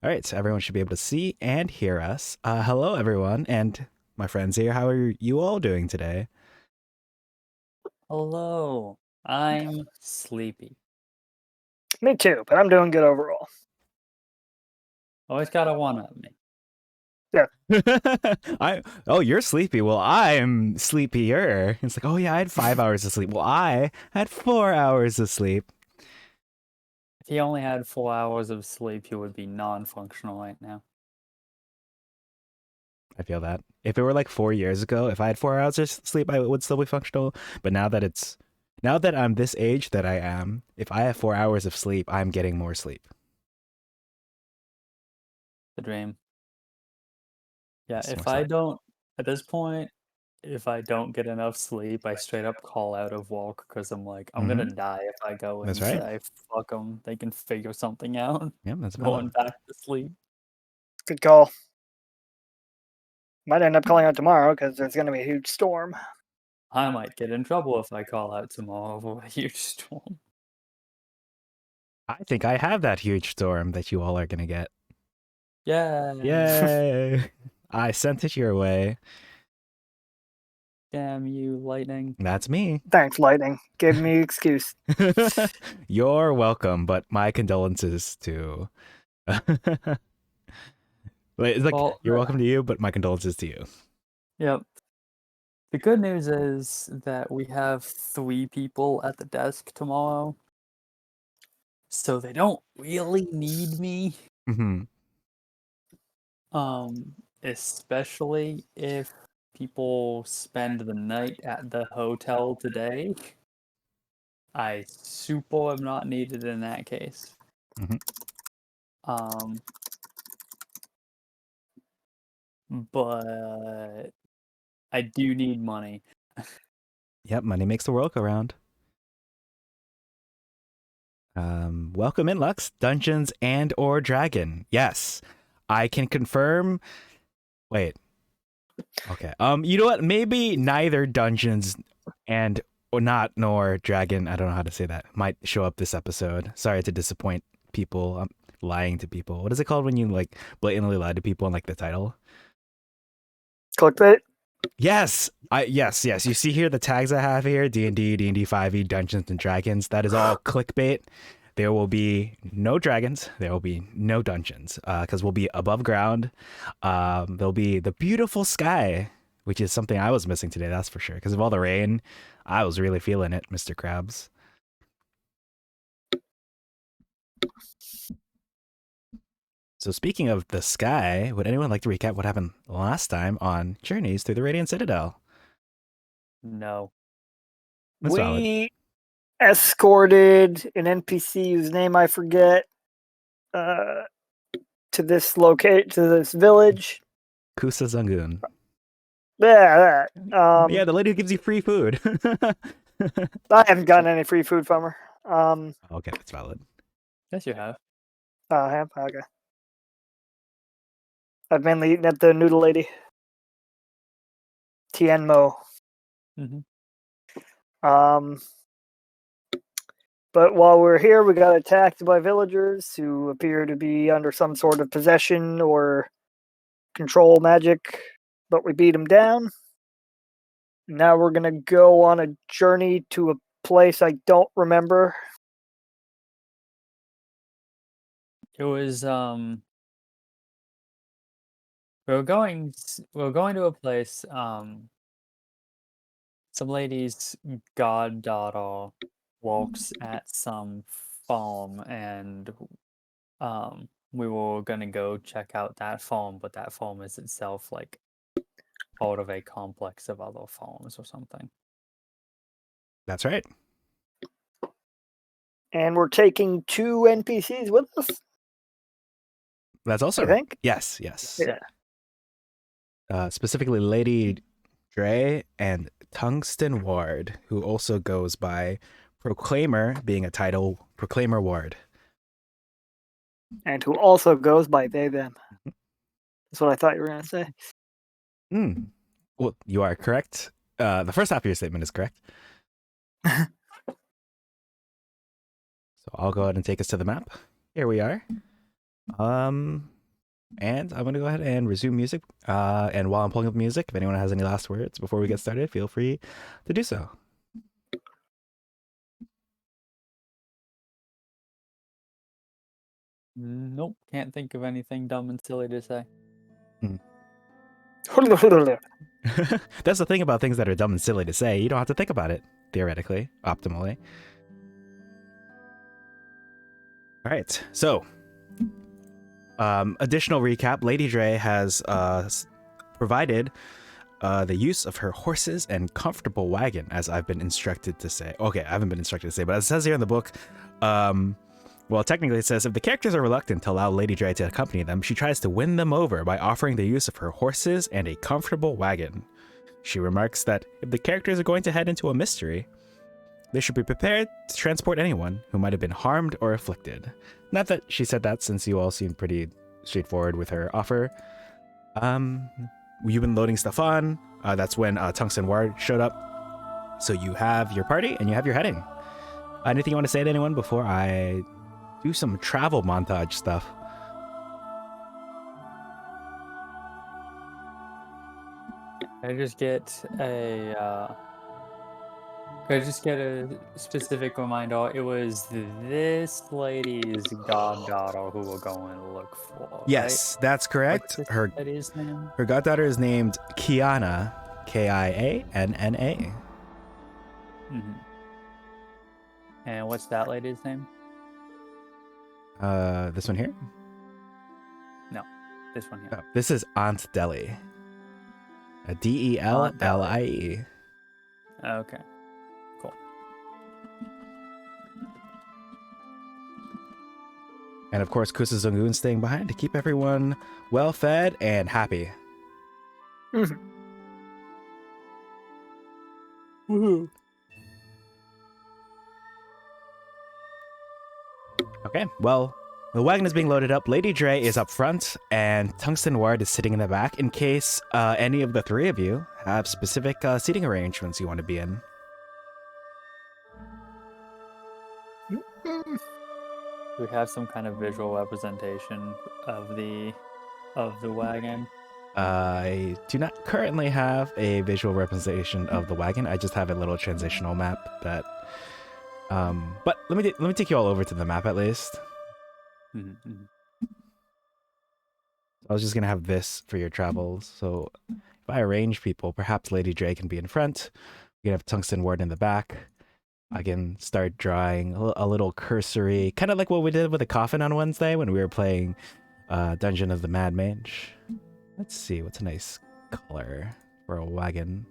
All right, so everyone should be able to see and hear us. Hello, everyone, and my friends here. How are you all doing today? Hello, I'm sleepy. Me too, but I'm doing good overall. Always got a one up me. You're sleepy. Well, I'm sleepier. It's like, oh yeah, I had 5 hours of sleep. Well, I had 4 hours of sleep. If he only had 4 hours of sleep, he would be non-functional right now. I feel that. If it were like 4 years ago, if I had 4 hours of sleep, I would still be functional. But now that I'm this age that I am, if I have 4 hours of sleep, I'm getting more sleep. The dream. Yeah, It's more if I sleep. don't, at this point, if I don't get enough sleep, I straight up call out of work because I'm like, I'm gonna die if I go That's and right. say, fuck them, they can figure something out. Yeah, that's Going valid. back to sleep. Good call. Might end up calling out tomorrow because there's going to be a huge storm. I might get in trouble if I call out tomorrow for a huge storm. I think I have that huge storm that you all are gonna get. Yeah. Yay! I sent it your way. Damn you, lightning. That's me. Thanks, Lightning. Gave me an excuse. You're welcome, but my condolences to. It's like Well, you're welcome to you, but my condolences to you. yep. The good news is that we have 3 people at the desk tomorrow, so they don't really need me. Mm-hmm. Especially if people spend the night at the hotel today. I super am not needed in that case. Mhm. But I do need money. Yep, money makes the world go round. Welcome in, Lux. Dungeons and or Dragon. Yes, I can confirm. Wait. Okay. You know what? Maybe neither Dungeons and or not nor Dragon. I don't know how to say that. Might show up this episode. Sorry to disappoint people. I'm lying to people. What is it called when you like blatantly lie to people in like the title? Clickbait? Yes. Yes. You see here the tags I have here: D&D, D&D 5e, Dungeons and Dragons. That is all clickbait. There will be no dragons. There will be no dungeons because we'll be above ground. There'll be the beautiful sky, which is something I was missing today. That's for sure. Because of all the rain, I was really feeling it, Mr. Krabs. So speaking of the sky, would anyone like to recap what happened last time on Journeys Through the Radiant Citadel? No. That's valid. We escorted an NPC whose name I forget to this village. Kusa Zangun. Yeah, that. Yeah, the lady who gives you free food. I haven't gotten any free food from her. Okay, that's valid. Yes, you have. I have? Okay. I've mainly eaten at the noodle lady. Tianmo. Mm-hmm. But while we're here, we got attacked by villagers who appear to be under some sort of possession or control magic, but we beat them down. Now we're going to go on a journey to a place I don't remember. It was we were going to a place some lady's goddaughter works at some farm, and we were gonna go check out that farm, but that farm is itself like part of a complex of other farms or something. That's right. And we're taking 2 NPCs with us. That's also I right. think. Yes. Yeah. Specifically Lady Dre and Tungsten Ward, who also goes by Proclaimer, being a title, Proclaimer Ward. And who also goes by they, them. That's what I thought you were going to say. Well, you are correct. The first half of your statement is correct. So I'll go ahead and take us to the map. Here we are. And I'm going to go ahead and resume music. And while I'm pulling up music, if anyone has any last words before we get started, feel free to do so. Nope, can't think of anything dumb and silly to say. That's the thing about things that are dumb and silly to say. You don't have to think about it, theoretically, optimally. All right, so additional recap. Lady Dre has provided the use of her horses and comfortable wagon, as I've been instructed to say. Okay, I haven't been instructed to say, but as it says here in the book, well, technically it says if the characters are reluctant to allow Lady Dre to accompany them, she tries to win them over by offering the use of her horses and a comfortable wagon. She remarks that if the characters are going to head into a mystery, they should be prepared to transport anyone who might have been harmed or afflicted. Not that she said that, since you all seem pretty straightforward with her offer. You've been loading stuff on. That's when Tungsten Ward showed up. So you have your party and you have your heading. Anything you want to say to anyone before I do some travel montage stuff? Can I just get a specific reminder? It was this lady's goddaughter who we're going to look for. Yes, that's correct. What's this lady's name? Her goddaughter is named Kiana, Kianna. Mm-hmm. And what's that lady's name? This one here? This one here. Oh, this is Aunt Deli. Dellie. Okay. Cool. And of course, Kusa Zungun staying behind to keep everyone well fed and happy. Woohoo. Okay, well, the wagon is being loaded up. Lady Dre is up front, and Tungsten Ward is sitting in the back in case any of the three of you have specific seating arrangements you want to be in. We have some kind of visual representation of the wagon. I do not currently have a visual representation of the wagon. I just have a little transitional map that. But let me take you all over to the map at least. Mm-hmm. I was just gonna have this for your travels. So if I arrange people, perhaps Lady Dre can be in front. We can have Tungsten Ward in the back. I can start drawing a little cursory, kind of like what we did with the coffin on Wednesday when we were playing Dungeon of the Mad Mage. Let's see, what's a nice color for a wagon?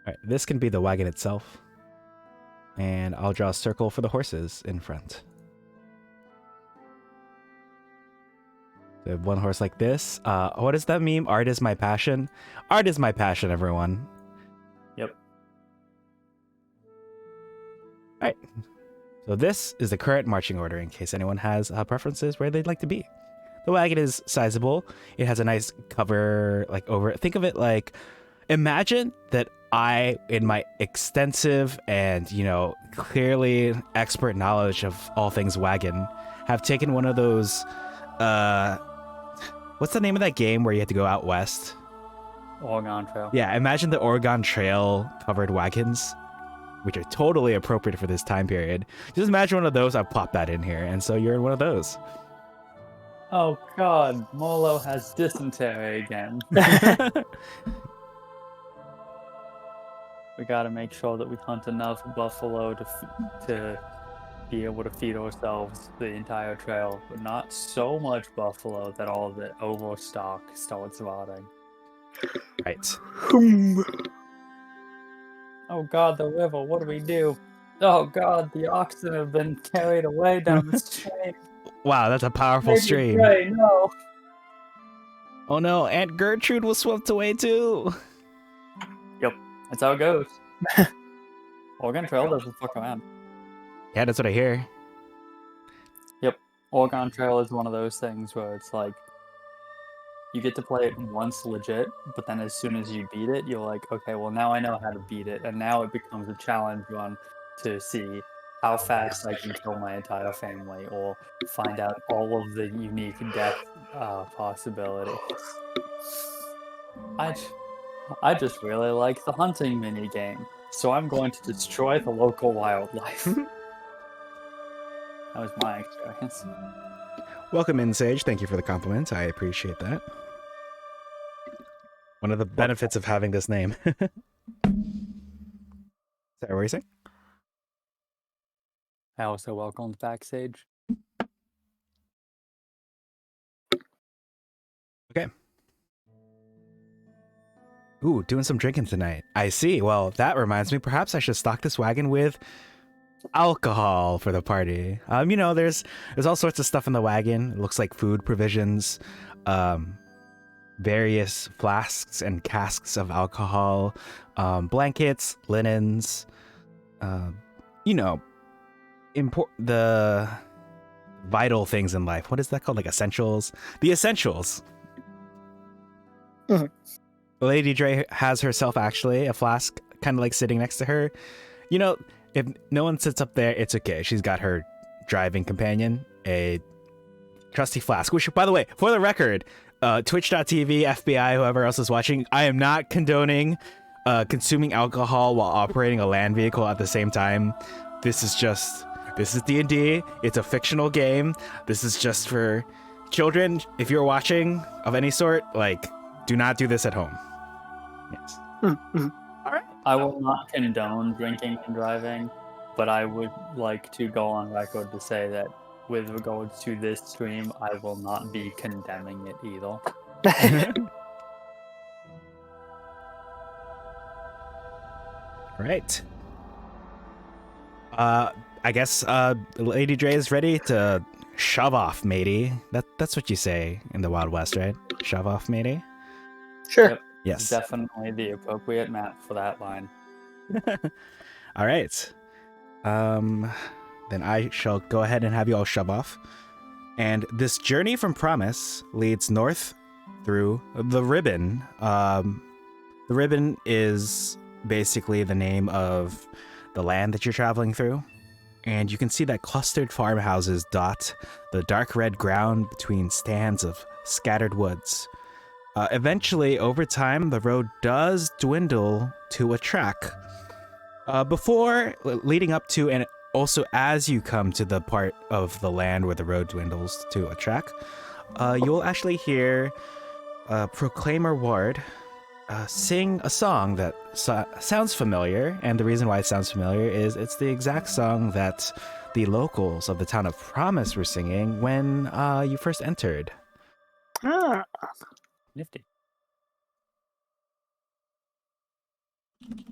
All right, this can be the wagon itself. And I'll draw a circle for the horses in front. So one horse like this. What does that mean? Art is my passion. Art is my passion, everyone. Yep. All right. So this is the current marching order in case anyone has preferences where they'd like to be. The wagon is sizable. It has a nice cover, like over. Think of it like, imagine that I, in my extensive and, clearly expert knowledge of all things wagon, have taken one of those, what's the name of that game where you had to go out west? Oregon Trail. Yeah, imagine the Oregon Trail covered wagons, which are totally appropriate for this time period. Just imagine one of those, I've plopped that in here, and so you're in one of those. Oh god, Molo has dysentery again. We gotta make sure that we hunt enough buffalo to be able to feed ourselves the entire trail, but not so much buffalo that all of it overstock starts rotting. Right. Oh god, the river, what do we do? Oh god, the oxen have been carried away down the stream. Wow, that's a powerful Lady stream. Dre, no. Oh no, Aunt Gertrude was swept away too. Yep, that's how it goes. Oregon Trail doesn't fuck around. Yeah, that's what I hear. Yep, Oregon Trail is one of those things where it's like, you get to play it once legit, but then as soon as you beat it, you're like, okay, well now I know how to beat it, and now it becomes a challenge run to see how fast I can kill my entire family, or find out all of the unique death possibilities. I just really like the hunting mini game, so I'm going to destroy the local wildlife. That was my experience. Welcome in, Sage. Thank you for the compliment. I appreciate that. One of the benefits of having this name. Sorry, what were you saying? I also welcomed backstage. Okay. Ooh, doing some drinking tonight. I see. Well, that reminds me, perhaps I should stock this wagon with alcohol for the party. There's all sorts of stuff in the wagon. It looks like food provisions, various flasks and casks of alcohol, blankets, linens, the vital things in life. What is that called? Like essentials? The essentials. Mhm. Lady Dre has herself actually a flask kind of like sitting next to her. If no one sits up there, it's okay. She's got her driving companion, a trusty flask, which, by the way, for the record, twitch.tv, FBI, whoever else is watching, I am not condoning consuming alcohol while operating a land vehicle at the same time. This is D&D. It's a fictional game. This is just for children. If you're watching of any sort, do not do this at home. Yes. Mm-hmm. All right. I will not condone drinking and driving, but I would like to go on record to say that with regards to this stream, I will not be condemning it either. Right. I guess Lady Dre is ready to shove off, matey. That's what you say in the Wild West, right? Shove off, matey. Sure. Yep. Yes. Definitely the appropriate map for that line. All right. Then I shall go ahead and have you all shove off. And this journey from Promise leads north through the Ribbon. The Ribbon is basically the name of the land that you're traveling through. And you can see that clustered farmhouses dot the dark red ground between stands of scattered woods. Eventually, over time, the road does dwindle to a track. Before leading up to, and also as you come to the part of the land where the road dwindles to a track, you'll actually hear Proclaimer Ward sing a song that sounds familiar. And the reason why it sounds familiar is it's the exact song that the locals of the town of Promise were singing when you first entered. Ah, Nifty. I'm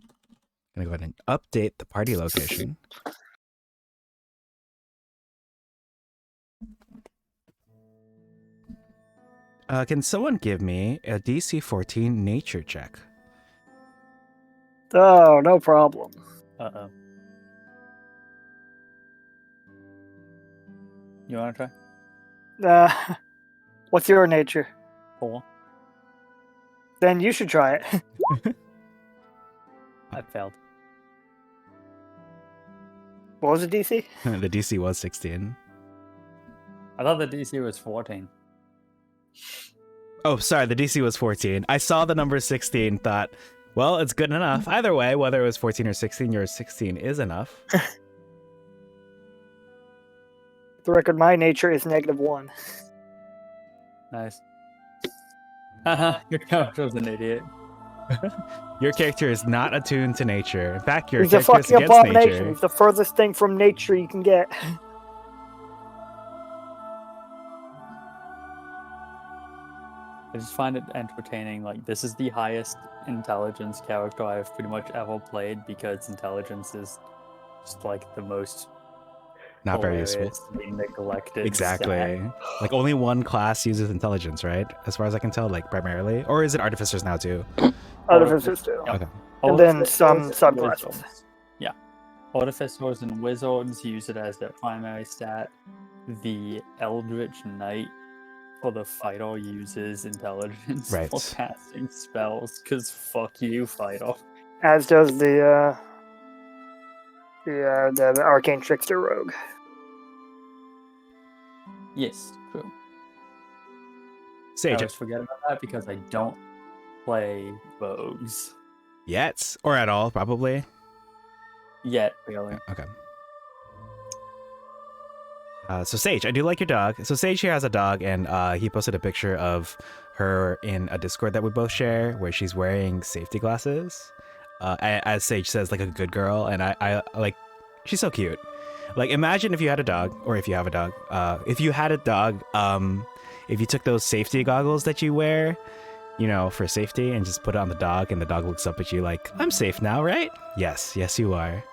going to go ahead and update the party location. Can someone give me a DC 14 nature check? oh, no problem. Uh-oh. You want to try? What's your nature? 4. Then you should try it. I failed. What was the DC? The DC was 16. I thought the DC was 14. Oh, sorry, the DC was 14. I saw the number 16, thought, well, it's good enough. Either way, whether it was 14 or 16, your 16 is enough. The record, my nature is -1. Nice. Haha, your character's an idiot. Your character is not attuned to nature. In fact, your He's a character is fucking against abomination. nature. He's the furthest thing from nature you can get. I just find it entertaining. Like, this is the highest intelligence character I've pretty much ever played because intelligence is just like the most Not very useful. hilariously neglected. Exactly. stat. Like, only one class uses intelligence, right? As far as I can tell, like, primarily. Or is it artificers now, too? Artificers too. Yeah. Okay. And then Artificers some and subclasses. wizards. Yeah. Artificers and wizards use it as their primary stat. The Eldritch Knight for the fighter uses intelligence Right. for casting spells, because fuck you, fighter. As does the The arcane trickster rogue. Yes, true. I Sage, always forget about that because I don't play rogues yet or at all, probably. yet, really. Okay. So Sage, I do like your dog. So Sage here has a dog, and he posted a picture of her in a Discord that we both share, where she's wearing safety glasses. As Sage says, like a good girl, and I like, she's so cute. Like, imagine if you had a dog, or if you have a dog. If you had a dog, if you took those safety goggles that you wear, you know, for safety, and just put it on the dog, and the dog looks up at you like, "I'm safe now, right?" Yes, yes, you are.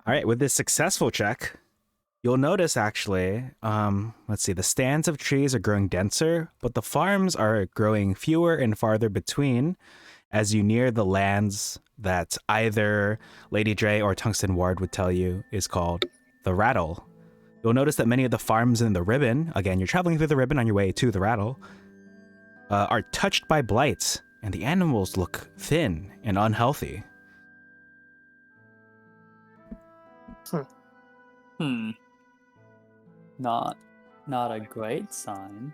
All right, with this successful check, you'll notice actually, let's see, the stands of trees are growing denser, but the farms are growing fewer and farther between as you near the lands that either Lady Dre or Tungsten Ward would tell you is called the Rattle. You'll notice that many of the farms in the Ribbon, again, you're traveling through the Ribbon on your way to the Rattle, are touched by blight, and the animals look thin and unhealthy. Not a great sign.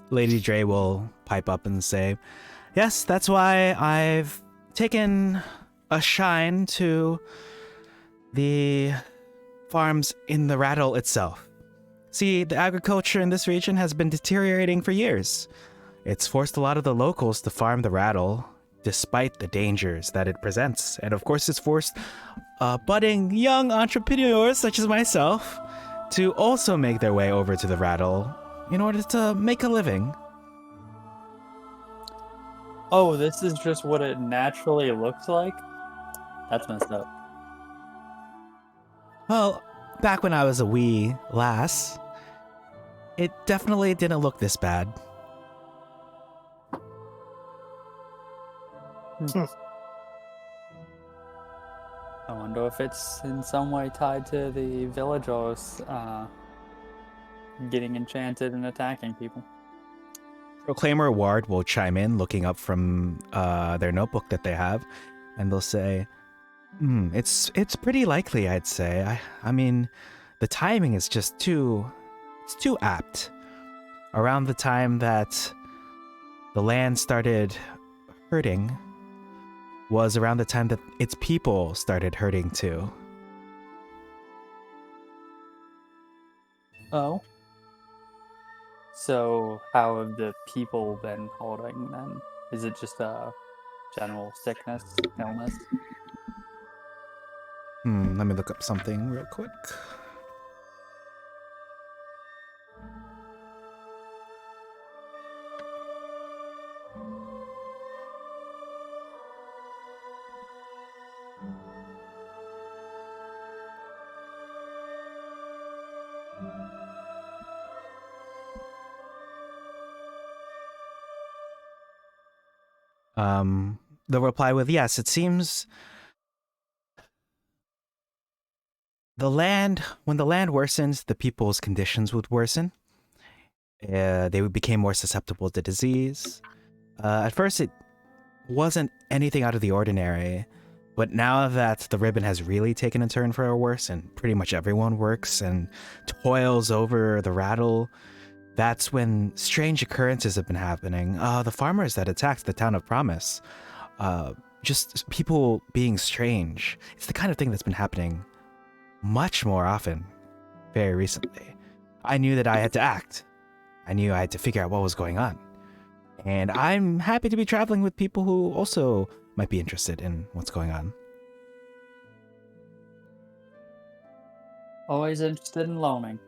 Lady Dre will pipe up and say, "Yes, that's why I've taken a shine to the farms in the Rattle itself. See, the agriculture in this region has been deteriorating for years. It's forced a lot of the locals to farm the Rattle, despite the dangers that it presents. And of course, it's forced budding young entrepreneurs such as myself to also make their way over to the Rattle in order to make a living." Oh, this is just what it naturally looks like? That's messed up. Well, back when I was a wee lass, it definitely didn't look this bad. I wonder if it's in some way tied to the villagers getting enchanted and attacking people. Proclaimer Ward will chime in, looking up from their notebook that they have, and they'll say, it's pretty likely, I'd say. I mean, the timing is just too apt. Around the time that the land started hurting was around the time that its people started hurting too. Oh. So how have the people been holding then? Is it just a general sickness, illness? Let me look up something real quick. They'll reply with, yes, it seems when the land worsens, the people's conditions would worsen. They became more susceptible to disease. At first, it wasn't anything out of the ordinary, but now that the Ribbon has really taken a turn for the worse, and pretty much everyone works and toils over the Rattle, that's when strange occurrences have been happening. The farmers that attacked the town of Promise, just people being strange. It's the kind of thing that's been happening much more often, very recently. I knew that I had to act. I knew I had to figure out what was going on. And I'm happy to be traveling with people who also might be interested in what's going on. Always interested in loaning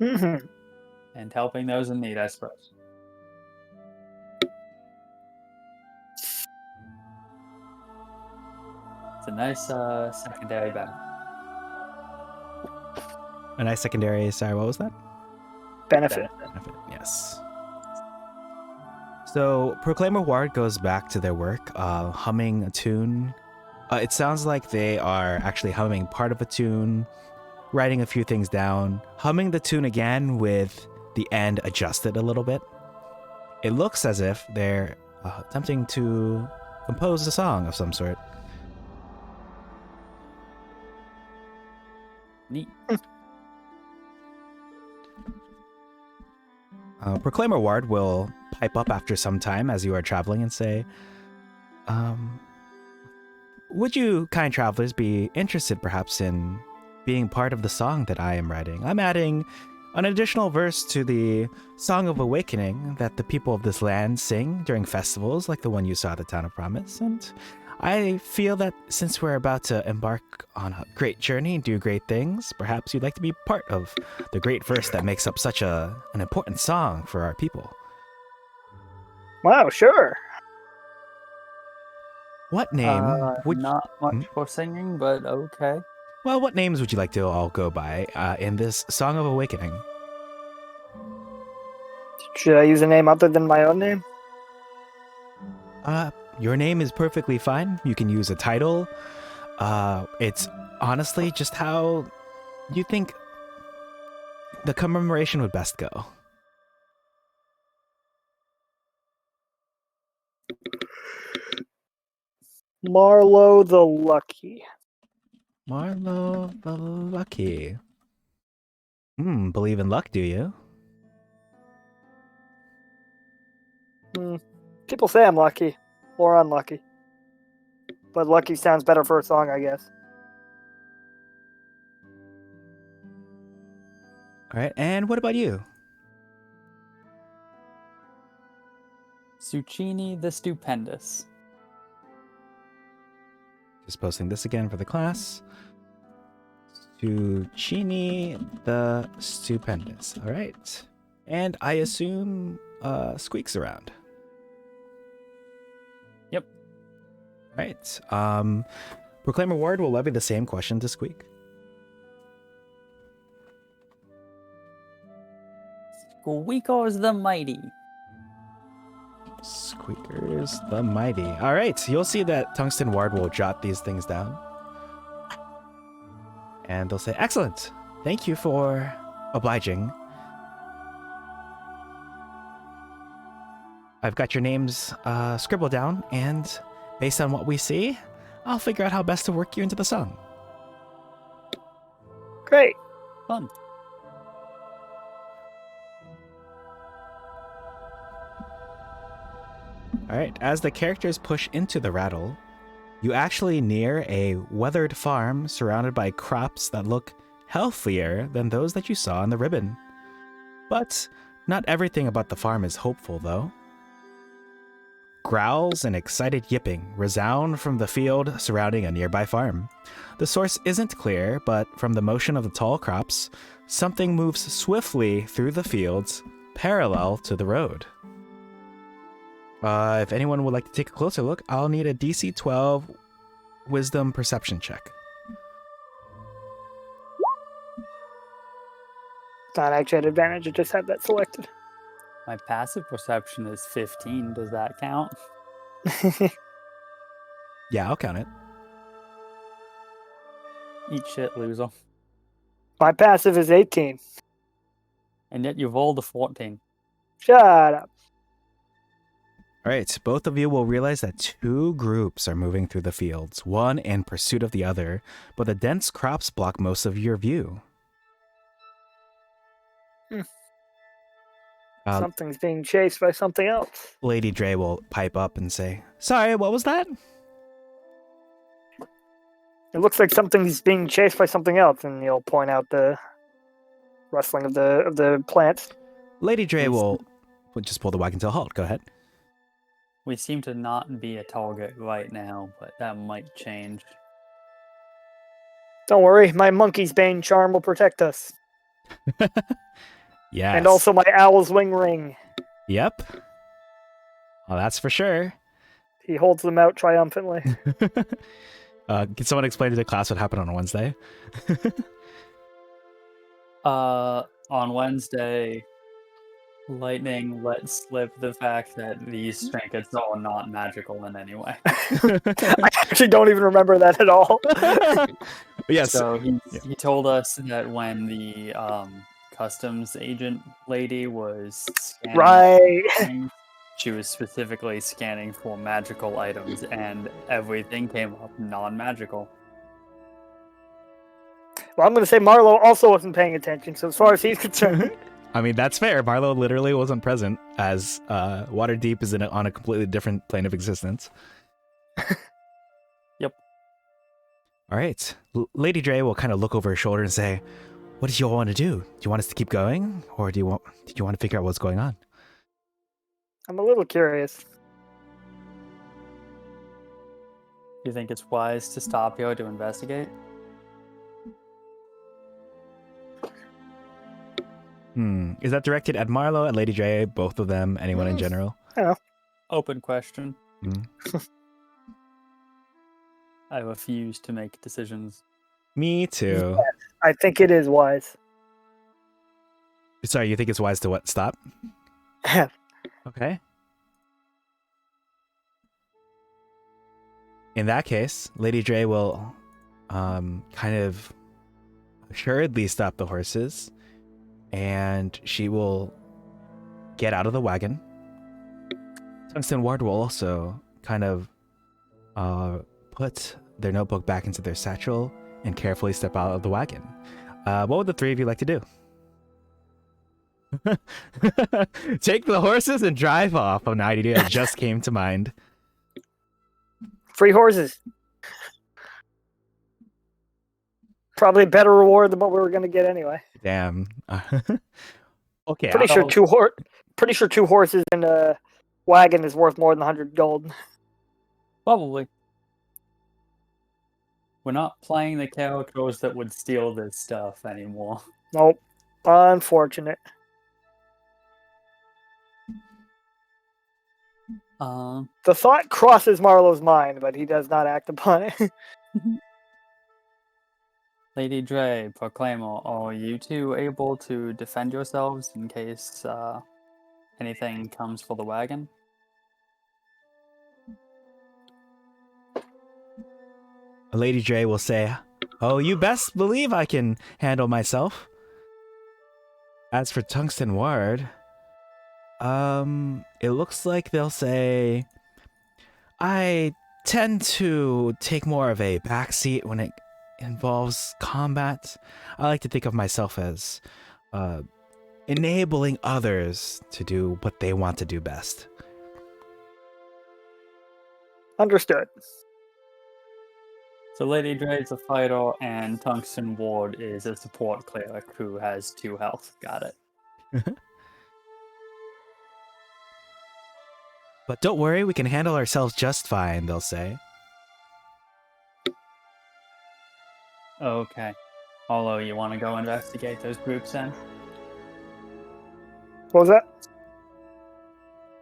and helping those in need, I suppose. It's a nice secondary benefit. A nice secondary, sorry, what was that? Benefit. Benefit, yes. So Proclaimer Ward goes back to their work, humming a tune. It sounds like they are actually humming part of a tune, writing a few things down, humming the tune again with the end adjusted a little bit. It looks as if they're attempting to compose a song of some sort. Neat. Proclaimer Ward will pipe up after some time as you are traveling and say, would you, kind travelers, be interested perhaps in being part of the song that I am writing? I'm adding an additional verse to the Song of Awakening that the people of this land sing during festivals like the one you saw at the Town of Promise, and I feel that since we're about to embark on a great journey and do great things, perhaps you'd like to be part of the great verse that makes up such an important song for our people. Wow, sure. What name would Not much for singing, but okay. Well, what names would you like to all go by in this Song of Awakening? Should I use a name other than my own name? Your name is perfectly fine. You can use a title. It's honestly just how you think the commemoration would best go. Marlowe the Lucky. Marlowe the Lucky. Believe in luck, do you? People say I'm lucky or unlucky, but lucky sounds better for a song, I guess. All right, and what about you? Zucchini the Stupendous. Just posting this again for the class. Zucchini the Stupendous. All right. And I assume Squeak's around. Yep. All right. Proclaimer Ward will levy the same question to Squeak. Squeakers the Mighty. Squeakers the Mighty. All right. You'll see that Tungsten Ward will jot these things down. And they'll say, excellent. Thank you for obliging. I've got your names scribbled down, and based on what we see, I'll figure out how best to work you into the song. Great. Fun. All right, as the characters push into the rattle, you actually near a weathered farm surrounded by crops that look healthier than those that you saw on the ribbon. But not everything about the farm is hopeful, though. Growls and excited yipping resound from the field surrounding a nearby farm. The source isn't clear, but from the motion of the tall crops, something moves swiftly through the fields, parallel to the road. If anyone would like to take a closer look, I'll need a DC 12 Wisdom Perception check. Not actually at advantage, I just had that selected. My passive perception is 15. Does that count? Yeah, I'll count it. Eat shit, loser. My passive is 18. And yet you've rolled a 14. Shut up. All right, both of you will realize that two groups are moving through the fields, one in pursuit of the other, but the dense crops block most of your view. Something's being chased by something else. Lady Dre will pipe up and say, sorry, what was that? It looks like something's being chased by something else, and you'll point out the rustling of the plants. Lady Dre will just pull the wagon to a halt. Go ahead. We seem to not be a target right now, but that might change. Don't worry, my monkey's bane charm will protect us. Yes. And also my owl's wing ring. Yep. Well, that's for sure. He holds them out triumphantly. Can someone explain to the class what happened on Wednesday? On Wednesday, Lightning let slip the fact that these trinkets are not magical in any way. I actually don't even remember that at all. Yes. So he told us that when the customs agent lady was scanning Right. things, She was specifically scanning for magical items, and everything came up non-magical. Well, I'm going to say Marlo also wasn't paying attention, so as far as he's concerned. I mean, that's fair. Marlo literally wasn't present, as Waterdeep is on a completely different plane of existence. Yep. All right. Lady Dre will kind of look over her shoulder and say, "What did you all want to do? Do you want us to keep going, or did you want to figure out what's going on?" I'm a little curious. You think it's wise to stop here to investigate? Is that directed at Marlo, at Lady Dre, both of them, anyone in general? Open question. Hmm. I refuse to make decisions. Me too. I think it is wise. Sorry, you think it's wise to what? Stop? Okay. In that case, Lady Dre will kind of assuredly stop the horses, and she will get out of the wagon. Tungsten Ward will also kind of put their notebook back into their satchel and carefully step out of the wagon. What would the three of you like to do? Take the horses and drive off. An idea that just came to mind. Free horses. Probably a better reward than what we were going to get anyway. Damn. Okay. Pretty sure two horses in a wagon is worth more than 100 gold. Probably. We're not playing the characters that would steal this stuff anymore. Nope. Unfortunate. The thought crosses Marlowe's mind, but he does not act upon it. Lady Dre, Proclaimer, are you two able to defend yourselves in case anything comes for the wagon? Lady Dre will say, "Oh, you best believe I can handle myself." As for Tungsten Ward, it looks like they'll say, "I tend to take more of a backseat when it involves combat. I like to think of myself as enabling others to do what they want to do best." Understood. So Lady Dre is a fighter, and Tungsten Ward is a support cleric who has 2 health. Got it. But don't worry, we can handle ourselves just fine, they'll say. Okay. Although, you want to go investigate those groups then? What was that?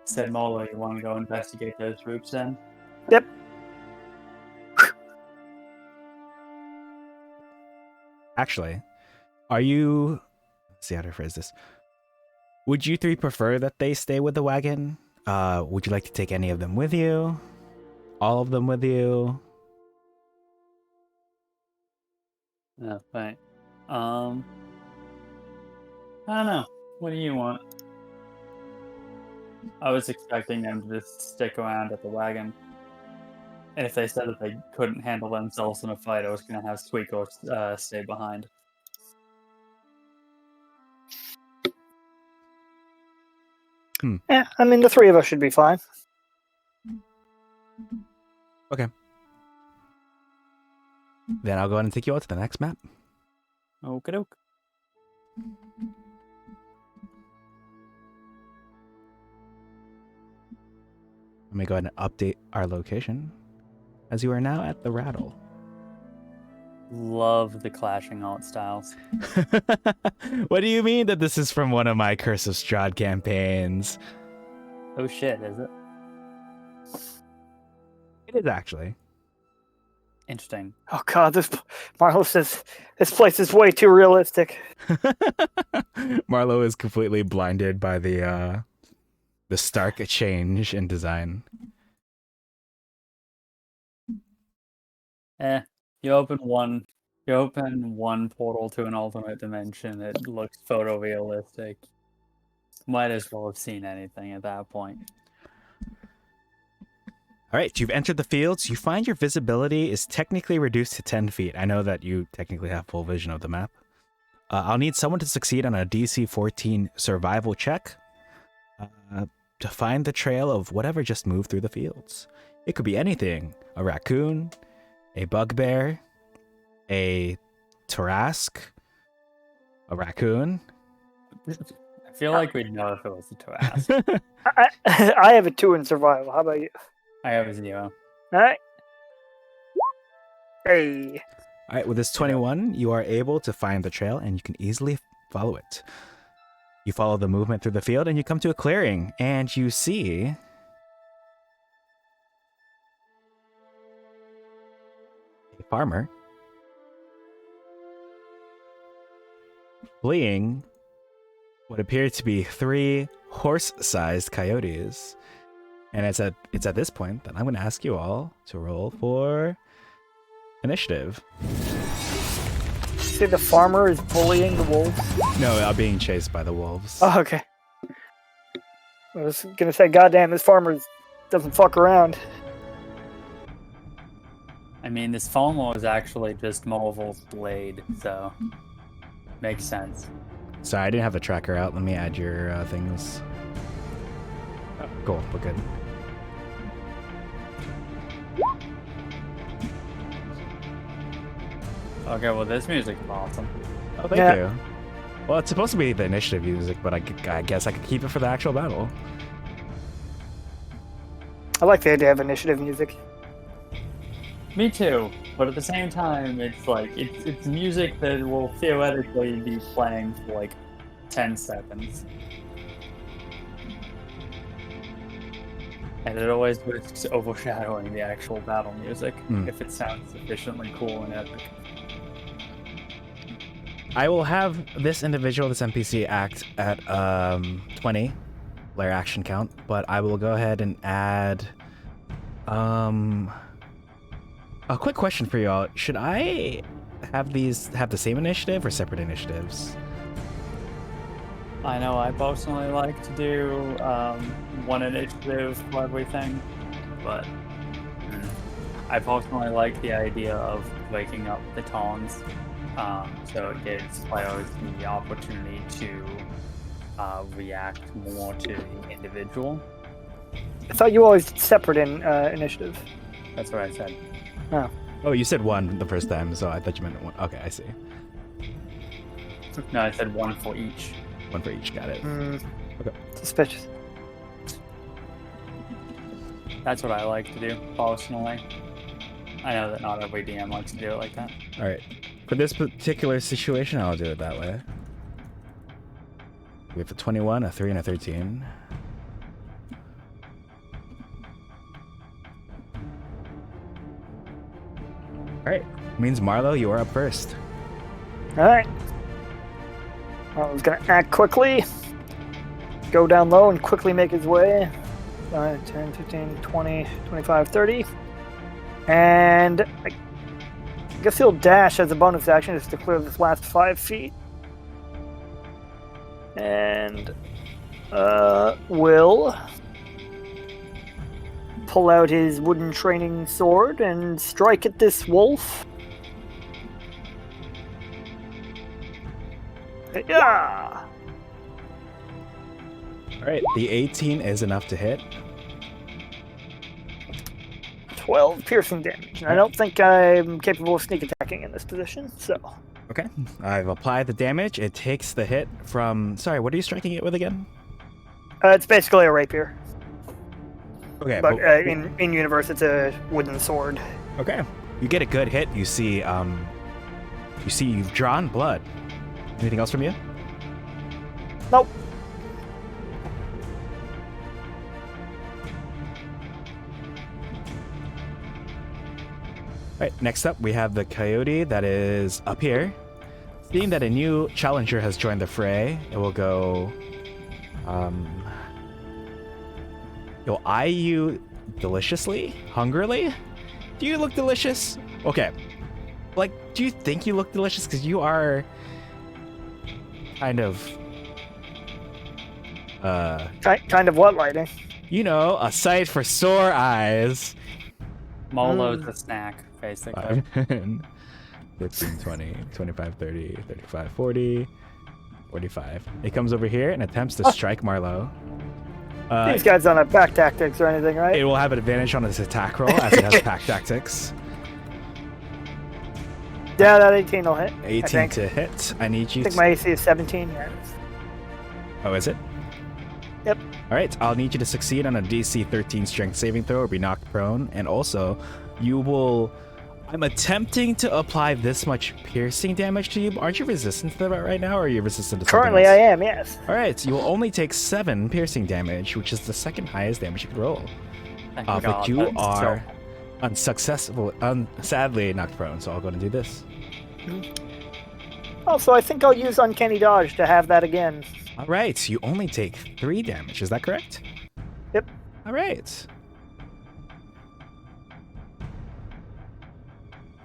Said Molo, you want to go investigate those groups then? Yep. Actually, let's see how to phrase this. Would you three prefer that they stay with the wagon? Would you like to take any of them with you? All of them with you? No, right. I don't know. What do you want? I was expecting them to just stick around at the wagon. And if they said that they couldn't handle themselves in a fight, I was going to have Squeako stay behind. Yeah, I mean, the three of us should be fine. Okay. Then I'll go ahead and take you out to the next map. Okie doke. Let me go ahead and update our location, as you are now at the Rattle. Love the clashing art styles. What do you mean that this is from one of my Curse of Strahd campaigns? Oh shit, is it? It is actually. Interesting. Oh god, Marlo says this place is way too realistic. Marlo is completely blinded by the stark change in design. You open one portal to an alternate dimension, it looks photorealistic. Might as well have seen anything at that point. All right, you've entered the fields. You find your visibility is technically reduced to 10 feet. I know that you technically have full vision of the map. I'll need someone to succeed on a DC 14 survival check to find the trail of whatever just moved through the fields. It could be anything. A raccoon, a bugbear, a Tarask, a raccoon. I feel like we'd know if it was a Toast. I have a 2 in survival. How about you? I have a 0. All right. Hey. All right, with this 21, you are able to find the trail and you can easily follow it. You follow the movement through the field and you come to a clearing and you see a farmer fleeing what appear to be 3 horse-sized coyotes. And it's at this point that I'm going to ask you all to roll for initiative. See, the farmer is bullying the wolves. No, I'm being chased by the wolves. Oh, okay. I was gonna say, goddamn, this farmer doesn't fuck around. I mean, this phone was actually just Movil's blade, so makes sense. Sorry, I didn't have the tracker out. Let me add your things. Oh, cool, we're good. Okay, well, this music is awesome. Oh, thank you. Well, it's supposed to be the initiative music, but I guess I could keep it for the actual battle. I like the idea of initiative music. Me too, but at the same time, it's like it's music that will theoretically be playing for like 10 seconds. And it always risks overshadowing the actual battle music if it sounds sufficiently cool and epic. I will have this individual, this NPC, act at 20 player action count, but I will go ahead and add a quick question for y'all. Should I have these have the same initiative or separate initiatives? I know I personally like to do one initiative for everything, but I personally like the idea of waking up the tawns, so it gives players the opportunity to react more to the individual. I thought you always did separate in initiative. That's what I said. Oh. Oh, you said one the first time, so I thought you meant one. Okay, I see. No, I said one for each. One for each, got it. Okay. Suspicious. That's what I like to do, personally. I know that not every DM likes to do it like that. All right. For this particular situation, I'll do it that way. We have a 21, a 3, and a 13. All right. Means Marlo, you are up first. All right. I was going to act quickly, go down low and quickly make his way. 5, 10, 15, 20, 25, 30. And I guess he'll dash as a bonus action just to clear this last 5 feet. And will pull out his wooden training sword and strike at this wolf. Yeah. All right. The 18 is enough to hit. 12 piercing damage. And I don't think I'm capable of sneak attacking in this position, so. Okay. I've applied the damage. It takes the hit from... Sorry, what are you striking it with again? It's basically a rapier. Okay. But in universe, it's a wooden sword. Okay. You get a good hit. You see you've drawn blood. Anything else from you? Nope. Alright, next up we have the coyote that is up here. Seeing that a new challenger has joined the fray, it will go... It'll eye you deliciously? Hungrily? Do you look delicious? Okay. Like, do you think you look delicious? Because you are... kind of... Kind of what lighting? You know, a sight for sore eyes. Molo's a snack, basically. 5, 15, 20, 25, 30, 35, 40, 45. It comes over here and attempts to strike Marlowe. These guys don't have pack tactics or anything, right? It will have an advantage on its attack roll as it has pack tactics. Yeah, that 18 will hit. 18 to hit. I need you I think my AC is 17. Yeah. Oh, is it? Yep. All right, I'll need you to succeed on a DC 13 strength saving throw or be knocked prone. And also, you will... I'm attempting to apply this much piercing damage to you. Aren't you resistant to that right now, or are you resistant to something Currently, else? I am, yes. All right, so you will only take 7 piercing damage, which is the second highest damage you can roll. Thank But God, you that's are so- unsuccessful, sadly knocked prone, so I'll go and do this. Also, I think I'll use Uncanny Dodge to have that again. All right, you only take 3 damage. Is that correct? Yep. All right.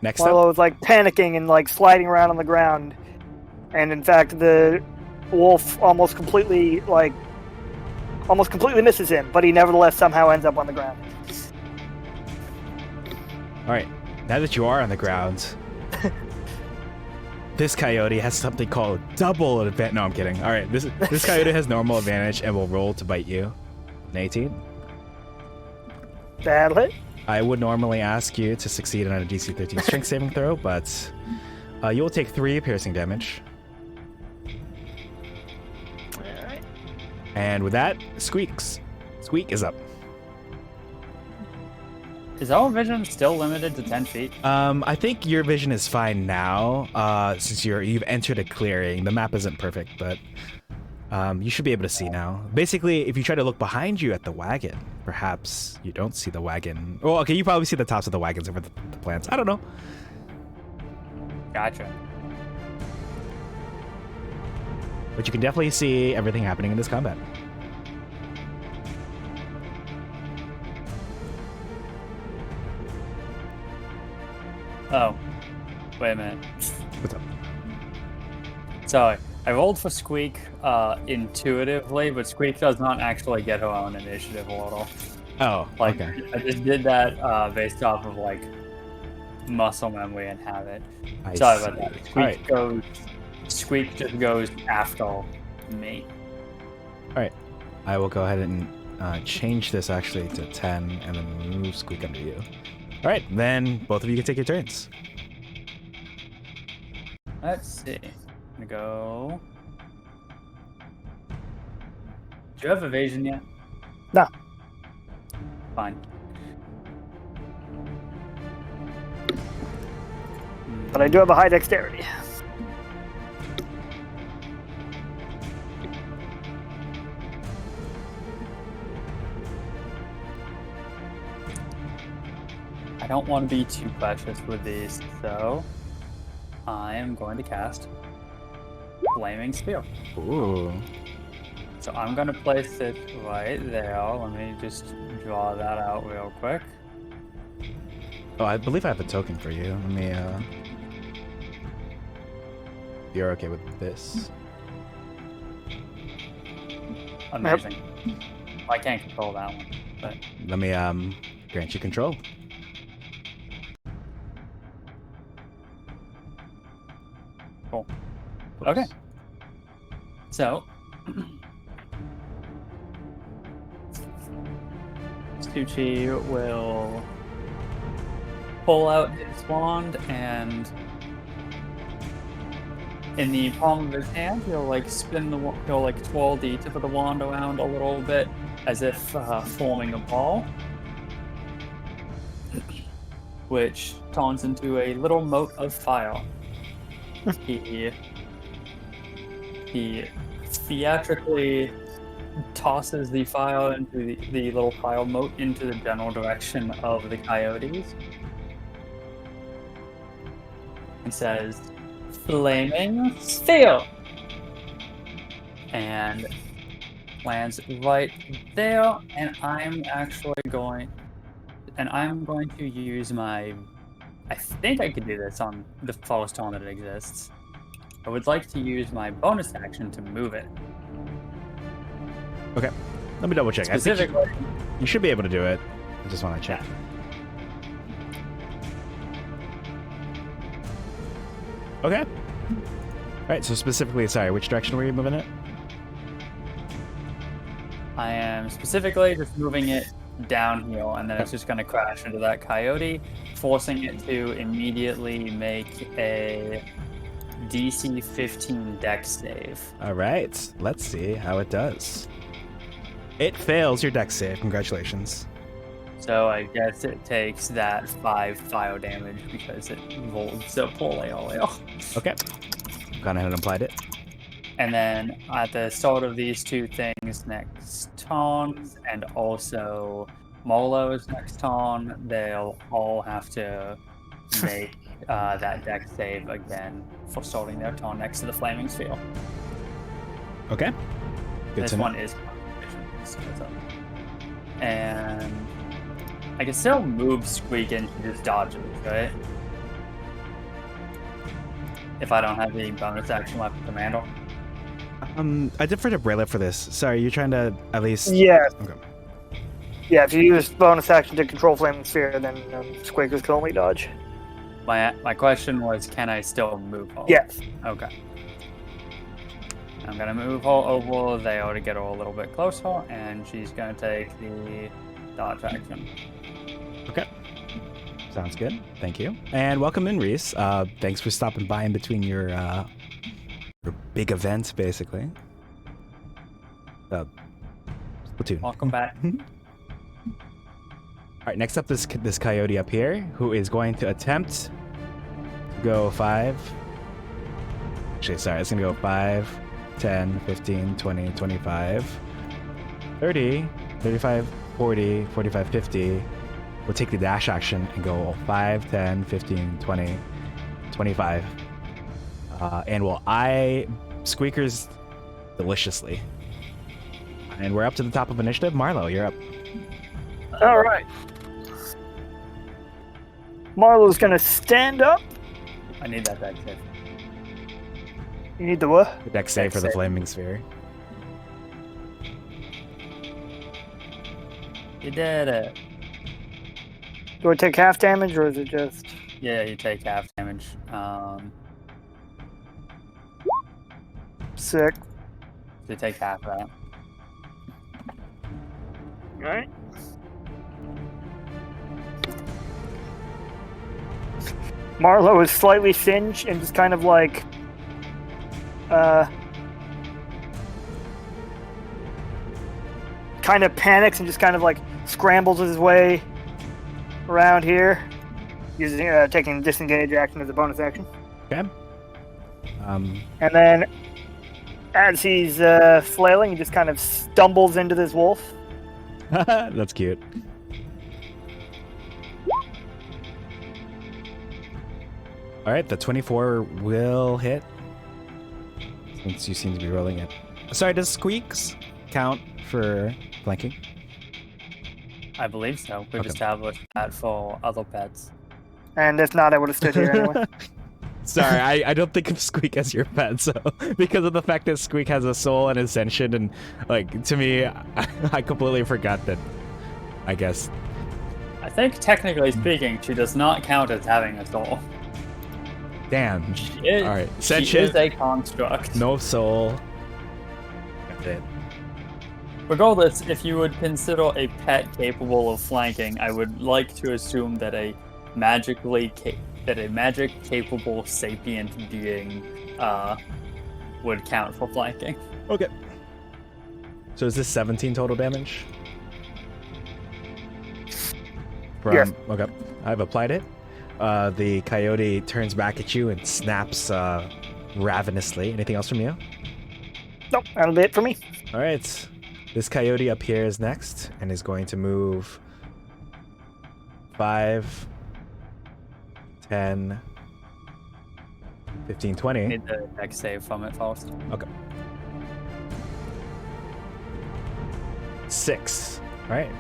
Next Marlo up. was like panicking and like sliding around on the ground, and in fact, the wolf almost completely misses him, but he nevertheless somehow ends up on the ground. All right, now that you are on the ground, this coyote has something called double advantage. No, I'm kidding. All right, this coyote has normal advantage and will roll to bite you. An 18. That'll hit. I would normally ask you to succeed on a DC 13 strength saving throw, but you will take 3 piercing damage. Alright. And with that, Squeak is up. Is our vision still limited to 10 feet? I think your vision is fine now, since you've entered a clearing. The map isn't perfect, but you should be able to see now. Basically, if you try to look behind you at the wagon, perhaps you don't see the wagon. Well, okay, you probably see the tops of the wagons over the plants. I don't know. Gotcha. But you can definitely see everything happening in this combat. Oh, wait a minute. What's up? Sorry, I rolled for Squeak intuitively, but Squeak does not actually get her own initiative a little. Oh, Like, okay. I just did that based off of like muscle memory and habit. I Sorry see. about that. Squeak Alright. goes. Squeak just goes after me. I will go ahead and change this actually to 10 and then move Squeak under you. All right, then both of you can take your turns. Let's see. I'm gonna go. Do you have evasion yet? No. Fine. But I do have a high dexterity. I don't want to be too precious with these, so I am going to cast Flaming Spear. Ooh. So I'm going to place it right there. Let me just draw that out real quick. Oh, I believe I have a token for you. Let me, you're okay with this. Amazing. I can't control that one, but Let me, grant you control. cool. Okay. So, Stucci will pull out his wand, and in the palm of his hand, he'll like spin the he'll like twirl the tip of the wand around a little bit, as if forming a ball, which turns into a little mote of fire. He theatrically tosses the file into the little file mote into the general direction of the coyotes and says, "Flaming Steel!" and lands right there. And I'm going to use my. I think I could do this on the first turn that it exists. I would like to use my bonus action to move it. Okay. Let me double check. I think Specifically, You should be able to do it. I just want to check. Okay. All right, so specifically, sorry, which direction were you moving it? I am specifically just moving it downhill, and then it's just going to crash into that coyote, forcing it to immediately make a DC 15 dex save. All right, let's see how it does. It fails your dex save. Congratulations. So I guess it takes that 5 fire damage because it rolled so poorly earlier. Okay. Gone ahead and applied it. And then at the start of these two things next turn, and also Molo's next turn, they'll all have to make that dex save again for starting their turn next to the flaming sphere. Okay. Good This to know. one is and I can still move Squeak into just dodges, right? If I don't have the bonus action left with Commander. I defer to Brayla for this. Sorry, you're trying to at least. Yeah. Okay. Yeah, if you use bonus action to control Flaming Sphere, then Squeakers can only dodge. My question was, can I still move her? Yes. Okay. I'm gonna move her over there to get her a little bit closer, and she's gonna take the dodge action. Okay. Sounds good. Thank you. And welcome in, Reese. Thanks for stopping by in between your big event, basically. Platoon. Welcome back. All right, next up, this coyote up here, who is going to attempt to go 5. Actually, sorry, it's going to go 5, 10, 15, 20, 25, 30, 35, 40, 45, 50. We'll take the dash action and go 5, 10, 15, 20, 25. And we'll eye Squeakers deliciously. And we're up to the top of initiative. Marlo, you're up. All right. Marlo's gonna stand up. I need that dex save. You need the what? The dex save Dex for the save. flaming sphere. You did it. Do I take half damage, or is it just? Yeah, you take half damage. Sick. You take half of that. Alright. Marlo is slightly singed and just kind of like kind of panics and just kind of like scrambles his way around here, using taking disengage action as a bonus action. Okay. And then as he's flailing, he just kind of stumbles into this wolf. That's cute. All right, the 24 will hit. Since you seem to be rolling it. Sorry, does squeaks count for flanking? I believe so. We've Okay. established that for other pets. And if not, I would have stood here anyway. Sorry, I don't think of Squeak as your pet, so because of the fact that Squeak has a soul and is sentient, and like to me, I completely forgot that. I guess. I think, technically speaking, she does not count as having a soul. Damn. She is, All right, she is sentient, a construct. no soul. That's it. Regardless, if you would consider a pet capable of flanking, I would like to assume that a magic capable sapient being would count for flanking. Okay. So is this 17 total damage? Yes. Okay. I've applied it. The coyote turns back at you and snaps ravenously. Anything else from you? Nope, that'll be it for me. All right. This coyote up here is next and is going to move 5, 10, 15, 20. Need the dex save from it first. Okay. 6. All right.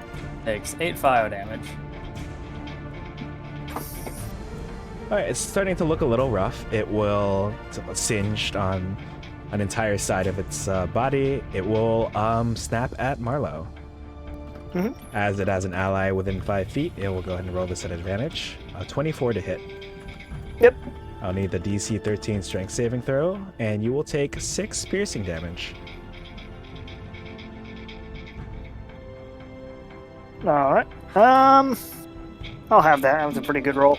Takes 8 fire damage. All right, it's starting to look a little rough. It will singed on an entire side of its body. It will snap at Marlo. As it has an ally within 5 feet, it will go ahead and roll this at advantage. 24 to hit. Yep. I'll need the DC 13 strength saving throw, and you will take 6 piercing damage. All right. I'll have that. That was a pretty good roll.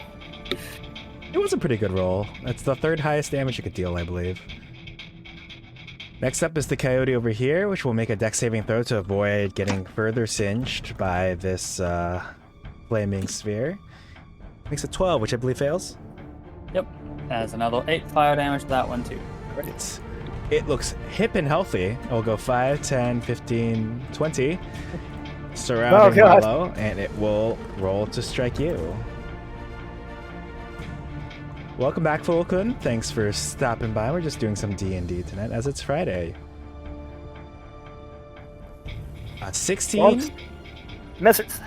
It was a pretty good roll. That's the 3rd highest damage you could deal, I believe. Next up is the coyote over here, which will make a dex saving throw to avoid getting further singed by this flaming sphere. Makes it 12, which I believe fails. Yep. Has another 8 fire damage to that one too. Right. It looks hip and healthy. It will go 5, 10, 15, 20. Surrounding Marlowe, and it will roll to strike you. Welcome back, Fulkun. Thanks for stopping by. We're just doing some D&D tonight, as it's Friday. 16. Misses.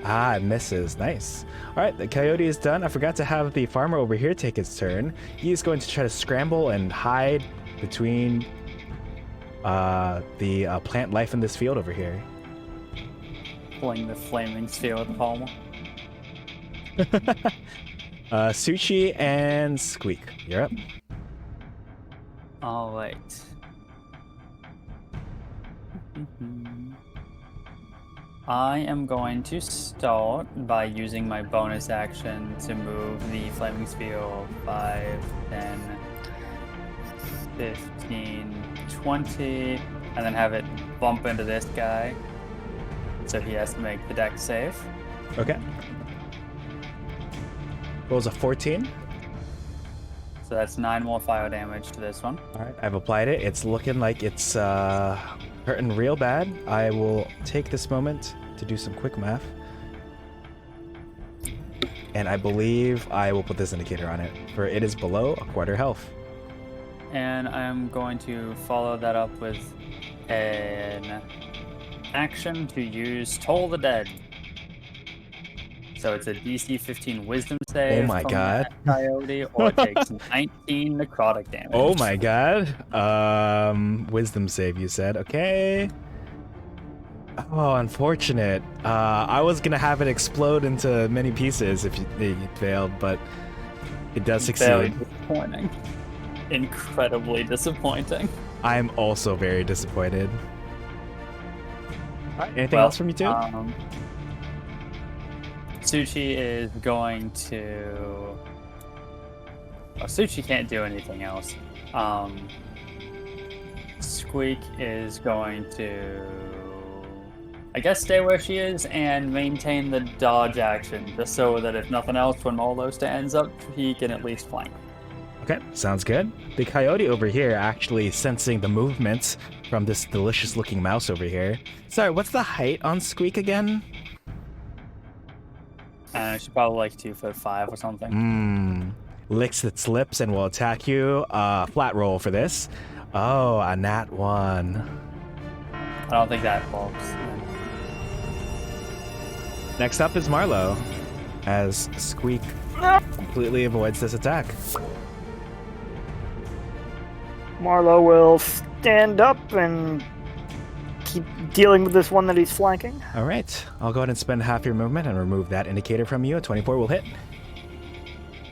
Ah, it misses. Nice. All right, the coyote is done. I forgot to have the farmer over here take his turn. He's going to try to scramble and hide between the plant life in this field over here. Pulling the flaming sphere with the palmer. Sushi and Squeak, you're up. All right. I am going to start by using my bonus action to move the flaming sphere 5, 10, 15, 20, and then have it bump into this guy. So he has to make the dex save. Okay. Rolls a 14. So that's 9 more fire damage to this one. All right, I've applied it. It's looking like it's hurting real bad. I will take this moment to do some quick math. And I believe I will put this indicator on it, for it is below a quarter health. And I'm going to follow that up with an action to use Toll the Dead. So it's a DC 15 Wisdom save. Oh my god. That coyote, or it takes 19 necrotic damage. Oh my god. Wisdom save, you said. Okay. Oh, unfortunate. I was gonna have it explode into many pieces if you failed, but it does Very succeed. disappointing. Incredibly disappointing. I'm also very disappointed. Anything else from you two? Suchi is going to... Oh, Suchi can't do anything else. Squeak is going to... I guess stay where she is and maintain the dodge action, just so that if nothing else, when Marlowe stands up, he can at least flank. Okay, sounds good. The coyote over here actually sensing the movements from this delicious looking mouse over here. Sorry, what's the height on Squeak again? She's probably like 2'5" or something. Licks its lips and will attack you. Flat roll for this. Oh, a nat 1. I don't think that works. Next up is Marlowe, as Squeak completely avoids this attack. Marlowe will stand up and keep dealing with this one that he's flanking. All right, I'll go ahead and spend half your movement and remove that indicator from you. A 24 will hit.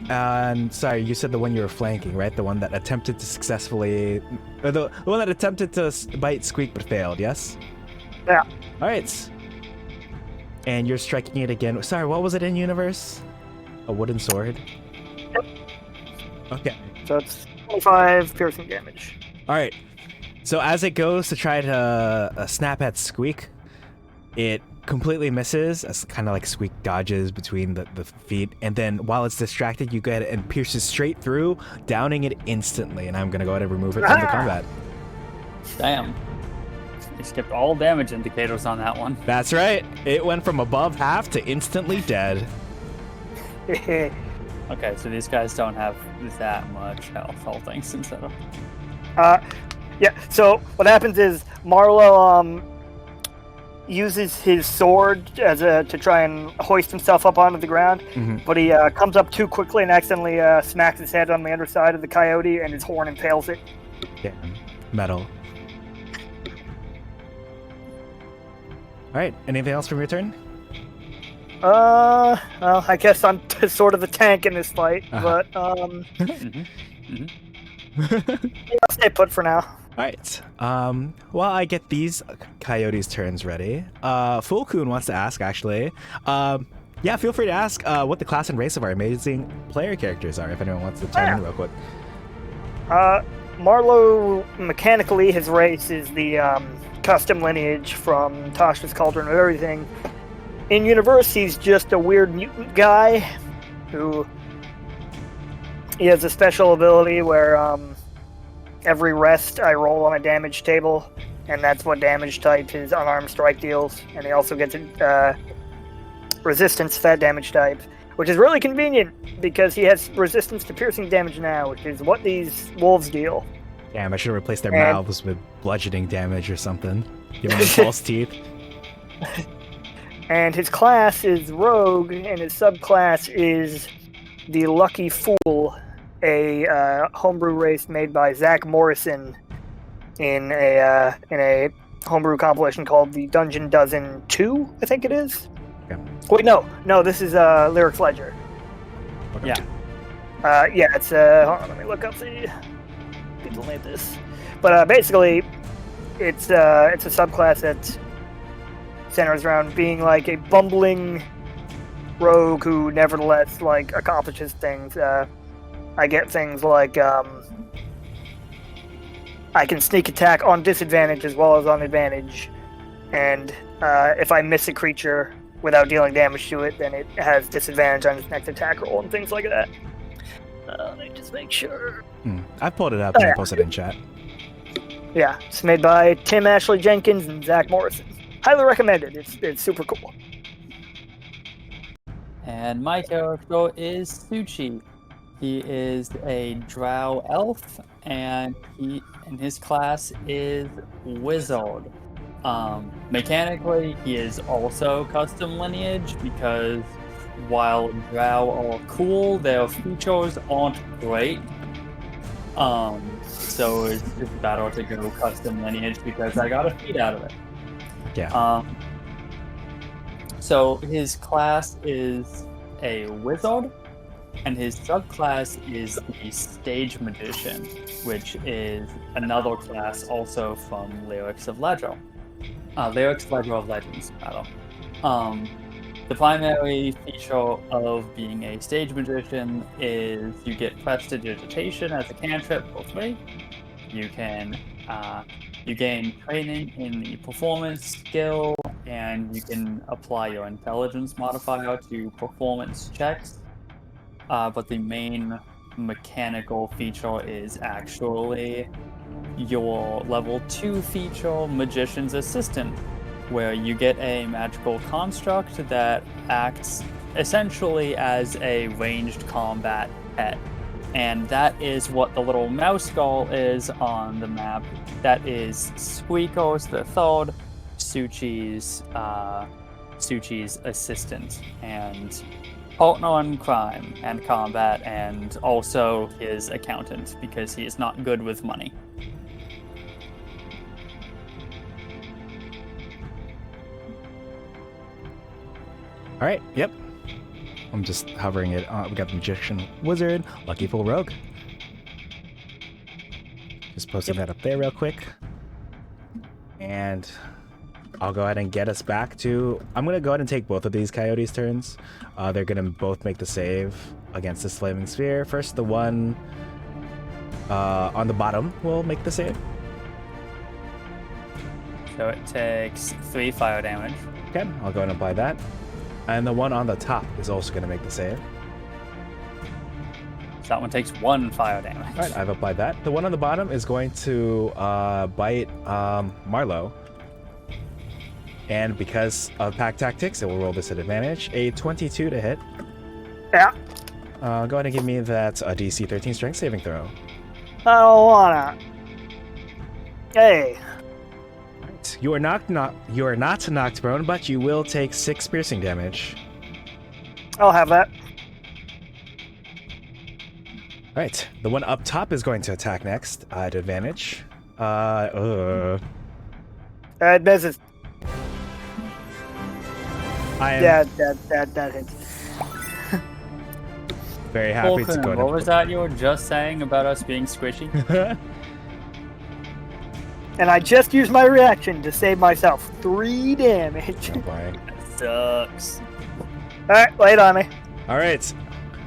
And sorry, you said the one you were flanking, right? The one that attempted to successfully... Or the one that attempted to bite Squeak but failed, yes? Yeah. All right. And you're striking it again. Sorry, what was it in universe? A wooden sword? Yep. Okay. So it's 25 piercing damage. All right. So as it goes to try to snap at Squeak, it completely misses, as kind of like Squeak dodges between the feet, and then while it's distracted, you get it and pierces straight through, downing it instantly, and I'm going to go ahead and remove it from the combat. Damn. You skipped all damage indicators on that one. That's right. It went from above half to instantly dead. Okay, so these guys don't have that much health, all things considered. Yeah, so what happens is Marlowe uses his sword as to try and hoist himself up onto the ground, but he comes up too quickly and accidentally smacks his head on the underside of the coyote, and his horn impales it. Yeah, metal. right. Anything else from your turn? Well, I guess I'm sort of a tank in this fight, Uh-huh. but Mm-hmm. I'll stay put for now. All right. While I get these coyotes' turns ready, Fulkun wants to ask actually. Yeah, feel free to ask what the class and race of our amazing player characters are. If anyone wants to chime in real quick. Marlowe, mechanically, his race is the custom lineage from Tasha's Cauldron of Everything. In universe, he's just a weird mutant guy who he has a special ability where every rest I roll on a damage table, and that's what damage type his unarmed strike deals. And he also gets resistance to that damage type, which is really convenient because he has resistance to piercing damage now, which is what these wolves deal. Damn, I should have replaced their mouths with bludgeoning damage or something. Give them false teeth. And his class is Rogue, and his subclass is the Lucky Fool, a homebrew race made by Zach Morrison in a homebrew compilation called the Dungeon Dozen 2, I think it is. Okay. Wait, no, this is Lyrics Ledger. Okay. Yeah. It's hold on, let me look up the people made this. But basically, it's a subclass that centers around being like a bumbling rogue who nevertheless like accomplishes things. I get things like I can sneak attack on disadvantage as well as on advantage, and if I miss a creature without dealing damage to it, then it has disadvantage on its next attack roll and things like that. Let me just make sure. I've pulled it up and I posted it in chat. Yeah, it's made by Tim Ashley Jenkins and Zach Morrison. Highly recommended. It's super cool. And my character is Suchi. He is a drow elf, and his class is Wizard. Mechanically, he is also custom lineage because while drow are cool, their features aren't great. So it's just better to go custom lineage because I got a feat out of it. Yeah. So his class is a wizard, and his subclass is the Stage Magician, which is another class also from Lyrics of Ledger. Lyrics Ledger of Legends, rather. The primary feature of being a Stage Magician is you get Prestidigitation as a cantrip for free. You can you gain training in the performance skill, and you can apply your intelligence modifier to performance checks. But the main mechanical feature is actually your level 2 feature, Magician's Assistant, where you get a magical construct that acts essentially as a ranged combat pet. And that is what the little mouse skull is on the map. That is Squeakos the Third, Suchi's assistant and partner in crime and combat, and also his accountant because he is not good with money. All right. Yep. I'm just hovering it. We got the Magician, Wizard, Lucky Fool, Rogue. Just posting that up there real quick. And I'll go ahead and get us back to... I'm going to go ahead and take both of these coyotes' turns. They're going to both make the save against this Flaming Sphere. First, the one on the bottom will make the save. So it takes 3 fire damage. Okay, I'll go ahead and apply that. And the one on the top is also going to make the save. So that one takes 1 fire damage. All right, I've applied that. The one on the bottom is going to bite Marlowe. And because of pack tactics, it will roll this at advantage. A 22 to hit. Yeah. Go ahead and give me that DC 13 strength saving throw. I don't wanna. Hey. Right. You are not knocked prone, but you will take 6 piercing damage. I'll have that. All right, the one up top is going to attack next at advantage. Misses. I am that hits. very happy to Fulcrum, go. what was that you were just saying about us being squishy? And I just used my reaction to save myself 3 damage. Oh boy. Sucks. Alright, lay it on me. All right.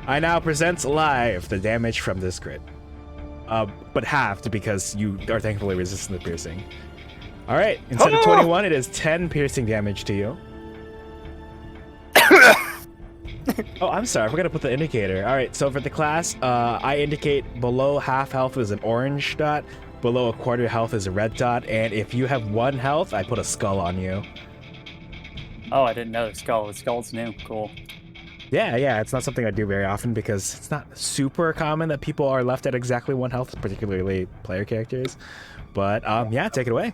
I now present live the damage from this crit. But halved because you are thankfully resistant to piercing. All right. Instead of 21, it is 10 piercing damage to you. Oh, I'm sorry. I forgot to put the indicator. All right. So for the class, I indicate below half health is an orange dot, below a quarter health is a red dot, and if you have 1 health, I put a skull on you. Oh, I didn't know the skull. The skull's new. Cool. Yeah, it's not something I do very often because it's not super common that people are left at exactly 1 health, particularly player characters. But yeah, take it away.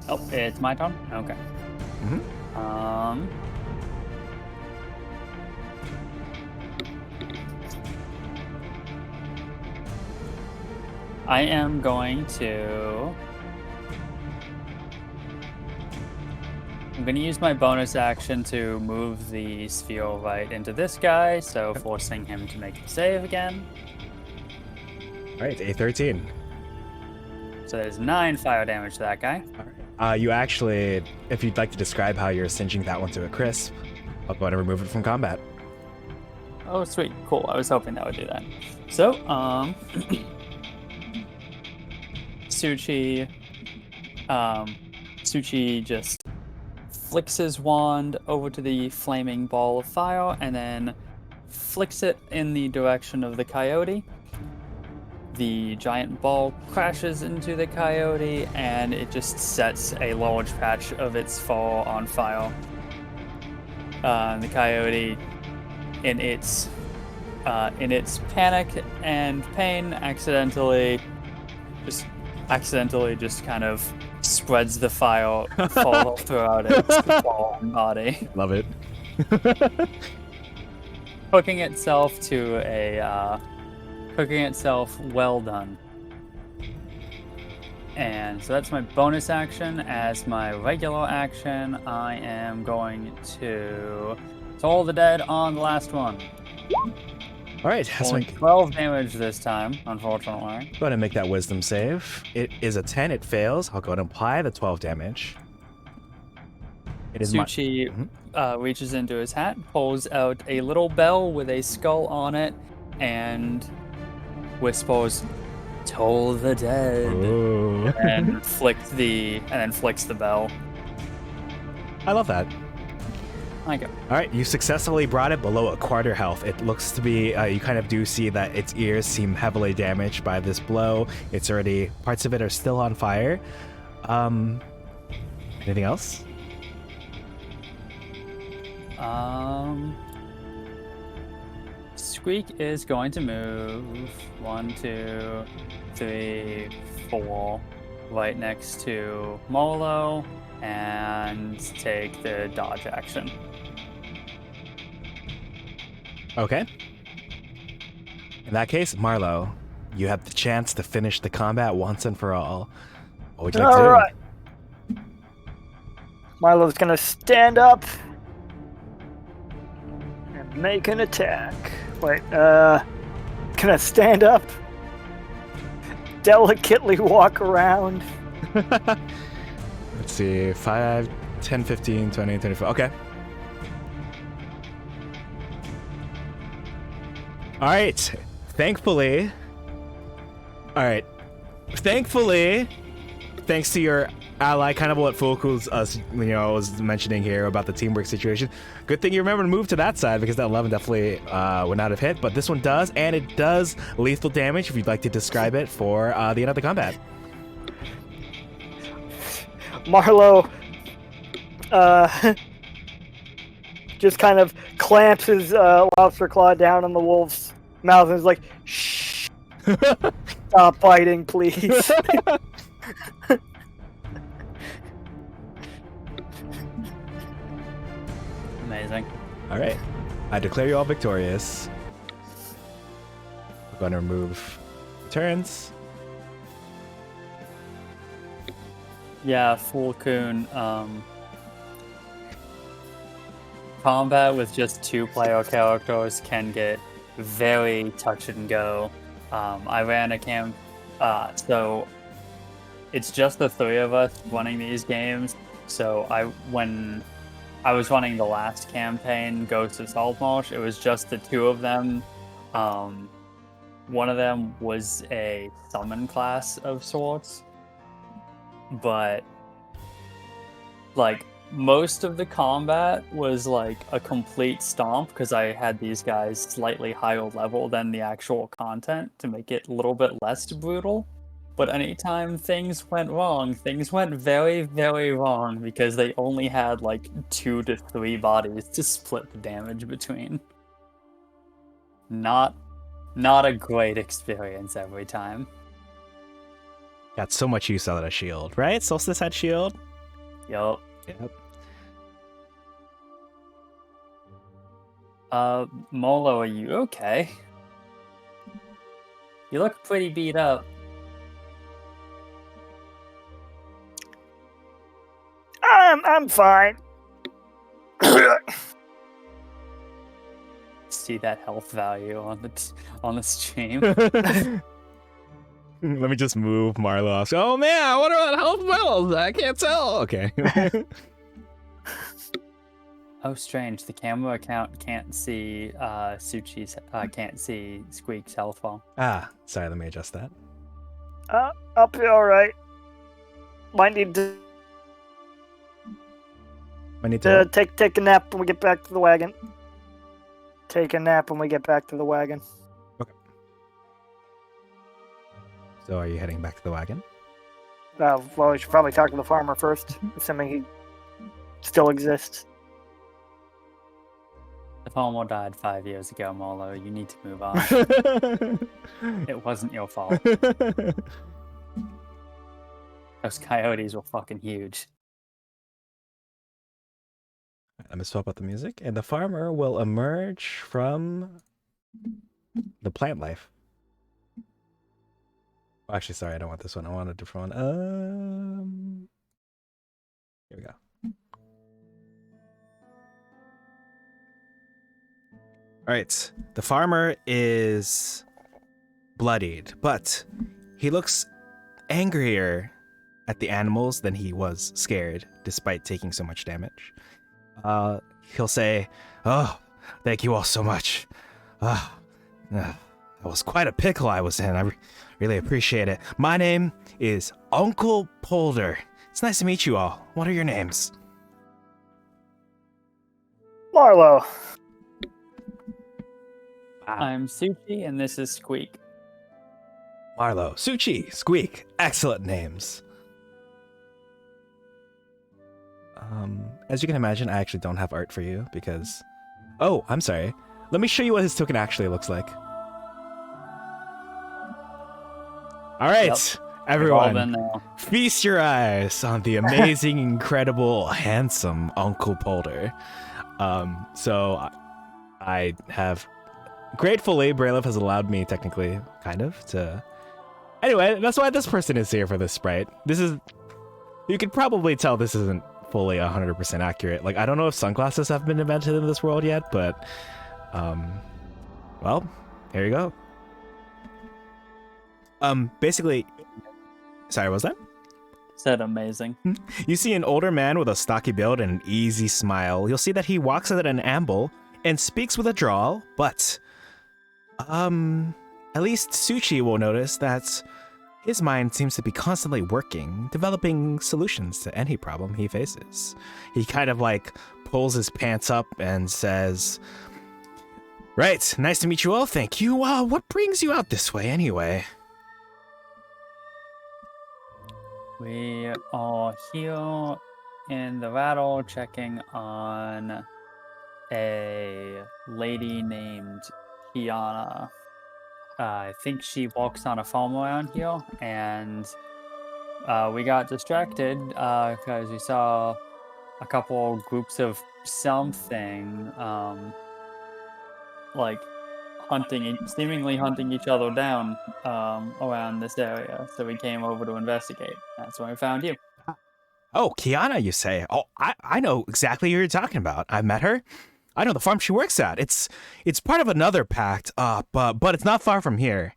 Oh, it's my turn? Okay. I am going to... I'm going to use my bonus action to move the sphere right into this guy, so forcing him to make a save again. All right, a 13. So there's 9 fire damage to that guy. All right. You actually, if you'd like to describe how you're singeing that one to a crisp, I'll go ahead and remove it from combat. Oh, sweet. Cool. I was hoping that would do that. So, Suchi just flicks his wand over to the flaming ball of fire and then flicks it in the direction of the coyote. The giant ball crashes into the coyote and it just sets a large patch of its fur on fire. The coyote, in its panic and pain, accidentally just kind of spreads the fire all throughout its fallen body, Love it. hooking itself well done. And so that's my bonus action. As my regular action, I am going to toll the dead on the last one. All right, that's my... 12 damage this time, unfortunately. Go ahead and make that wisdom save. It is a 10, it fails. I'll go ahead and apply the 12 damage. It is Suchi reaches into his hat, pulls out a little bell with a skull on it, and whispers, "Toll the dead," Ooh. and flicks the bell. I love that. Like it. All right, you successfully brought it below a quarter health. It looks to be, you kind of do see that its ears seem heavily damaged by this blow. It's already, parts of it are still on fire. Anything else? Squeak is going to move 1, 2, 3, 4 right next to Molo and take the dodge action. Okay. In that case, Marlo, you have the chance to finish the combat once and for all. What would you like to do? All right. Milo's gonna stand up and make an attack. Wait, gonna stand up, delicately walk around. Let's see, 5, 10, 15, 20, 24. Okay. All right. Thankfully, thanks to your ally, kind of what Fuku's was mentioning here about the teamwork situation. Good thing you remember to move to that side because that 11 definitely would not have hit, but this one does, and it does lethal damage if you'd like to describe it for the end of the combat. Marlo just kind of clamps his lobster claw down on the wolf's mouth and is like, "Shh, stop biting, please." Amazing. All right. I declare you all victorious. We're going to remove turns. Yeah, Full Coon combat with just 2-player characters can get very touch and go. I ran a camp, so it's just the 3 of us running these games. So when I was running the last campaign, Ghost of Saltmarsh, it was just the 2 of them. One of them was a summon class of sorts, but like most of the combat was like a complete stomp because I had these guys slightly higher level than the actual content to make it a little bit less brutal. But anytime things went wrong, things went very, very wrong because they only had like 2 to 3 bodies to split the damage between. Not a great experience every time. Got so much use out of a shield, right? Solstice had shield. Yup. Yep. Molo, are you okay? You look pretty beat up. I'm fine. See that health value on the stream. Let me just move Marlo off. Oh man, what about health medals? I can't tell. Okay. Oh, strange. The camera account can't see Suchi's. Can't see Squeak's health bar. Sorry. Let me adjust that. I'll be all right. Might need to take a nap when we get back to the wagon. Take a nap when we get back to the wagon. Okay. So, are you heading back to the wagon? Well, we should probably talk to the farmer first, assuming he still exists. The farmer died 5 years ago, Molo. You need to move on. It wasn't your fault. Those coyotes were fucking huge. Let me swap out the music, and the farmer will emerge from the plant life. Oh, actually, sorry, I don't want this one. I want a different one. Here we go. All right, the farmer is bloodied, but he looks angrier at the animals than he was scared, despite taking so much damage. He'll say, "Oh, thank you all so much. That was quite a pickle I was in. I really appreciate it. My name is Uncle Polder. It's nice to meet you all. What are your names?" Marlo. I'm Suchi, and this is Squeak. Marlo, Suchi, Squeak. Excellent names. As you can imagine, I actually don't have art for you because... Oh, I'm sorry. Let me show you what his token actually looks like. All right, everyone, feast your eyes on the amazing, incredible, handsome Uncle Polder. So I have... Gratefully, Braylov has allowed me, technically, kind of, to... Anyway, that's why this person is here for this sprite. This is... You could probably tell this isn't fully 100% accurate. Like, I don't know if sunglasses have been invented in this world yet, but... well, here you go. Basically... Sorry, what was that? Said amazing. You see an older man with a stocky build and an easy smile. You'll see that he walks at an amble and speaks with a drawl, but... at least Suchi will notice that his mind seems to be constantly working, developing solutions to any problem he faces. He kind of like pulls his pants up and says, "Right, nice to meet you all, thank you. What brings you out this way anyway?" We are here in the rattle checking on a lady named Kiana. I think she walks on a farm around here, and we got distracted because we saw a couple groups of something like seemingly hunting each other down around this area. So we came over to investigate. That's when we found you. Oh, Kiana, you say? Oh, I know exactly who you're talking about. I met her. I know the farm she works at. It's part of another pact. But it's not far from here.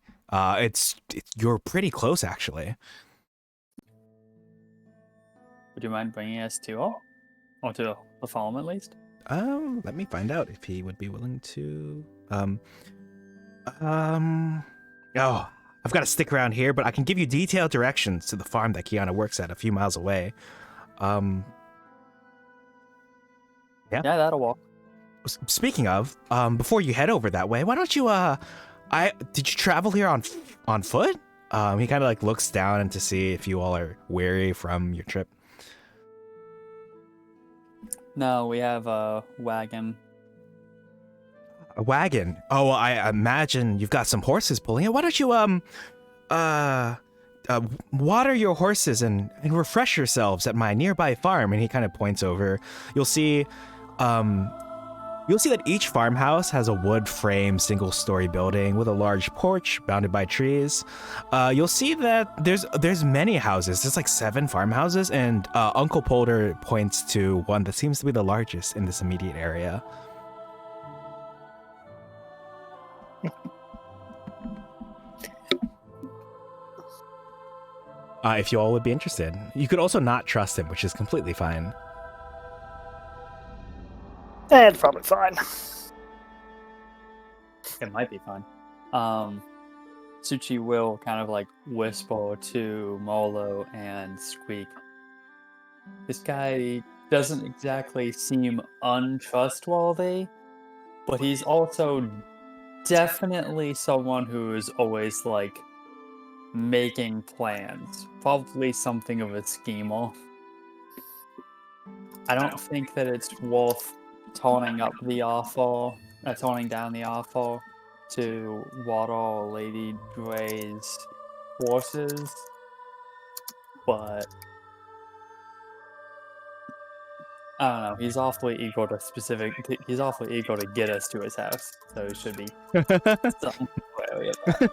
You're pretty close actually. Would you mind bringing us to all? Or to the farm at least? Let me find out if he would be willing to. Oh, I've got to stick around here, but I can give you detailed directions to the farm that Kiana works at a few miles away. Yeah, that'll walk. Speaking of, before you head over that way, why don't you, did you travel here on foot? He kind of like looks down and to see if you all are weary from your trip. No, we have a wagon. A wagon? Oh, well, I imagine you've got some horses pulling it. Why don't you, water your horses and refresh yourselves at my nearby farm? And he kind of points over. You'll see that each farmhouse has a wood frame single-story building with a large porch bounded by trees. You'll see that there's many houses. There's like 7 farmhouses, and Uncle Polder points to one that seems to be the largest in this immediate area. If you all would be interested. You could also not trust him, which is completely fine. It's probably fine. It might be fun. Suchi will kind of like whisper to Molo and Squeak. This guy doesn't exactly seem untrustworthy, but he's also definitely someone who is always like making plans. Probably something of a schemer. I don't think that it's worth toning down the offer to water Lady Dre's horses, but I don't know. He's awfully eager to get us to his house, so he should be something wary about.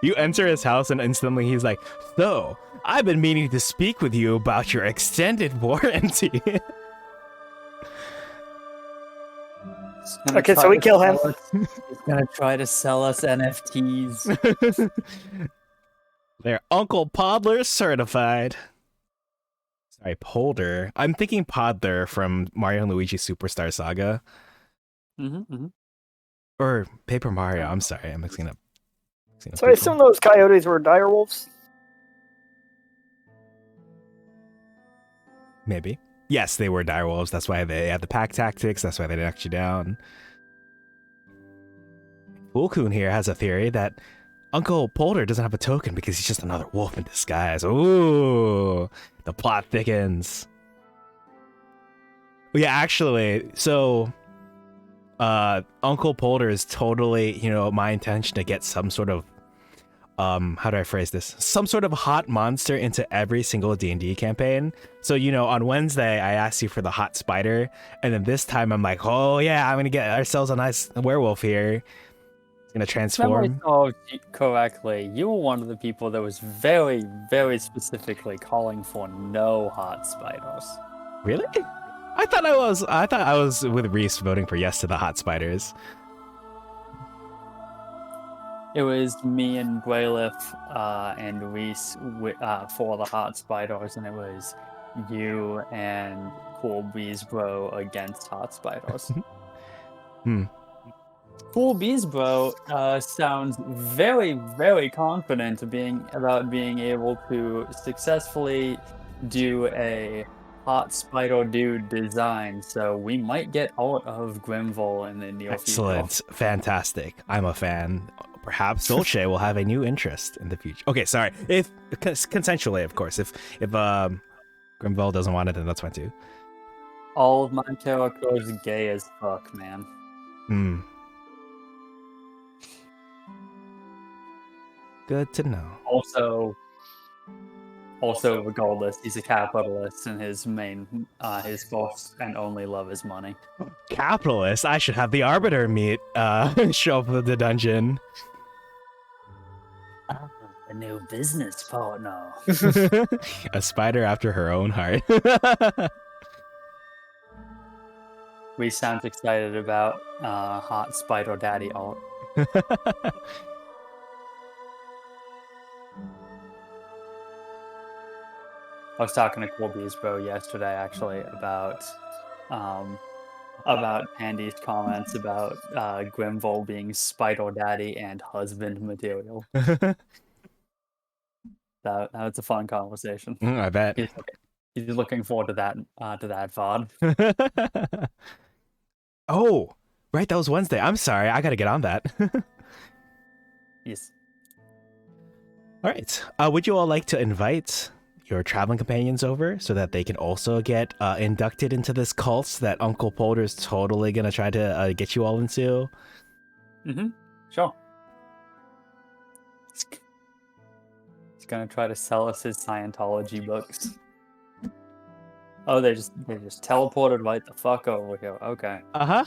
You enter his house and instantly he's like, "So, I've been meaning to speak with you about your extended warranty." Okay, so we kill him. He's gonna try to sell us NFTs. They're Uncle Podler certified. Sorry, Polder. I'm thinking Podler from Mario and Luigi Superstar Saga. Or Paper Mario. I'm sorry, I'm mixing up. So I assume those coyotes were direwolves? Maybe. Yes, they were direwolves. That's why they had the pack tactics. That's why they knocked you down. Fulkun here has a theory that Uncle Polder doesn't have a token because he's just another wolf in disguise. Ooh, the plot thickens. Yeah, actually, so Uncle Polder is totally, my intention to get some sort of how do I phrase this? Some sort of hot monster into every single D&D campaign. So, on Wednesday, I asked you for the hot spider. And then this time I'm like, oh yeah, I'm going to get ourselves a nice werewolf here. It's going to transform. Oh, correctly. You were one of the people that was very, very specifically calling for no hot spiders. Really? I thought I was with Reese voting for yes to the hot spiders. It was me and Gwalith and Reese for the hot spiders, and it was you and Cool Beesbro against hot spiders. Cool Beesbro sounds very, very confident about being able to successfully do a hot spider dude design, so we might get out of Grimville in the near future. Excellent. Fantastic. I'm a fan. Perhaps Dolce will have a new interest in the future. Okay, sorry. If consensually, of course. If Grimville doesn't want it, then that's fine too. All of my characters gay as fuck, man. Good to know. Also, regardless, he's a capitalist, and his first and only love is money. Capitalist? I should have the Arbiter meet, show up at the dungeon. A new business partner. A spider after her own heart. We sound excited about hot Spider Daddy art. I was talking to Corby's bro yesterday actually about Andy's comments about Grimvol being Spider Daddy and husband material. That was a fun conversation. I bet. He's looking forward to that VOD. Oh, right, that was Wednesday. I'm sorry, I gotta get on that. Yes. All right. Would you all like to invite your traveling companions over so that they can also get inducted into this cult that Uncle Polder's totally gonna try to get you all into? Mm-hmm. Sure. He's gonna try to sell us his Scientology books. Oh, they just teleported right the fuck over here. Okay. Uh-huh.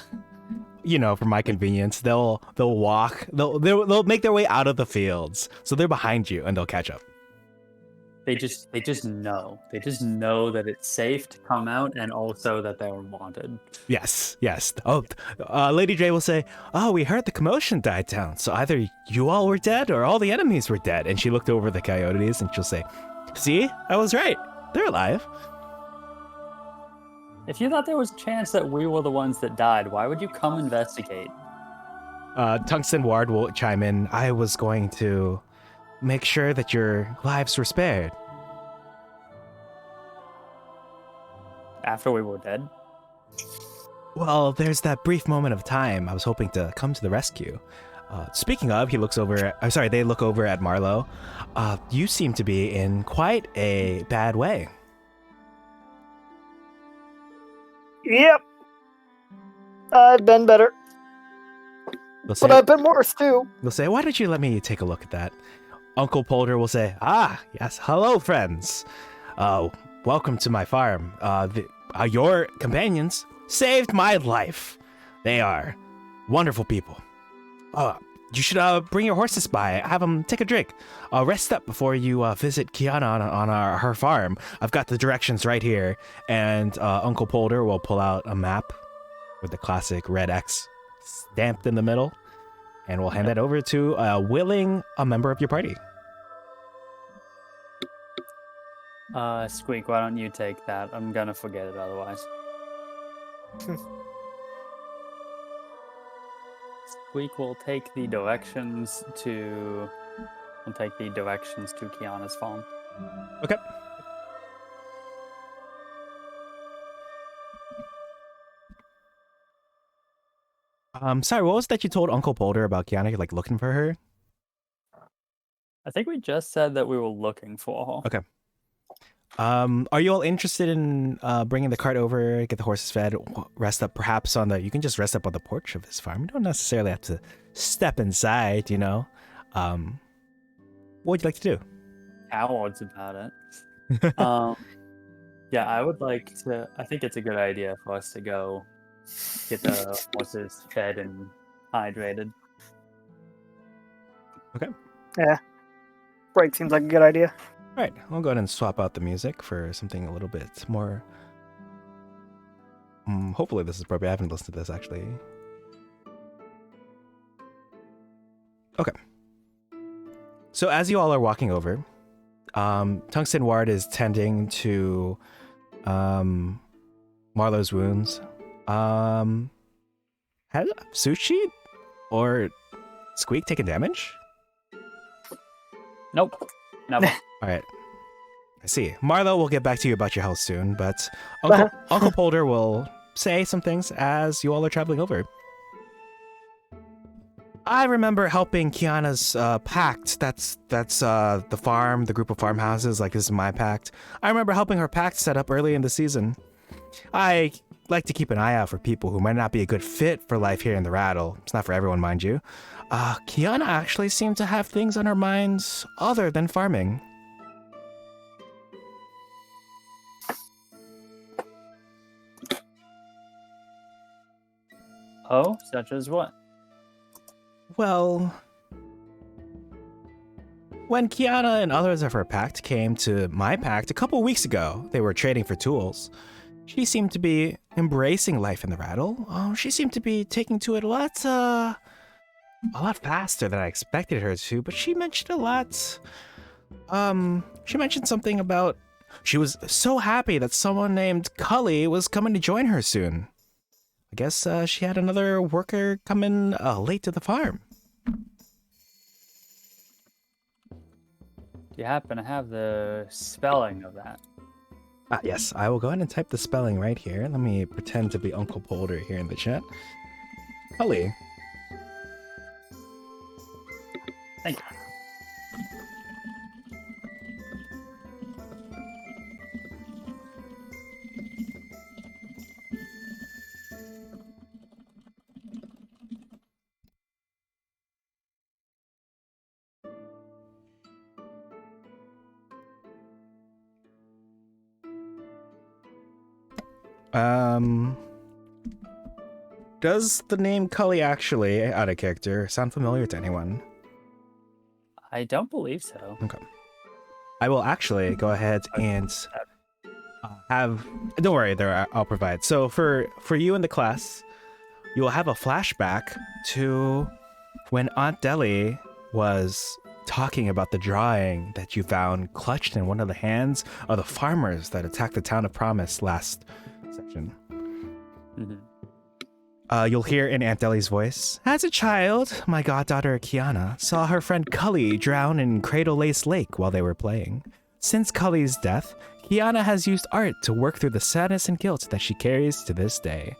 You know, for my convenience, they'll walk. They'll make their way out of the fields, so they're behind you, and they'll catch up. They just know. They just know that it's safe to come out, and also that they're wanted. Yes. Oh, Lady J will say, "Oh, we heard the commotion died down. So either you all were dead, or all the enemies were dead." And she looked over the coyotes, and she'll say, "See, I was right. They're alive." If you thought there was a chance that we were the ones that died, why would you come investigate? Tungsten Ward will chime in. "I was going to make sure that your lives were spared." After we were dead? Well, there's that brief moment of time. I was hoping to come to the rescue. Speaking of, he looks over. They look over at Marlowe. You seem to be in quite a bad way. Yep. I've been better. They'll say, But I've been worse too. they'll say, "Why don't you let me take a look at that?" Uncle Polder will say, "Ah, yes, hello, friends. Welcome to my farm. Your companions saved my life. They are wonderful people. You should bring your horses by. Have them take a drink. Rest up before you visit Kiana on her farm. I've got the directions right here." And Uncle Polder will pull out a map with the classic red X stamped in the middle, and we'll hand that over to a member of your party. Squeak, why don't you take that? I'm gonna forget it otherwise. Squeak will take the directions to Kiana's farm. Okay. Sorry, what was that you told Uncle Polder about Kiana, like looking for her? I think we just said that we were looking for her. Okay. Are you all interested in bringing the cart over, get the horses fed, rest up perhaps you can just rest up on the porch of his farm. You don't necessarily have to step inside, you know? What would you like to do? Cowards about it. Yeah, I think it's a good idea for us to go get the horses fed and hydrated. Okay. Yeah. Break seems like a good idea. All right, I'll go ahead and swap out the music for something a little bit more. Hopefully this is appropriate. I haven't listened to this actually. Okay. So as you all are walking over, Tungsten Ward is tending to Marlowe's wounds. Has Sushi or Squeak taken damage? Nope. Never. All right. I see. Marlowe will get back to you about your health soon, but Uncle Polder will say some things as you all are traveling over. "I remember helping Kiana's pact. That's the farm, the group of farmhouses. Like, this is my pact. I remember helping her pact set up early in the season. I like to keep an eye out for people who might not be a good fit for life here in the Rattle. It's not for everyone, mind you. Kiana actually seemed to have things on her minds other than farming." Oh, such as what? Well, when Kiana and others of her pact came to my pact a couple weeks ago, they were trading for tools. She seemed to be embracing life in the rattle. She seemed to be taking to it a lot faster than I expected her to, but she mentioned a lot. She mentioned something about she was so happy that someone named Cully was coming to join her soon. I guess she had another worker come in late to the farm. Do you happen to have the spelling of that? Yes, I will go ahead and type the spelling right here. Let me pretend to be Uncle Polder here in the chat. Cully. Thank you. Does the name Cully actually, out of character, sound familiar to anyone? I don't believe so. Okay. I will actually go ahead and have. Don't worry, there I'll provide. So for you in the class, you will have a flashback to when Aunt Deli was talking about the drawing that you found clutched in one of the hands of the farmers that attacked the town of Promise last section. Mm-hmm. You'll hear in Aunt Deli's voice, as a child, my goddaughter Kiana saw her friend Cully drown in Cradle Lace Lake while they were playing. Since Cully's death, Kiana has used art to work through the sadness and guilt that she carries to this day.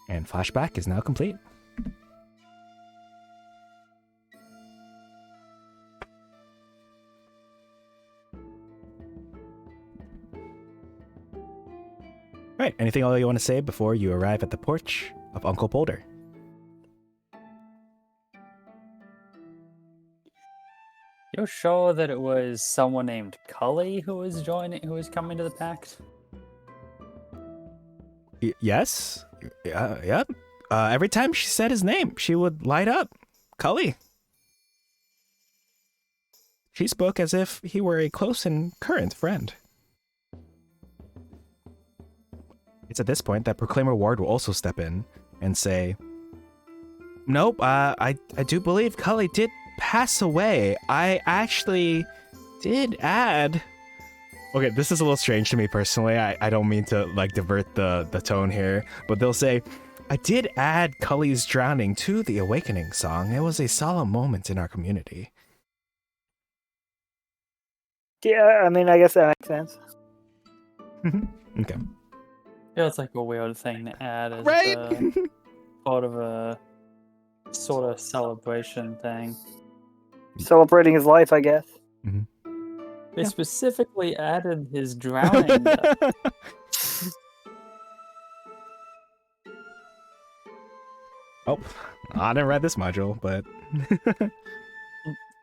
And flashback is now complete. Right, anything else you want to say before you arrive at the porch of Uncle Polder? You're sure that it was someone named Cully who was coming to the pact? Yes. Yeah. Every time she said his name, she would light up. Cully. She spoke as if he were a close and current friend. It's at this point that Proclaimer Ward will also step in and say, nope, I do believe Cully did pass away. I actually did add... Okay, this is a little strange to me personally. I don't mean to like divert the tone here, but they'll say, I did add Cully's drowning to the Awakening song. It was a solemn moment in our community. Yeah, I mean, I guess that makes sense. Okay. Yeah, it's like a weird thing to add as Right? part of a sort of celebration thing. Celebrating his life, I guess. They specifically added his drowning death. Oh, I didn't read this module, but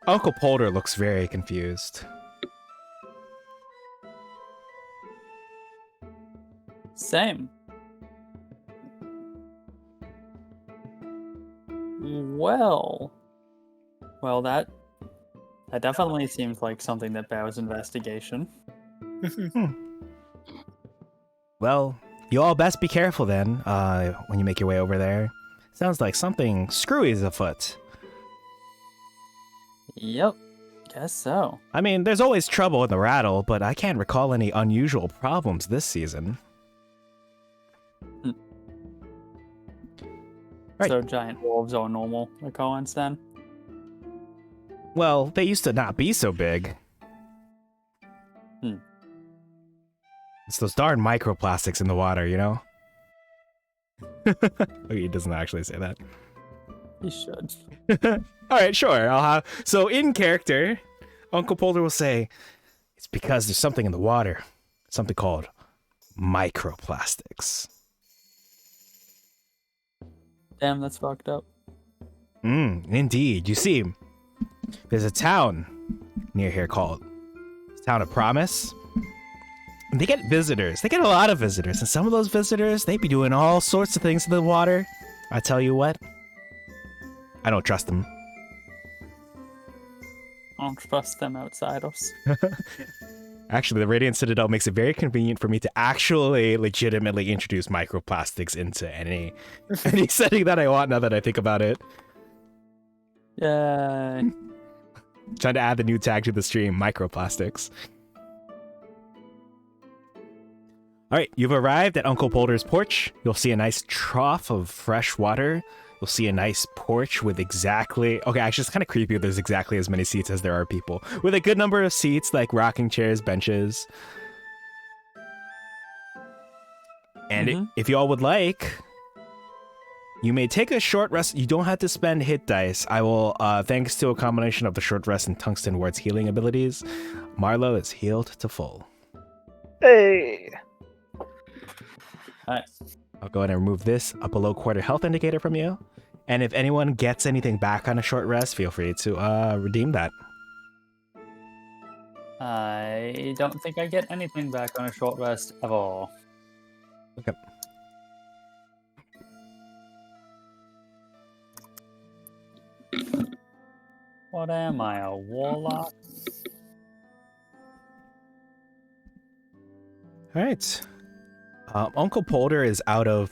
Uncle Polder looks very confused. Same. Well, that definitely seems like something that bears investigation. Well, you all best be careful then, when you make your way over there. Sounds like something screwy is afoot. Yep, guess so. I mean, there's always trouble in the rattle, but I can't recall any unusual problems this season. Right. So giant wolves are normal occurrence then? Well, they used to not be so big. It's those darn microplastics in the water, you know? Okay, he doesn't actually say that. He should. All right, sure. I'll have... So in character, Uncle Polder will say, it's because there's something in the water. Something called microplastics. Damn, that's fucked up. Indeed. You see, there's a town near here called Town of Promise. And they get visitors. They get a lot of visitors. And some of those visitors, they be doing all sorts of things in the water. I tell you what, I don't trust them. I don't trust them outsiders. Actually, the Radiant Citadel makes it very convenient for me to actually legitimately introduce microplastics into any setting that I want now that I think about it. Yay. Trying to add the new tag to the stream, microplastics. All right, you've arrived at Uncle Boulder's porch. You'll see a nice trough of fresh water. You'll see a nice porch with actually, it's kind of creepy. There's exactly as many seats as there are people, with a good number of seats like rocking chairs, benches. And if you all would like, you may take a short rest. You don't have to spend hit dice. I will, thanks to a combination of the short rest and Tungsten Ward's healing abilities, Marlo is healed to full. Hey. Nice. I'll go ahead and remove this below quarter health indicator from you. And if anyone gets anything back on a short rest, feel free to redeem that. I don't think I get anything back on a short rest at all. Okay. What am I, a warlock? All right. Uncle Polder is out of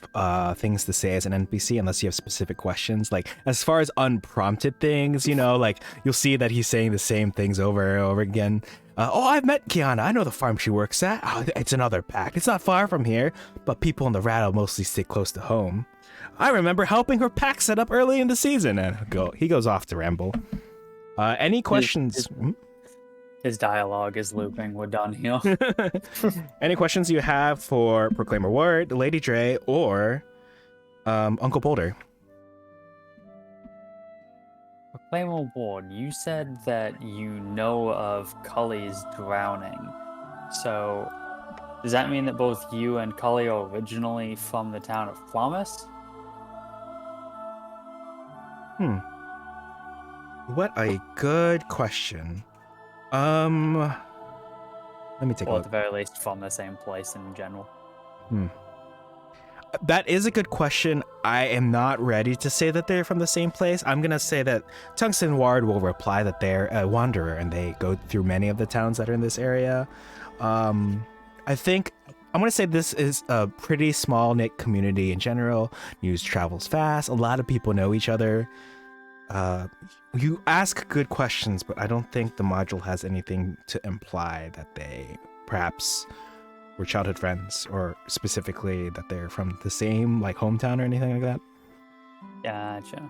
things to say as an NPC unless you have specific questions. Like, as far as unprompted things, like, you'll see that he's saying the same things over and over again. I've met Kiana. I know the farm she works at. Oh, it's another pact. It's not far from here, but people in the rattle mostly stay close to home. I remember helping her pack set up early in the season. And he goes off to ramble. Any questions? His dialogue is looping. We're done here. Any questions you have for Proclaimer Ward, Lady Dre, or Uncle Boulder? Proclaimer Ward, you said that you know of Cully's drowning. So, does that mean that both you and Cully are originally from the town of Promise? What a good question. Let me take a Or at look. the very least, from the same place in general. That is a good question. I am not ready to say that they're from the same place. I'm going to say that Tungsten Ward will reply that they're a wanderer and they go through many of the towns that are in this area. I think I'm going to say this is a pretty small knit community in general. News travels fast. A lot of people know each other. You ask good questions, but I don't think the module has anything to imply that they perhaps were childhood friends, or specifically that they're from the same hometown or anything like that. Gotcha.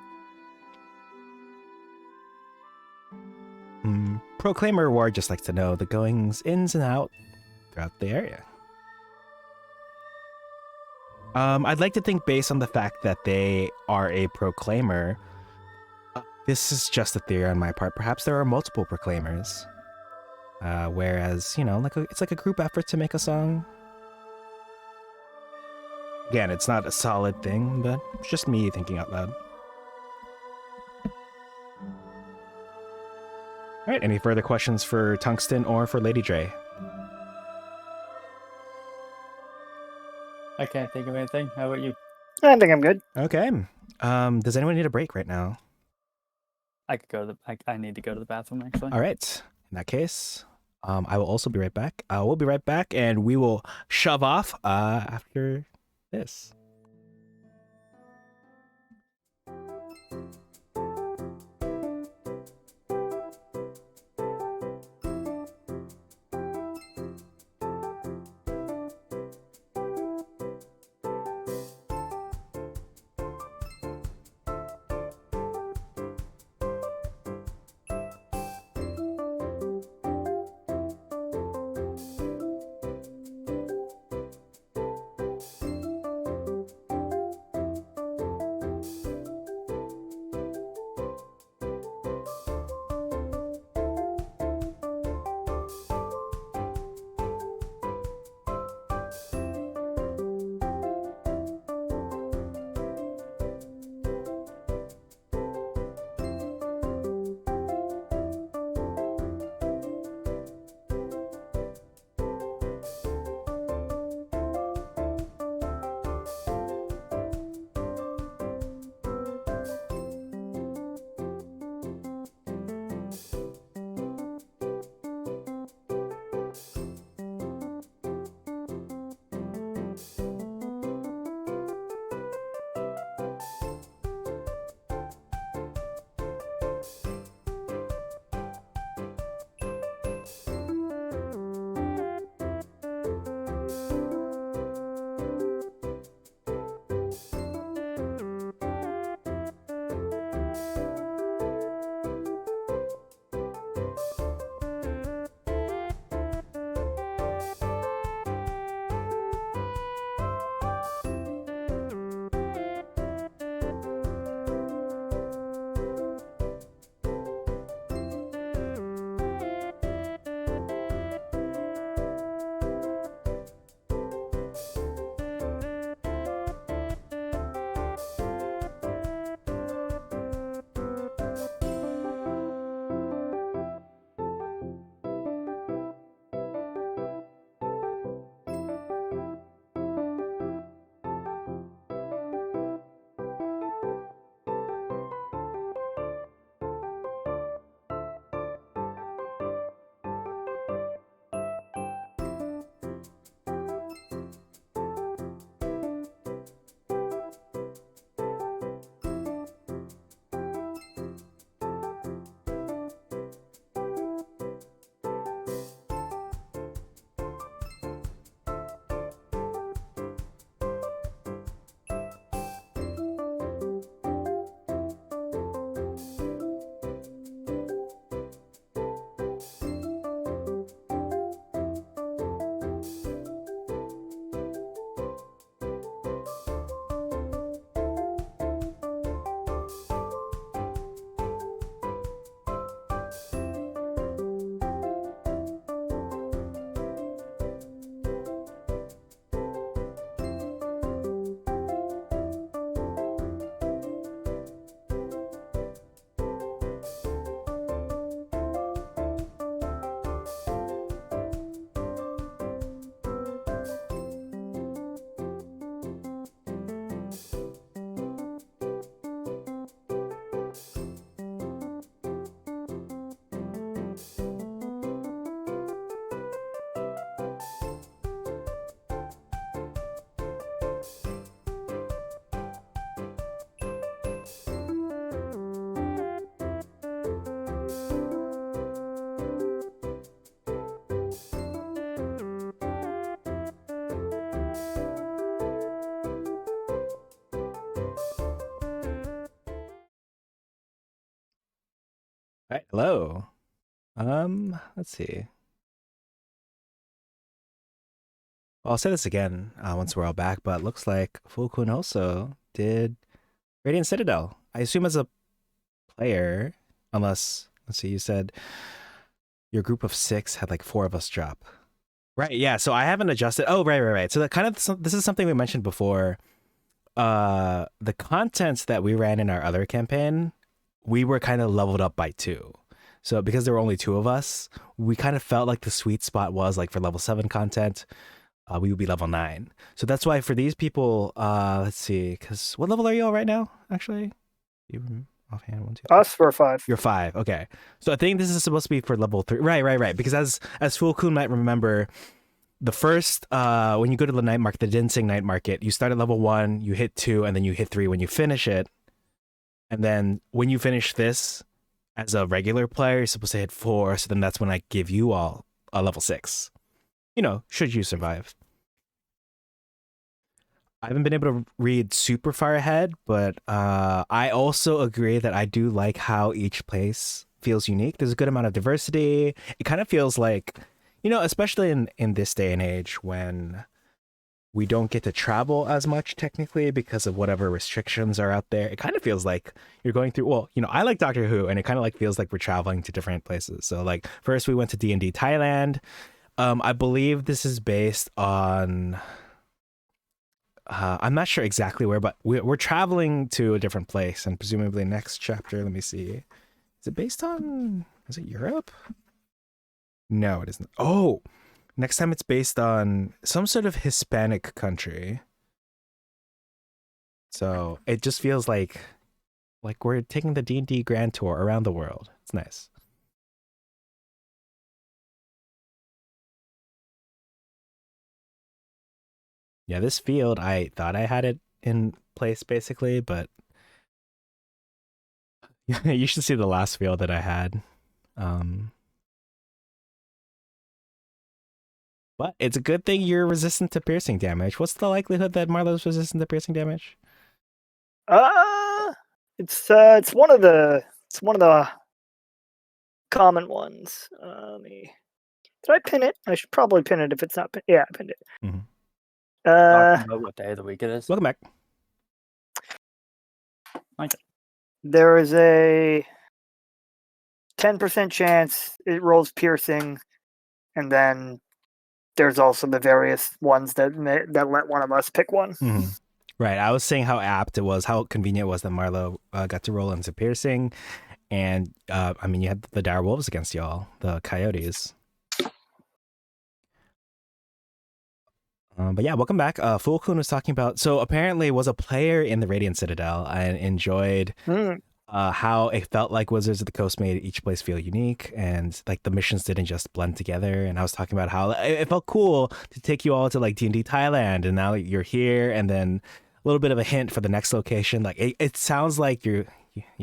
Proclaimer Ward just likes to know the goings ins and out throughout the area. I'd like to think, based on the fact that they are a proclaimer, this is just a theory on my part. Perhaps there are multiple proclaimers. Whereas, it's like a group effort to make a song. Again, it's not a solid thing, but it's just me thinking out loud. All right, any further questions for Tungsten or for Lady Dre? I can't think of anything. How about you? I think I'm good. Okay. Does anyone need a break right now? I could go to I need to go to the bathroom, actually. All right. In that case, I will also be right back. We'll be right back, and we will shove off after this. Right, hello. Let's see. Well, I'll say this again once we're all back, but it looks like Fulkun also did Radiant Citadel. I assume as a player, unless, let's see, you said your group of 6 had like 4 of us drop. Right, yeah, so I haven't adjusted. Oh, right. So that kind of, this is something we mentioned before. The content that we ran in our other campaign, we were kind of leveled up by 2. So because there were only 2 of us, we kind of felt like the sweet spot was like for level 7 content, we would be level 9. So that's why for these people, let's see, because what level are you all right now? Actually, you offhand, 1, 2, 3. Us for 5. You're 5. Okay, so I think this is supposed to be for level 3. Right. Because as Fulkun might remember, the first when you go to the night market, the Ginseng night market, you start at level 1, you hit 2, and then you hit 3 when you finish it. And then when you finish this as a regular player, you're supposed to hit 4. So then that's when I give you all a level 6. You know, should you survive. I haven't been able to read super far ahead, but I also agree that I do like how each place feels unique. There's a good amount of diversity. It kind of feels like, you know, especially in this day and age when we don't get to travel as much technically because of whatever restrictions are out there. It kind of feels like you're going through, well, you know, I like Doctor Who, and it kind of like feels like we're traveling to different places. So like first we went to D&D Thailand. I believe this is based on I'm not sure exactly where, but we're traveling to a different place, and presumably next chapter, let me see. Is it based on, is it Europe? No, it isn't. Oh, next time it's based on some sort of Hispanic country. So it just feels like we're taking the D&D Grand Tour around the world. It's nice. Yeah, this field, I thought I had it in place basically, but you should see the last field that I had. But it's a good thing you're resistant to piercing damage. What's the likelihood that Marlowe's resistant to piercing damage? It's one of the common ones. Did I pin it? I should probably pin it if it's not pinned. Yeah, I pinned it. Mm-hmm. Talking about what day of the week it is. Welcome back. Okay. There is a 10% chance it rolls piercing, and then there's also the various ones that let one of us pick one. Mm-hmm. Right. I was saying how apt it was, how convenient it was that Marlowe got to roll into piercing. And I mean, you had the dire wolves against y'all, the coyotes. But yeah, welcome back. Fulkun was talking about, so apparently was a player in the Radiant Citadel and enjoyed how it felt like Wizards of the Coast made each place feel unique, and like the missions didn't just blend together. And I was talking about how it felt cool to take you all to like D&D Thailand, and now you're here, and then a little bit of a hint for the next location. Like it sounds like you're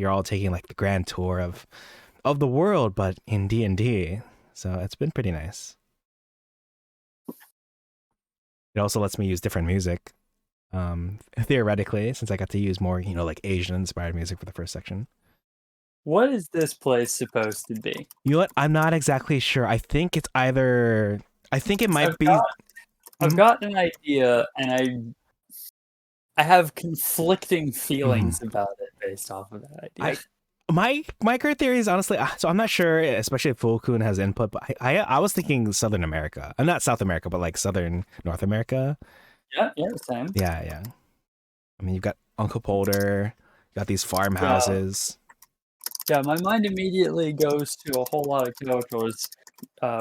all taking like the grand tour of the world, but in D&D. So it's been pretty nice. It also lets me use different music, theoretically, since I got to use more, you know, like Asian inspired music for the first section. What is this place supposed to be? You know what? I'm not exactly sure. I think it's either. I think it might be. I've got an idea, and I have conflicting feelings about it based off of that idea. My current theory is honestly, so I'm not sure, especially if Fulkun has input, but I was thinking Southern America. I'm not South America, but like Southern North America. Yeah, same. Yeah. I mean, you've got Uncle Polder, you got these farmhouses. Yeah, my mind immediately goes to a whole lot of characters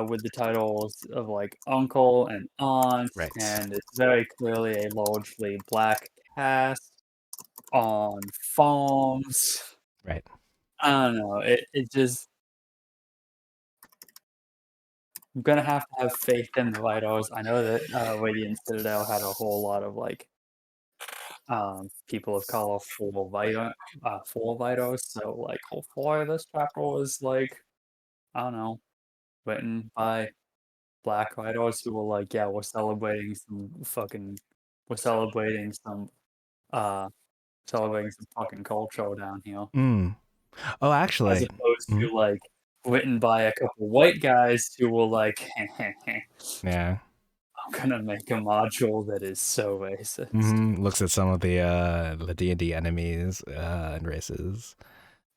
with the titles of like uncle and aunt, Right. and it's very clearly a largely black cast on farms. Right. I don't know. It just, I'm gonna have to have faith in the writers. I know that Radiant Citadel had a whole lot of like people of color full writers, so like hopefully this chapter was like, I don't know, written by black writers who were like, yeah, we're celebrating some uh celebrating some fucking culture down here. Oh, as actually, opposed to like written by a couple white guys who will like, yeah. I'm gonna make a module that is so racist. Looks at some of the D&D enemies and races.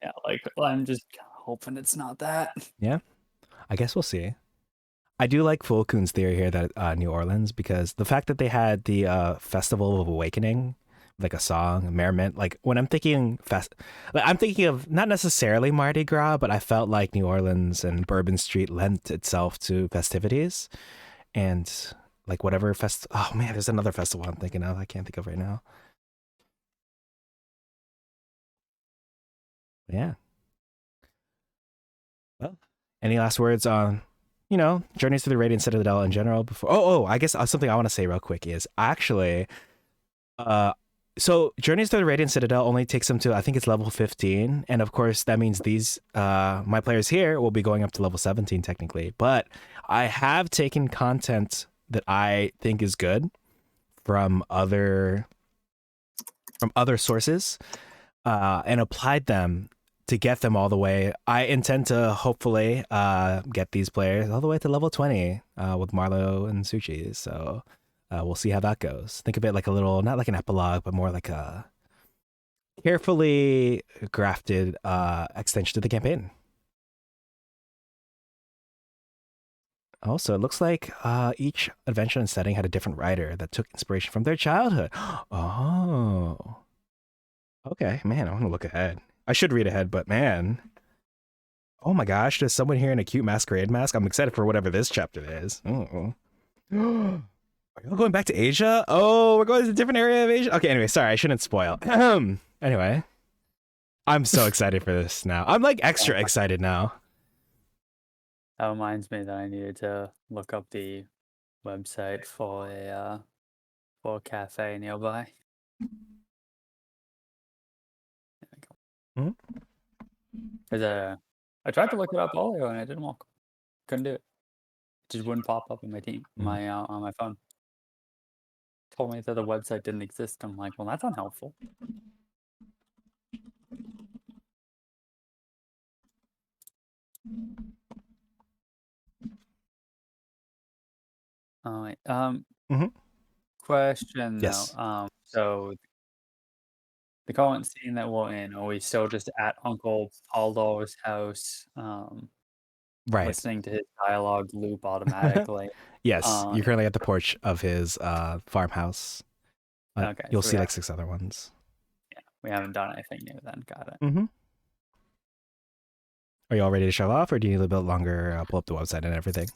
Yeah, like I'm just hoping it's not that. Yeah, I guess we'll see. I do like Full Coon's theory here that New Orleans, because the fact that they had the Festival of Awakening, like a song, merriment. Like when I'm thinking like, I'm thinking of not necessarily Mardi Gras, but I felt like New Orleans and Bourbon Street lent itself to festivities, and like whatever Oh man, there's another festival I'm thinking of. I can't think of right now. Yeah. Well, any last words on, Journeys to the Radiant Citadel in general before? I guess something I want to say real quick is actually, so Journeys to the Radiant Citadel only takes them to, I think it's level 15. And of course, that means my players here will be going up to level 17 technically. But I have taken content that I think is good from other sources and applied them to get them all the way. I intend to hopefully get these players all the way to level 20 with Marlo and Suchi. So we'll see how that goes. Think of it like a little, not like an epilogue, but more like a carefully grafted extension to the campaign. Also, it looks like each adventure and setting had a different writer that took inspiration from their childhood. Oh. Okay, man, I want to look ahead. I should read ahead, but man. Oh my gosh, there's someone here in a cute masquerade mask. I'm excited for whatever this chapter is. Oh. Are y'all going back to Asia? Oh, we're going to a different area of Asia? Okay, anyway, sorry, I shouldn't spoil. Anyway. I'm so excited for this now. I'm like extra excited now. That reminds me that I needed to look up the website for a cafe nearby. There's I tried to look it up earlier and it didn't work. Couldn't do it. It just wouldn't pop up in my on my phone. Told me that the website didn't exist. I'm like, well, that's unhelpful. All right. Question Yes. though. So the current scene that we're in, are we still just at Uncle Aldo's house, Right. listening to his dialogue loop automatically? Yes, you're currently at the porch of his farmhouse. Okay, You'll so see like 6 other ones. Yeah, we haven't done anything new then. Got it. Are you all ready to show off, or do you need a little bit longer? Pull up the website and everything.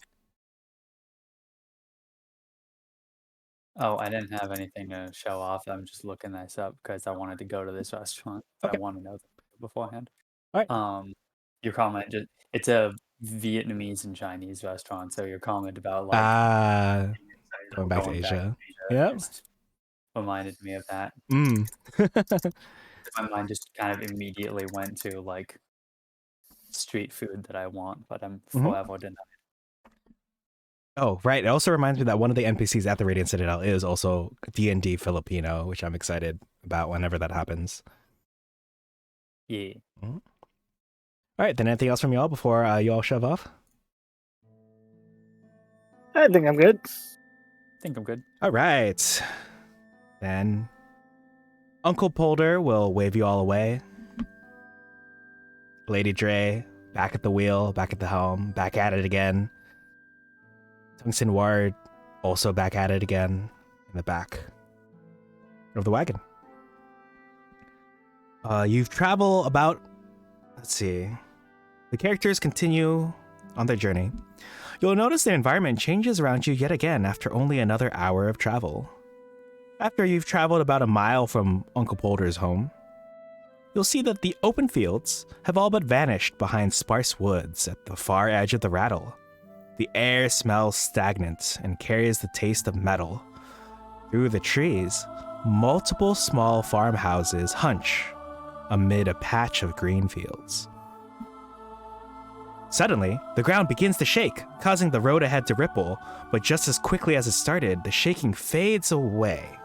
Oh, I didn't have anything to show off. I'm just looking this up because I wanted to go to this restaurant. Okay. I want to know beforehand. All right. Your comment it's a Vietnamese and Chinese restaurant, so your comment about like going back to Asia. Yeah. Just reminded me of that. My mind just kind of immediately went to like street food that I want, but I'm forever denied. Oh, right. It also reminds me that one of the NPCs at the Radiant Citadel is also D&D Filipino, which I'm excited about whenever that happens. Yeah. All right. Then anything else from y'all before you all shove off? I think I'm good. All right. Then Uncle Polder will wave you all away. Lady Dre, back at the wheel, back at the helm, back at it again. Tungsten Ward, also back at it again in the back of the wagon. You've traveled about, let's see. The characters continue on their journey. You'll notice the environment changes around you yet again after only another hour of travel. After you've traveled about a mile from Uncle Polder's home, you'll see that the open fields have all but vanished behind sparse woods at the far edge of the rattle. The air smells stagnant and carries the taste of metal. Through the trees, multiple small farmhouses hunch amid a patch of green fields. Suddenly, the ground begins to shake, causing the road ahead to ripple, but just as quickly as it started, the shaking fades away.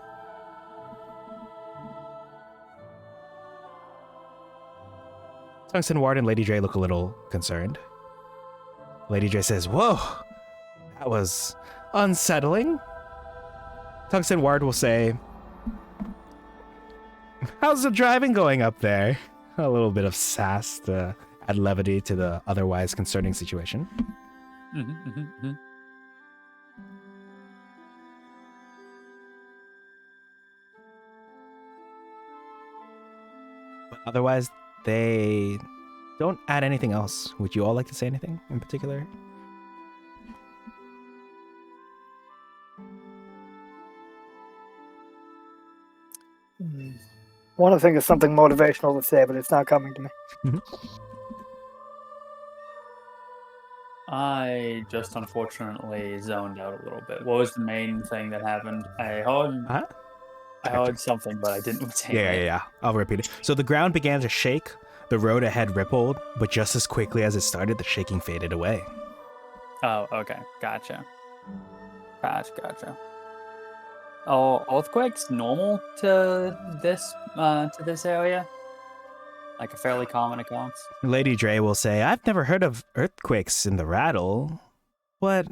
Tungsten Ward and Lady Dre look a little concerned. Lady Dre says, "Whoa, that was unsettling." Tungsten Ward will say, "How's the driving going up there?" A little bit of sass to add levity to the otherwise concerning situation. But otherwise, they don't add anything else. Would you all like to say anything in particular? Want to think of something motivational to say, but it's not coming to me. I just unfortunately zoned out a little bit. What was the main thing that happened? I heard something, but I didn't retain it. Yeah. I'll repeat it. So the ground began to shake. The road ahead rippled, but just as quickly as it started, the shaking faded away. Oh, okay. Gotcha. Are earthquakes normal to this area? Like a fairly common occurrence? Lady Dre will say, "I've never heard of earthquakes in the Rattle. What?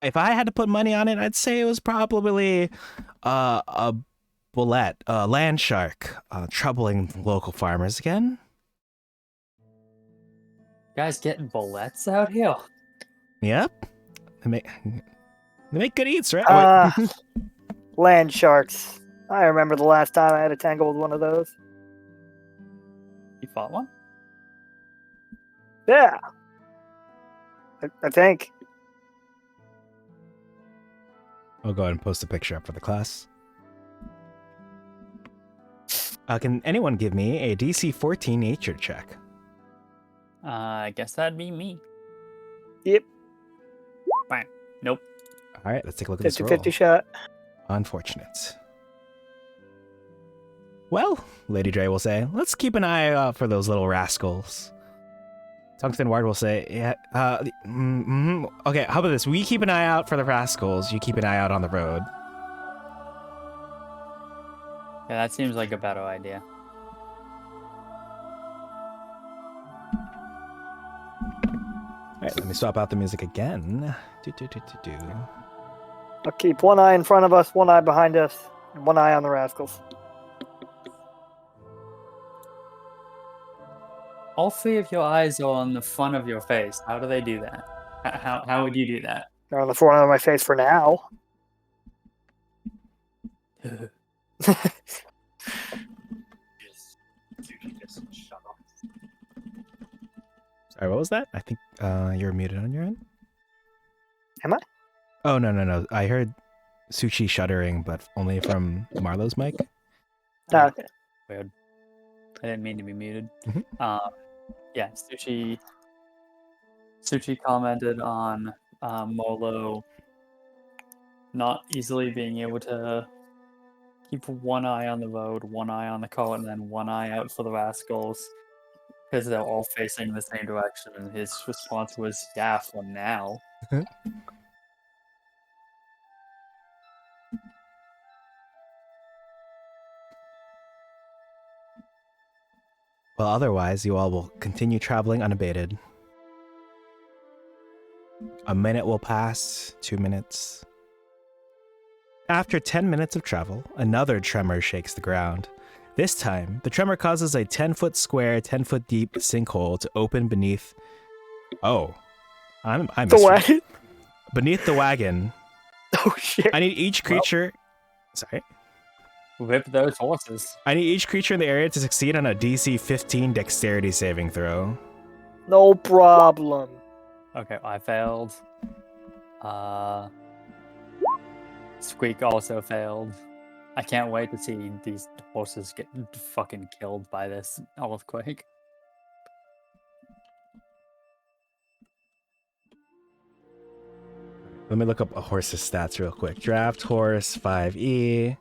If I had to put money on it, I'd say it was probably a bullet, a land shark, troubling local farmers again." Guys getting bullets out here? Yep. They make good eats, right? Land sharks. I remember the last time I had a tangle with one of those. You fought one? Yeah. I think. I'll go ahead and post a picture up for the class. Can anyone give me a DC 14 nature check? I guess that'd be me. Yep. Fine. Nope. All right, let's take a look at this roll. 50-50 shot. Unfortunate. Well, Lady Dre will say, "Let's keep an eye out for those little rascals." Tungsten Ward will say, "Yeah, okay, how about this? We keep an eye out for the rascals. You keep an eye out on the road." Yeah, that seems like a better idea. All right, let me swap out the music again. I'll keep one eye in front of us, one eye behind us, and one eye on the rascals. All three of your eyes are on the front of your face. How do they do that? How would you do that? They're on the front of my face for now. Sorry, what was that? I think you're muted on your end. Am I? Oh, no. I heard Sushi shuddering, but only from Marlowe's mic. Okay. Weird. I didn't mean to be muted. Mhm. Yeah, Sushi commented on Molo not easily being able to keep one eye on the road, one eye on the car, and then one eye out for the rascals because they're all facing the same direction. And his response was, "Yeah, for now." Well, otherwise, you all will continue traveling unabated. A minute will pass, 2 minutes. After 10 minutes of travel, another tremor shakes the ground. This time, the tremor causes a 10-foot square, 10-foot deep sinkhole to open beneath... Oh. I The missed wagon? Beneath the wagon. Oh, shit. I need each creature... Sorry. Whip those horses. I need each creature in the area to succeed on a DC 15 dexterity saving throw. No problem. Okay, I failed. Squeak also failed. I can't wait to see these horses get fucking killed by this earthquake. Let me look up a horse's stats real quick. Draft horse 5e.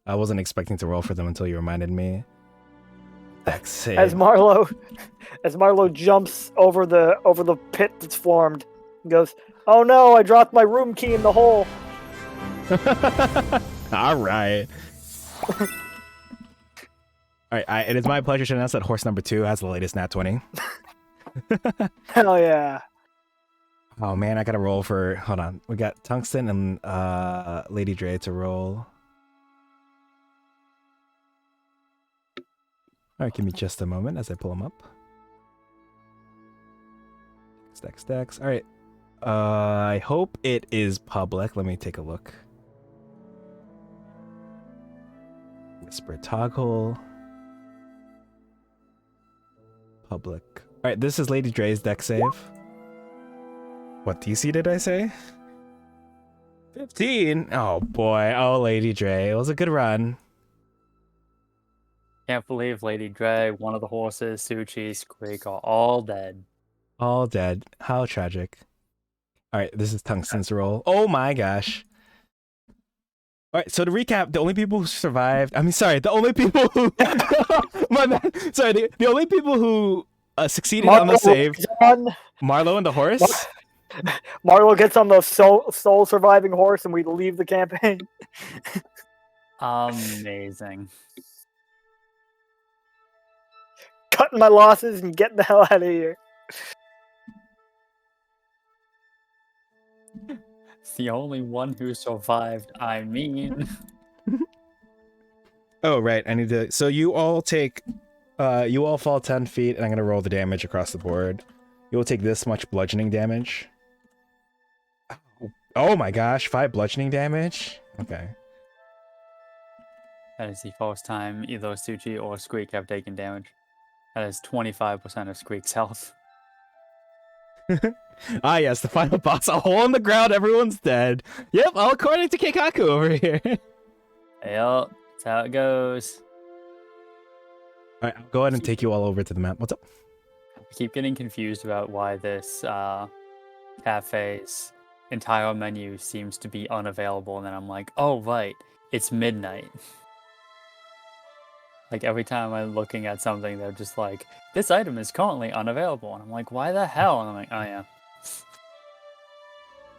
I wasn't expecting to roll for them until you reminded me. Dex save. As Marlo jumps over the pit that's formed, and goes, "Oh no! I dropped my room key in the hole." All right. All right, it is my pleasure to announce that horse number 2 has the latest nat 20. Hell yeah. Oh man, I gotta roll for. Hold on, we got Tungsten and Lady Dre to roll. All right, give me just a moment as I pull them up. Stacks. All right. I hope it is public. Let me take a look. Whisper toggle. Public. All right, this is Lady Dre's deck save. What DC did I say? 15. Oh boy. Oh, Lady Dre. It was a good run. Can't believe Lady Dre, one of the horses, Suchi, Squeak are all dead. All dead. How tragic. All right, this is Tungsten's roll. Oh my gosh. All right, so to recap, the only people who survived. The only people who. My bad. Sorry, the only people who succeeded on the save. Marlo and the horse. Marlo gets on the sole surviving horse, and we leave the campaign. Amazing. Cutting my losses and getting the hell out of here. It's the only one who survived, I mean. Oh, right. I need to. So you all take. You all fall 10 feet, and I'm going to roll the damage across the board. You will take this much bludgeoning damage. Oh my gosh, 5 bludgeoning damage? Okay. That is the first time either Suchi or Squeak have taken damage. That is 25% of Squeak's health. Ah, yes, the final boss. A hole in the ground, everyone's dead. Yep, all according to Keikaku over here. Yep, that's how it goes. Alright, I'll go ahead and take you all over to the map. What's up? I keep getting confused about why this cafe's entire menu seems to be unavailable, and then I'm like, oh, right, it's midnight. Like, every time I'm looking at something, they're just like, this item is currently unavailable. And I'm like, why the hell? And I'm like, oh, yeah.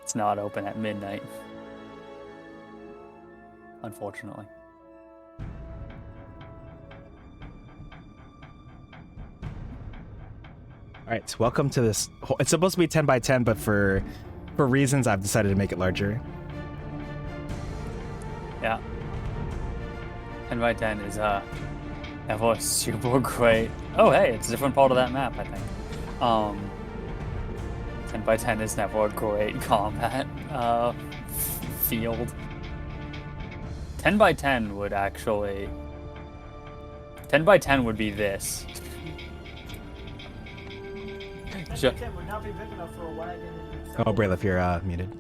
It's not open at midnight. Unfortunately. Alright, so welcome to this. It's supposed to be 10 by 10, but for reasons, I've decided to make it larger. Yeah. 10 by 10 is, that was super great. Oh, hey, it's a different part of that map, I think. 10 by 10 is never a great combat field. 10 by 10 would actually... 10 by 10 would be this. 10 by 10 would not be big enough for a wagon. Oh, Braylif, you're muted.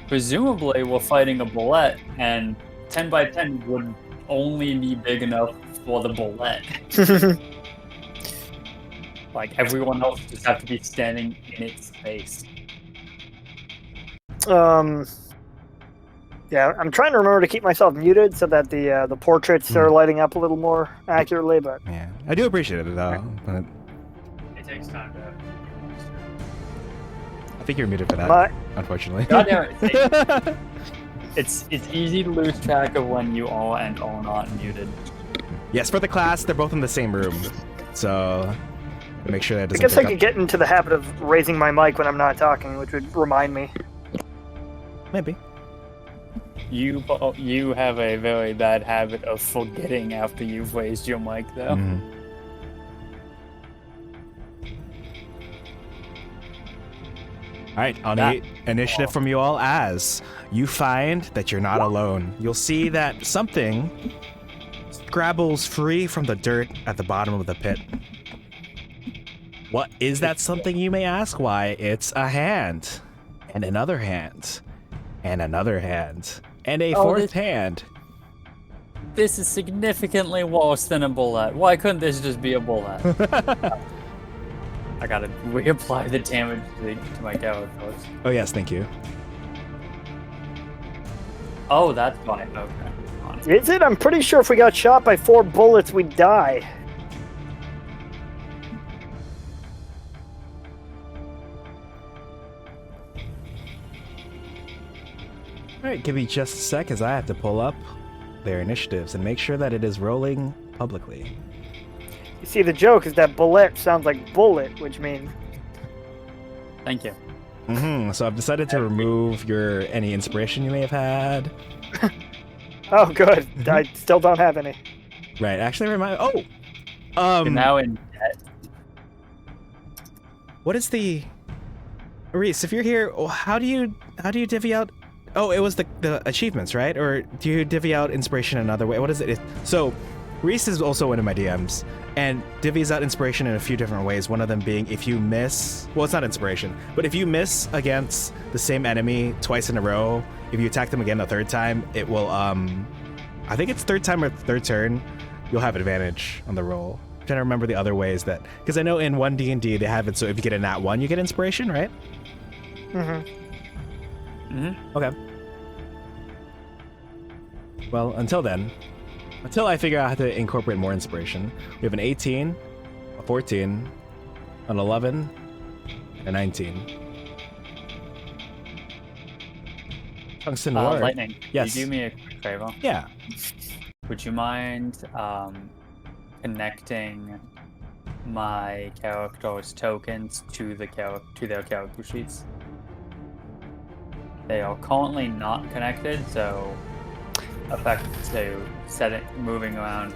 Presumably, we're fighting a bullet, and 10 by 10 would only be big enough for the bullet. Like, everyone else just have to be standing in its space. Yeah, I'm trying to remember to keep myself muted so that the portraits are lighting up a little more accurately, but... Yeah, I do appreciate it, though. But It takes time to... I think you're muted for that, unfortunately. God damn it. It's easy to lose track of when you are and are not muted. Yes, for the class, they're both in the same room, so make sure that doesn't. I guess I could get into the habit of raising my mic when I'm not talking, which would remind me. Maybe. You have a very bad habit of forgetting after you've raised your mic, though. Mm-hmm. All right, I'll need initiative from you all as you find that you're not alone. You'll see that something scrabbles free from the dirt at the bottom of the pit. What is that something, you may ask? Why, it's a hand, and another hand, and another hand, and a fourth hand. This is significantly worse than a bullet. Why couldn't this just be a bullet? I gotta reapply the damage to my characters. Oh yes, thank you. Oh, that's fine. Okay. Is it? I'm pretty sure if we got shot by 4 bullets, we'd die. All right, give me just a sec as I have to pull up their initiatives and make sure that it is rolling publicly. You see, the joke is that bullet sounds like bullet, which means Thank you. So I've decided to remove any inspiration you may have had. oh, good. I still don't have any. Right. Actually, You're now in debt. what is the Reese? If you're here, how do you divvy out? Oh, it was the achievements, right? Or do you divvy out inspiration another way? What is it? So, Reese is also one of my DMs, and divvies out inspiration in a few different ways. One of them being if you miss, well, it's not inspiration, but if you miss against the same enemy twice in a row, if you attack them again a third time, it will, I think it's third time or third turn, you'll have advantage on the roll. I'm trying to remember the other ways that, because I know in 1D&D they have it so if you get a nat 1, you get inspiration, right? Okay. Well, until I figure out how to incorporate more inspiration, we have an 18, a 14, an 11, and a 19. Tungsten ward. Lightning. Yes. Can you do me a quick favor? Yeah. Would you mind connecting my character's tokens to their character sheets? They are currently not connected, so moving around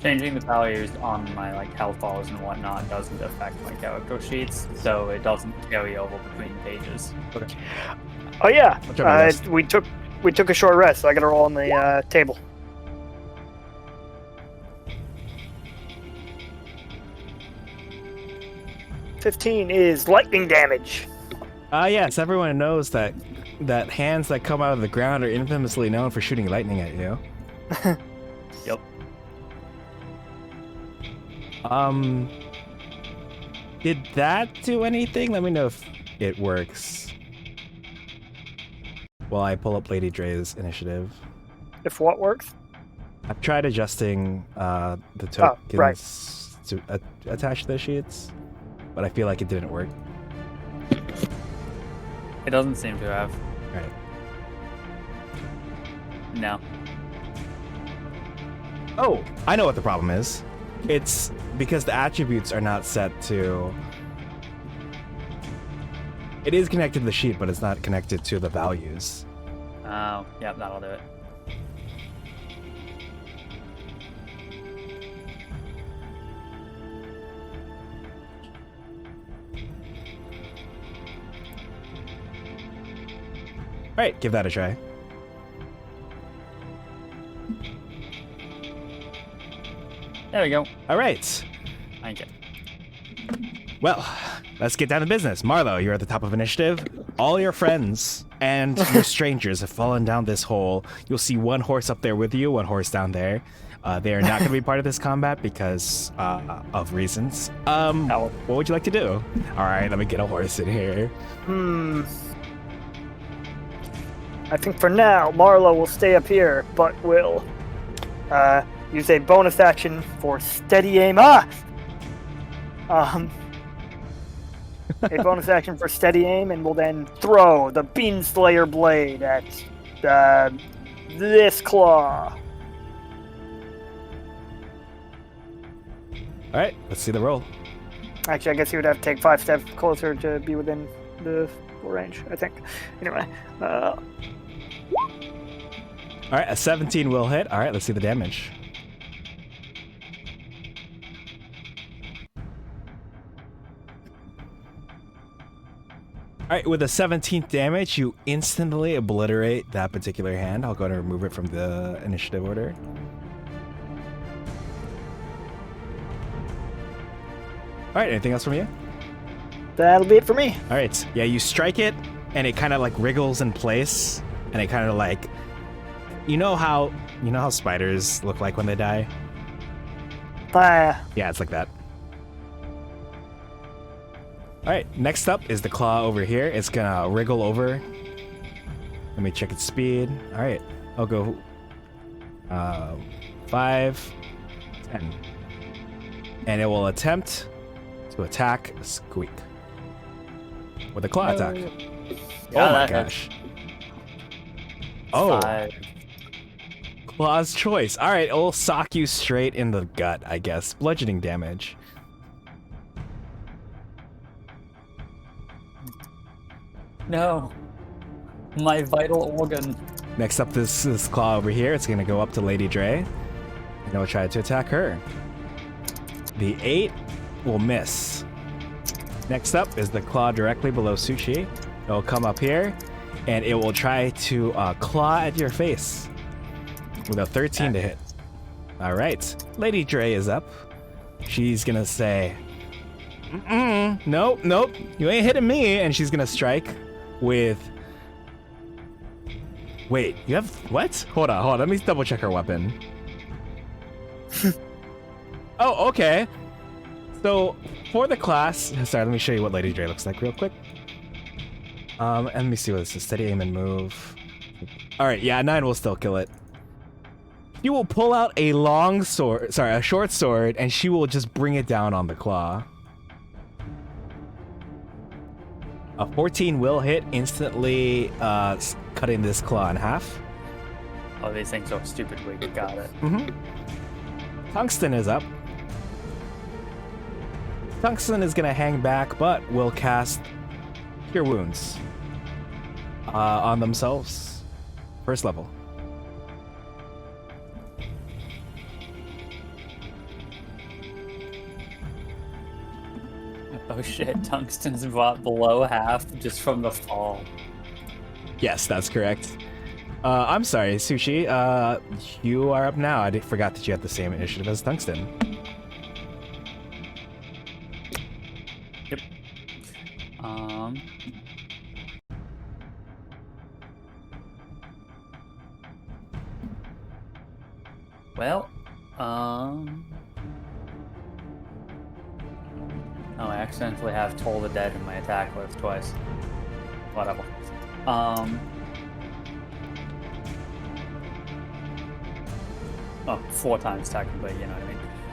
changing the values on my health bars and whatnot doesn't affect my character sheets, so it doesn't carry over between pages. Okay. Oh yeah, I'll try my best. we took a short rest, so I got to roll on the table. $15 is lightning damage. Yes, everyone knows that hands that come out of the ground are infamously known for shooting lightning at you. Yep. Did that do anything? Let me know if it works. While I pull up Lady Dre's initiative. If what works? I've tried adjusting the tokens right. to attach to the sheets, but I feel like it didn't work. It doesn't seem to have. Right. No. Oh, I know what the problem is. It's because the attributes are not set to... It is connected to the sheet, but it's not connected to the values. Oh, yep, that'll do it. Alright, give that a try. There we go. Alright. Thank you. Well, let's get down to business. Marlo, you're at the top of initiative. All your friends and your strangers have fallen down this hole. You'll see one horse up there with you, one horse down there. They are not going to be part of this combat because of reasons. What would you like to do? All right, let me get a horse in here. I think for now, Marlo will stay up here, but will use a bonus action for steady aim. A bonus action for steady aim, and will then throw the Beanslayer blade at this claw. All right, let's see the roll. Actually, I guess he would have to take 5 steps closer to be within the full range, I think. Anyway. All right, a 17 will hit. All right, let's see the damage. All right, with a 17th damage, you instantly obliterate that particular hand. I'll go ahead and remove it from the initiative order. All right, anything else from you? That'll be it for me. All right, yeah, you strike it, and it kind of wriggles in place, and it kind of you know how spiders look like when they die? Yeah, it's like that. All right, next up is the claw over here. It's gonna wriggle over. Let me check its speed. All right, I'll go 5, 10. And it will attempt to attack Squeak with a claw attack. Yeah, Oh my that gosh. Oh. 5. Law's choice. All right, it'll sock you straight in the gut, I guess. Bludgeoning damage. No. My vital organ. Next up, this claw over here. It's gonna go up to Lady Dre, and it'll try to attack her. The 8 will miss. Next up is the claw directly below Suchi. It'll come up here, and it will try to claw at your face with a 13 to hit. All right, Lady Dre is up. She's gonna say, nope, nope, you ain't hitting me, and she's gonna strike with. Wait, you have what? Hold on, let me double check her weapon. Oh, okay. So for the class, sorry, let me show you what Lady Dre looks like real quick. And let me see what this is. Steady aim and move. All right, yeah, 9 will still kill it. She will pull out a long sword, sorry, a short sword, and she will just bring it down on the claw. A 14 will hit, instantly cutting this claw in half. Oh, these things are stupid weak. Got it. Tungsten is up. Tungsten is gonna hang back, but will cast Cure Wounds on themselves. First level. Oh shit, tungsten's brought below half just from the fall. Yes, that's correct. I'm sorry, Sushi. You are up now. I forgot that you have the same initiative as Tungsten. Yep. Well, oh, I accidentally have Toll the Dead in my attack list twice. Whatever. Oh, 4 times technically, you know what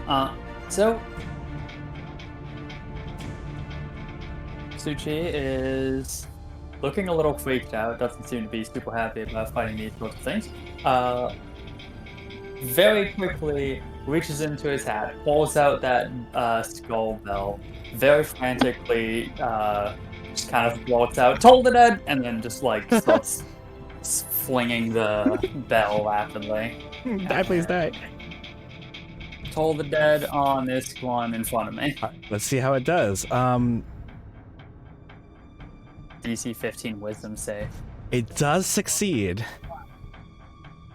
I mean. So Suchi is looking a little freaked out, doesn't seem to be super happy about fighting these sorts of things. Very quickly reaches into his hat, pulls out that skull bell, very frantically just kind of blurts out, "Toll the Dead!" and then just like starts flinging the bell rapidly. Die, please die. Toll the Dead on this one in front of me. Let's see how it does. DC 15 Wisdom save. It does succeed.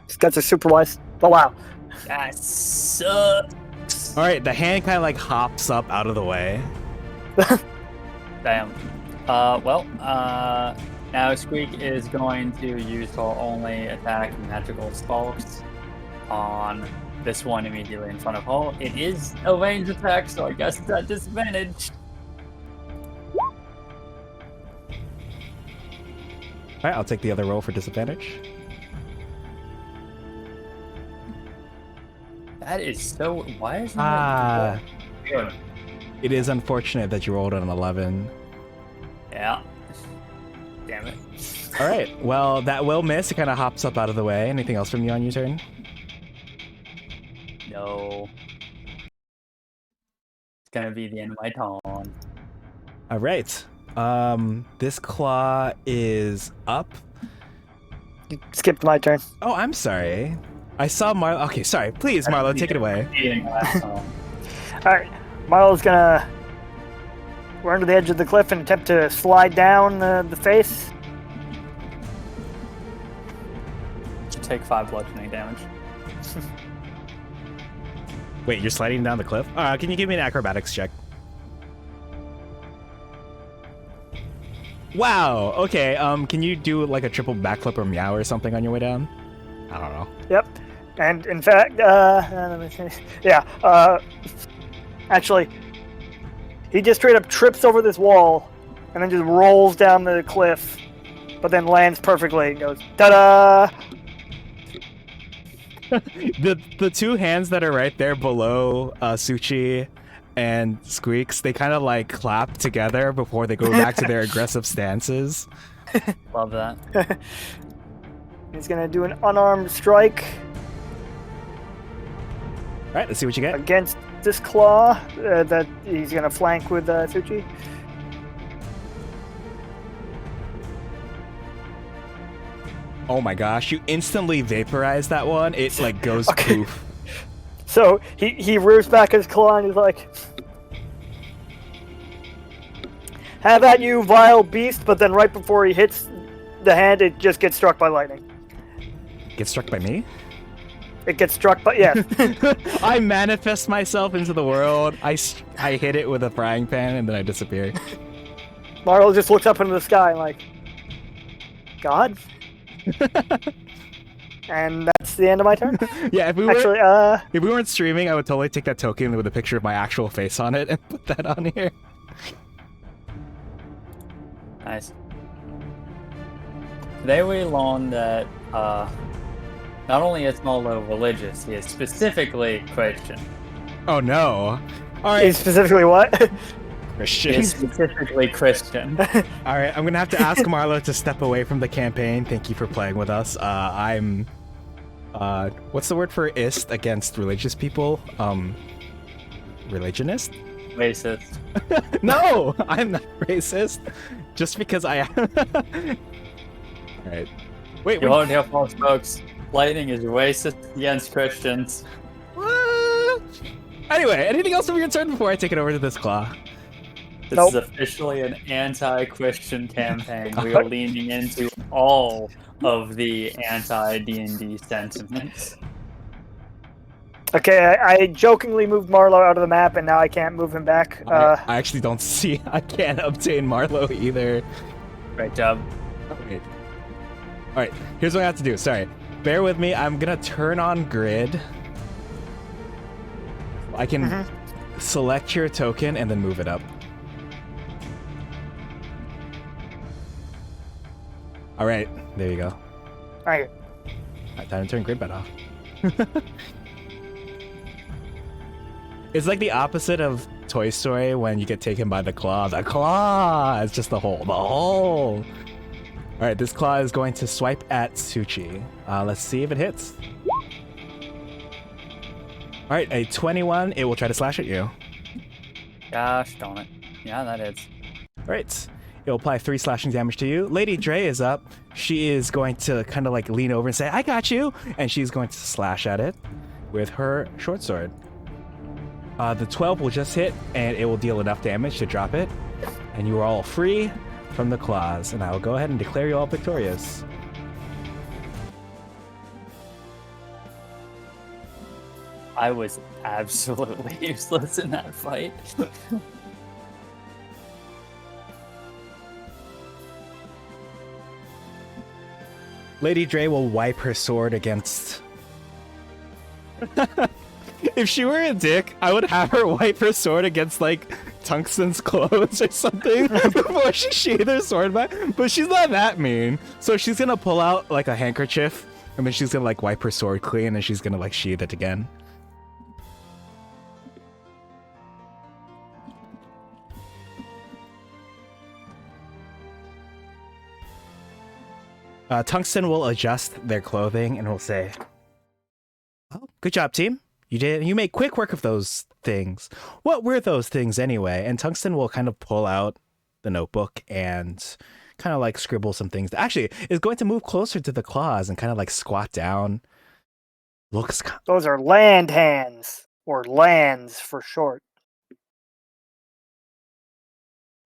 These guys are super wise. Oh, wow. That sucks. All right, the hand kind of like hops up out of the way. Damn. Now Squeak is going to use her only attack, Magical Sparks, on this one immediately in front of her. It is a range attack, so I guess it's at disadvantage. All right, I'll take the other roll for disadvantage. That is so. Why is that? Good. It is unfortunate that you rolled an 11. Yeah. Damn it. All right, well, that will miss. It kind of hops up out of the way. Anything else from you on your turn? No. It's gonna be the end of my turn. All right. This claw is up. You skipped my turn. Oh, I'm sorry. I saw Marlo. Okay, sorry. Please, Marlo, take it away. All right. Marlo's gonna run to the edge of the cliff and attempt to slide down the face. Take 5 bludgeoning damage. Wait, you're sliding down the cliff? Can you give me an acrobatics check? Wow. Okay. Can you do like a triple backflip or meow or something on your way down? I don't know. Yep. And in fact, let me see. Yeah. Actually, he just straight up trips over this wall and then just rolls down the cliff, but then lands perfectly and goes, ta-da! The two hands that are right there below Suchi and Squeaks, they kind of like clap together before they go back to their aggressive stances. Love that. He's gonna do an unarmed strike All right, let's see what you get. against this claw that he's going to flank with Tsuchi. Oh my gosh, you instantly vaporize that one. It like goes Okay. poof. So he rears back his claw and he's like, "Have at you, vile beast!" But then right before he hits the hand, it just gets struck by lightning. Get struck by me? It gets struck by yes. I manifest myself into the world. I hit it with a frying pan and then I disappear. Marlo just looks up into the sky and like, God. And that's the end of my turn. Yeah, if we weren't streaming, I would totally take that token with a picture of my actual face on it and put that on here. Nice. Today we learned that not only is Marlo religious, he is specifically Christian. Oh no! All right, He's specifically what? He Christian. is specifically Christian. All right, I'm gonna have to ask Marlo to step away from the campaign. Thank you for playing with us. I'm, what's the word for ist against religious people? Religionist? Racist. No, I'm not racist. Just because I am. All right. Wait, You heard here first, folks. Lightning is racist against Christians. Anyway, anything else from your turn before I take it over to this claw? This Nope. is officially an anti-Christian campaign. We are leaning into all of the anti-D&D sentiments. Okay, I jokingly moved Marlo out of the map, and now I can't move him back. I actually don't see. I can't obtain Marlo either. Great job. Wait. All right, here's what I have to do. Sorry, bear with me. I'm gonna turn on grid. I can select your token and then move it up. All right, there you go. All right. Time to turn grid bed off. It's like the opposite of Toy Story when you get taken by the claw. The claw! It's just the hole. The hole! Alright, this claw is going to swipe at Tsuchi. Let's see if it hits. Alright, a 21. It will try to slash at you. Gosh darn it. Yeah, that is. Alright. It will apply 3 slashing damage to you. Lady Dre is up. She is going to kind of like lean over and say, I got you! And she's going to slash at it with her short sword. The 12 will just hit, and it will deal enough damage to drop it. And you are all free from the claws. And I will go ahead and declare you all victorious. I was absolutely useless in that fight. Lady Dre will wipe her sword against... If she were a dick, I would have her wipe her sword against, like, Tungsten's clothes or something before she sheathed her sword back. But she's not that mean. So she's gonna pull out, like, a handkerchief, and then she's gonna, like, wipe her sword clean, and she's gonna, like, sheathe it again. Tungsten will adjust their clothing and will say, "Oh, good job, team. You made quick work of those things. What were those things anyway?" And Tungsten will kind of pull out the notebook and kind of like scribble some things. Actually, is going to move closer to the claws and kind of like squat down. Looks Those are land hands, or lands for short.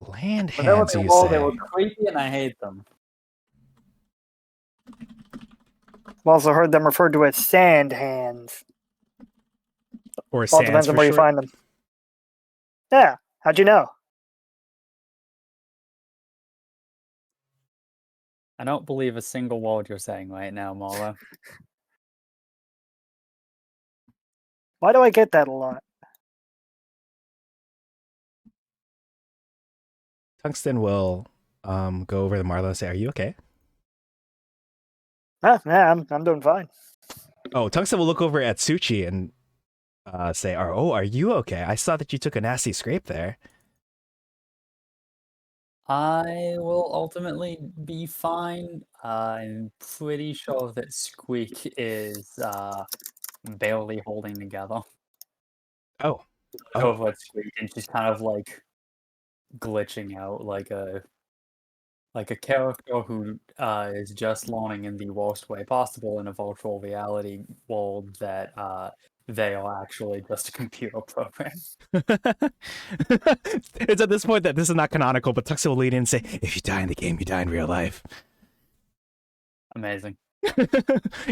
land Whenever hands, they you roll, say. they were creepy and I hate them. I've also heard them referred to as sand hands. Or All sands depends on for where you short. find them. Yeah, how'd you know? I don't believe a single word you're saying right now, Marlo. Why do I get that a lot? Tungsten will go over to Marlo and say, "Are you okay?" Yeah, I'm doing fine. Oh, Tungsten will look over at Tsuchi and say, "Oh, are you okay? I saw that you took a nasty scrape there." I will ultimately be fine. I'm pretty sure that Squeak is barely holding together. Oh. Go foot squeak, and she's kind of like glitching out like a character who is just learning in the worst way possible in a virtual reality world that they are actually just a computer program. It's at this point that this is not canonical, but Tuxedo will lead in and say, if you die in the game, you die in real life. Amazing.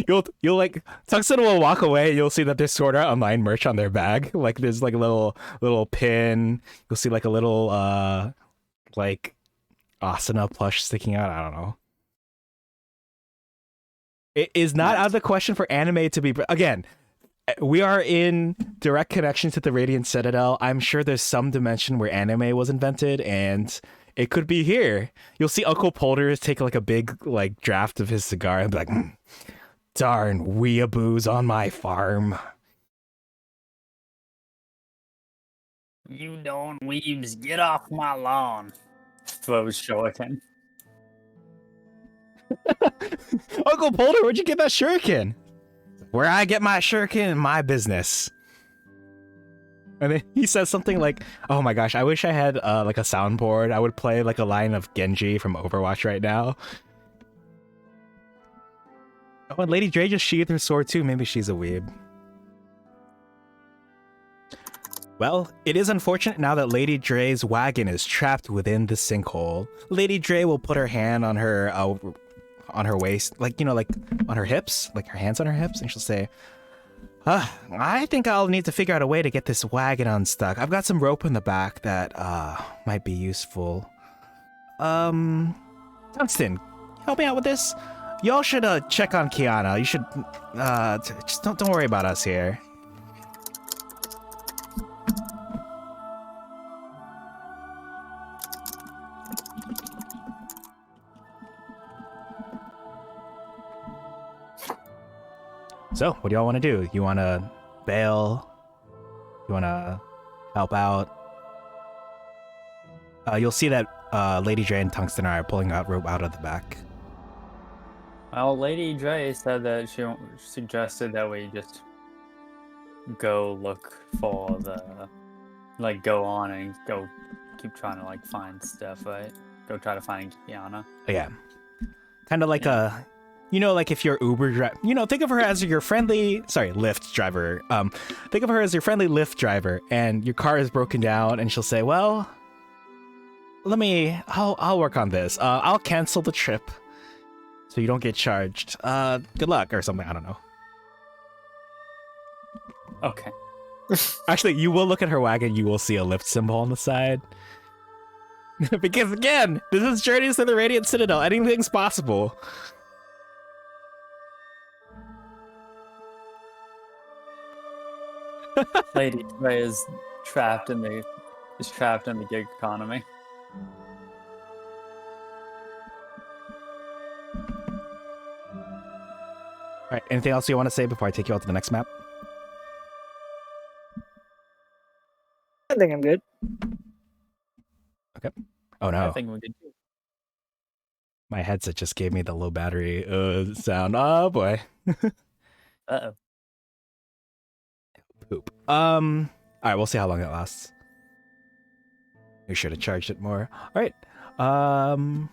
You'll like Tuxedo will walk away and you'll see that there's Sword Art Online merch on their bag. Like there's like a little pin. You'll see like a little like Asuna plush sticking out. I don't know. It is not out of the question for anime to be again. We are in direct connection to the Radiant Citadel. I'm sure there's some dimension where anime was invented, and it could be here. You'll see Uncle Polder take like a big like draft of his cigar and be like, "Darn weeaboos on my farm." You don't weebs, get off my lawn. Throws shuriken. Uncle Polder, where'd you get that shuriken? Where I get my shuriken, my business. And then he says something like, "Oh my gosh, I wish I had like a soundboard. I would play like a line of Genji from Overwatch right now." Oh, and Lady Dre just sheathed her sword too. Maybe she's a weeb. Well, it is unfortunate now that Lady Dre's wagon is trapped within the sinkhole. Lady Dre will put her hand on her waist, like, you know, like on her hips, like her hands on her hips, and she'll say, I think I'll need to figure out a way to get this wagon unstuck. I've got some rope in the back that might be useful. Tungsten, help me out with this? Y'all should check on Kiana. You should just don't worry about us here. So, what do y'all want to do? You want to bail? You want to help out? You'll see that Lady Dre and Tungsten are pulling out rope out of the back. Well, Lady Dre said that she suggested that we just go look for the, like, go on and go keep trying to, like, find stuff, right? Go try to find Kiana. Yeah. Kind of like a, you know, like if your Uber driver, you know, think of her as your friendly, sorry, Lyft driver. Think of her as your friendly Lyft driver, and your car is broken down, and she'll say, well, I'll work on this. I'll cancel the trip so you don't get charged. Good luck or something. I don't know. Okay. Actually, you will look at her wagon. You will see a Lyft symbol on the side. Because again, this is Journeys to the Radiant Citadel. Anything's possible. Lady Dre is trapped in the gig economy. All right. Anything else you want to say before I take you out to the next map? I think I'm good. Okay. Oh no. I think we could. My headset just gave me the low battery sound. Oh boy. Uh-oh. Poop. All right, we'll see how long that lasts. We should have charged it more. All right. I'll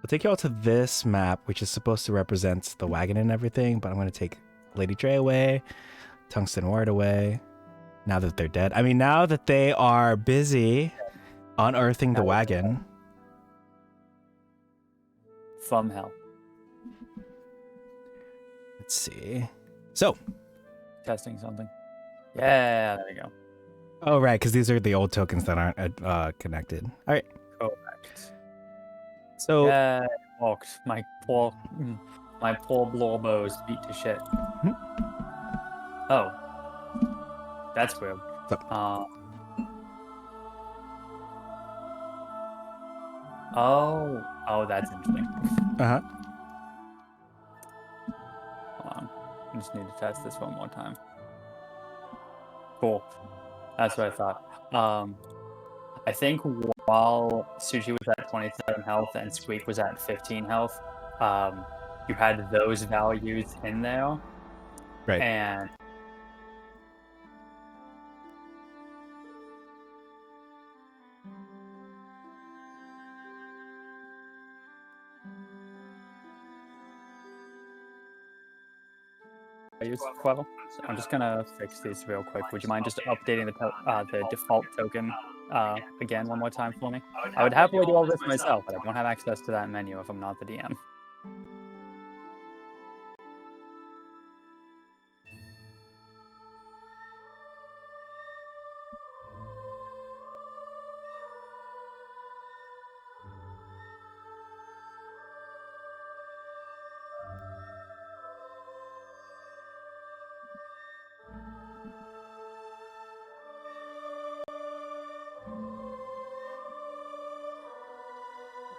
take you all to this map, which is supposed to represent the wagon and everything, but I'm going to take Lady Dre away, Tungsten Ward away, now that they're dead. I mean, now that they are busy unearthing the wagon. From hell. Let's see. So. Testing something. Yeah, there we go. Oh, right, because these are the old tokens that aren't connected. All right. Correct. So. Yeah, it worked. My poor blorbos beat to shit. Oh. That's weird. So. Oh, that's interesting. Uh-huh. Hold on. I just need to test this one more time. Cool. That's what I thought. I think while Sushi was at 27 health and Squeak was at 15 health, you had those values in there, Right. and Quell. So I'm just gonna fix these real quick. Would you mind just updating the default token again one more time for me? I would happily do all this myself, but I don't have access to that menu if I'm not the DM.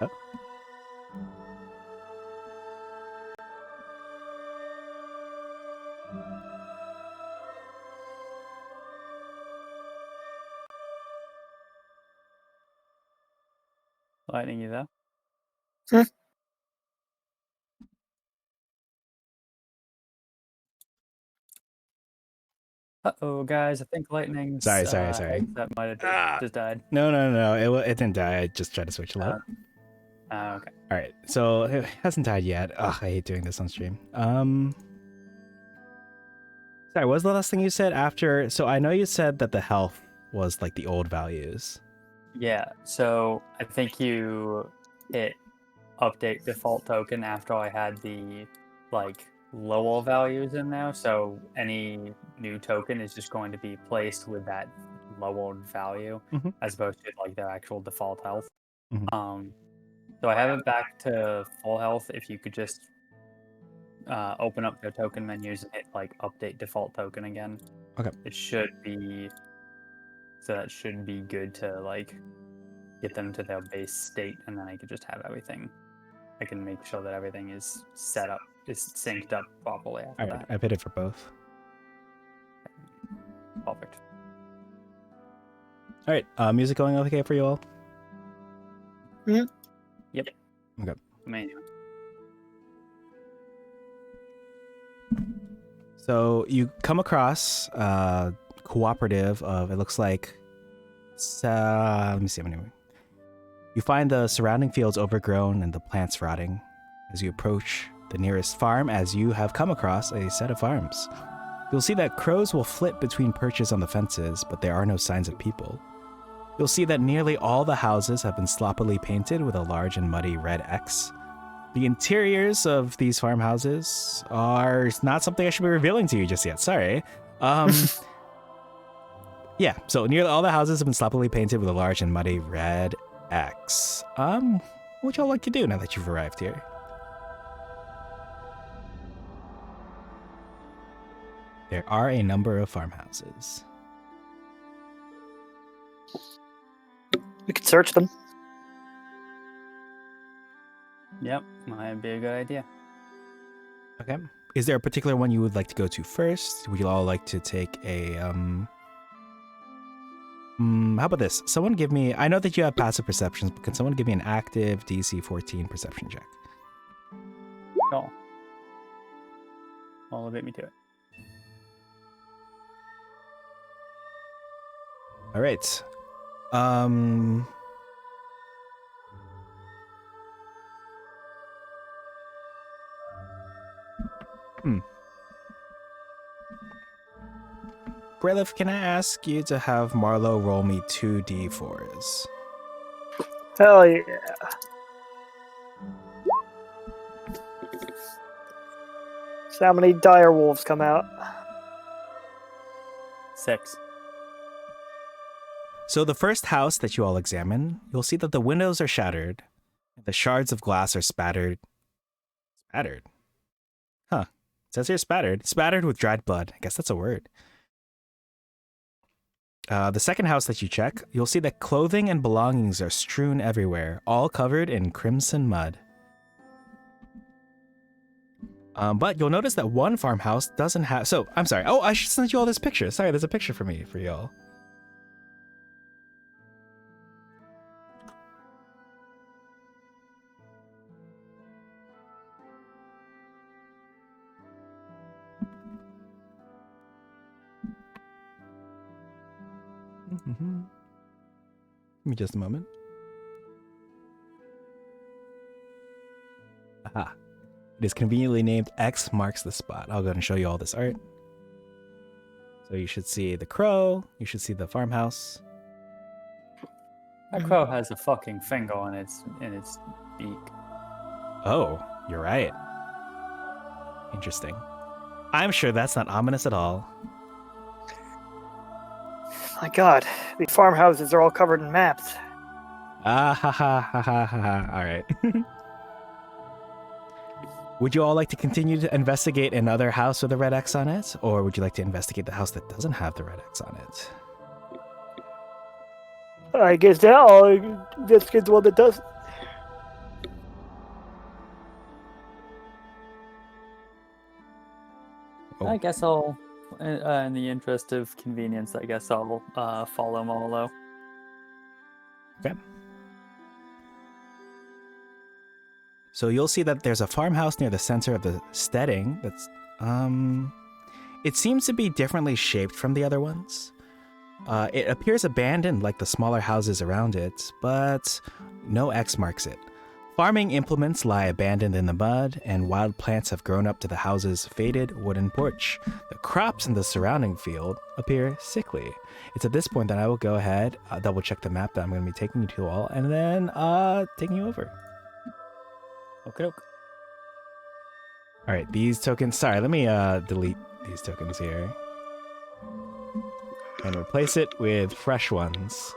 Oh. Lightning, you there? Uh-oh, guys, I think Lightning's Sorry. that might have just died. No. It didn't die. I just tried to switch it up. Okay. All right. So it hasn't died yet. Ugh, I hate doing this on stream. Sorry, what was the last thing you said after? So I know you said that the health was like the old values. Yeah, so I think you hit update default token after I had the like lower values in there. So any new token is just going to be placed with that lowered value Mhm. as opposed to like their actual default health. Mhm. So I have it back to full health. If you could just open up their token menus and hit like update default token again. Okay. It should be that should be good to like get them to their base state, and then I could just have everything. I can make sure that everything is set up, is synced up properly after All right. that. I've hit it for both. Perfect. All right. Music going okay for you all? Yep. Okay. Amazing. So you come across a cooperative of, it looks like, let me see how many. You find the surrounding fields overgrown and the plants rotting. As you approach the nearest farm, as you have come across a set of farms, you'll see that crows will flit between perches on the fences, but there are no signs of people. You'll see that nearly all the houses have been sloppily painted with a large and muddy red X. The interiors of these farmhouses are not something I should be revealing to you just yet. Sorry. Yeah, so nearly all the houses have been sloppily painted with a large and muddy red X. What would y'all like to do now that you've arrived here? There are a number of farmhouses. We could search them. Yep, might be a good idea. Okay. Is there a particular one you would like to go to first? Would you all like to take a how about this? Someone give me, I know that you have passive perceptions, but can someone give me an active DC 14 perception check? Cool. Well, beat me to it. All right. Grelif, can I ask you to have Marlo roll me 2d4s? Hell yeah. So how many dire wolves come out? 6. So the first house that you all examine, you'll see that the windows are shattered. The shards of glass are spattered. Spattered? Huh. It says here spattered. Spattered with dried blood. I guess that's a word. The second house that you check, you'll see that clothing and belongings are strewn everywhere, all covered in crimson mud. But you'll notice that one farmhouse doesn't have... So, I'm sorry. Oh, I should send you all this picture. Sorry, there's a picture for y'all. Mm-hmm. Give me just a moment. Aha. It is conveniently named X marks the spot. I'll go ahead and show you all this art. So you should see the crow. You should see the farmhouse. That crow has a fucking finger in its beak. Oh, you're right. Interesting. I'm sure that's not ominous at all. My God, these farmhouses are all covered in maps. Ah, ha, ha, ha, ha, ha, ha. All right. Would you all like to continue to investigate another house with a red X on it? Or would you like to investigate the house that doesn't have the red X on it? I guess now I'll investigate the one that does. Oh. I guess I'll, in the interest of convenience, I guess I'll follow Molo. Okay. So you'll see that there's a farmhouse near the center of the steading that's, it seems to be differently shaped from the other ones. It appears abandoned like the smaller houses around it, but no X marks it. Farming implements lie abandoned in the mud, and wild plants have grown up to the house's faded wooden porch. The crops in the surrounding field appear sickly. It's at this point that I will go ahead, double check the map that I'm going to be taking you to all, and then taking you over. Okay. All right, these tokens. Sorry, let me delete these tokens here and replace it with fresh ones.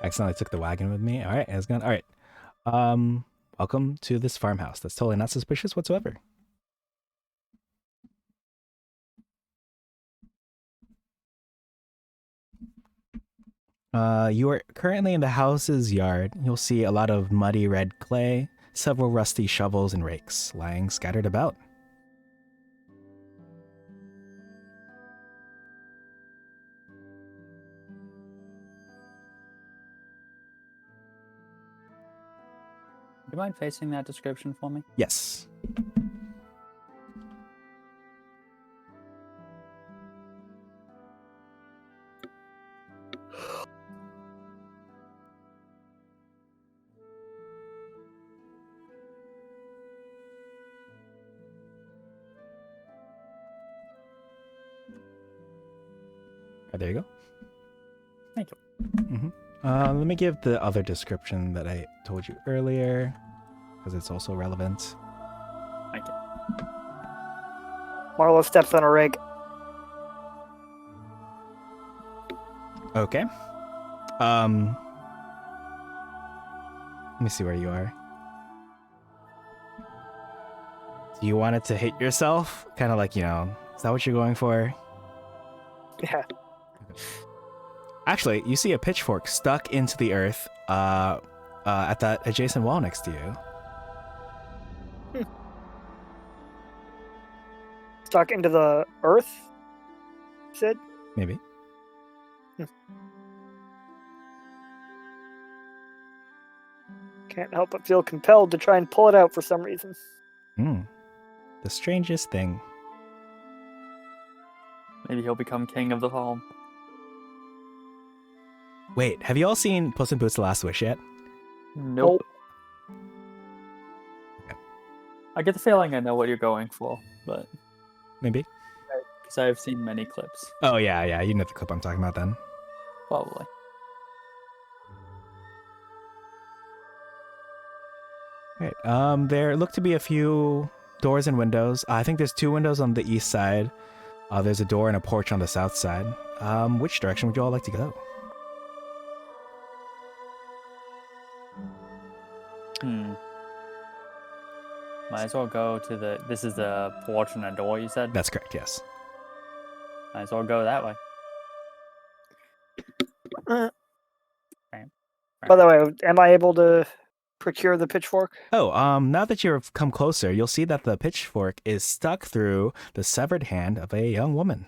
Accidentally took the wagon with me. All right, it's gone. All right. Welcome to this farmhouse. That's totally not suspicious whatsoever. You are currently in the house's yard. You'll see a lot of muddy red clay, several rusty shovels and rakes lying scattered about. Do you mind facing that description for me? Yes. There you go. Thank you. Mm-hmm. Let me give the other description that I told you earlier, because it's also relevant. Thank you. Marlo steps on a rake. Okay. Let me see where you are. Do you want it to hit yourself? Kind of like, is that what you're going for? Yeah. Actually, you see a pitchfork stuck into the earth at that adjacent wall next to you. Stuck into the earth, Sid? Maybe. Can't help but feel compelled to try and pull it out for some reason. The strangest thing. Maybe he'll become king of the farm. Wait, have you all seen Puss in Boots: The Last Wish yet? Nope. Okay. I get the feeling I know what you're going for, but Maybe. because I've seen many clips. Oh, yeah, you know the clip I'm talking about then. Probably. Right. There look to be a few doors and windows. I think there's 2 windows on the east side. There's a door and a porch on the south side. Which direction would you all like to go? Might as well go to this is the porch and a door, you said? That's correct, yes. Might as well go that way. By the way, am I able to procure the pitchfork? Oh, now that you've come closer, you'll see that the pitchfork is stuck through the severed hand of a young woman.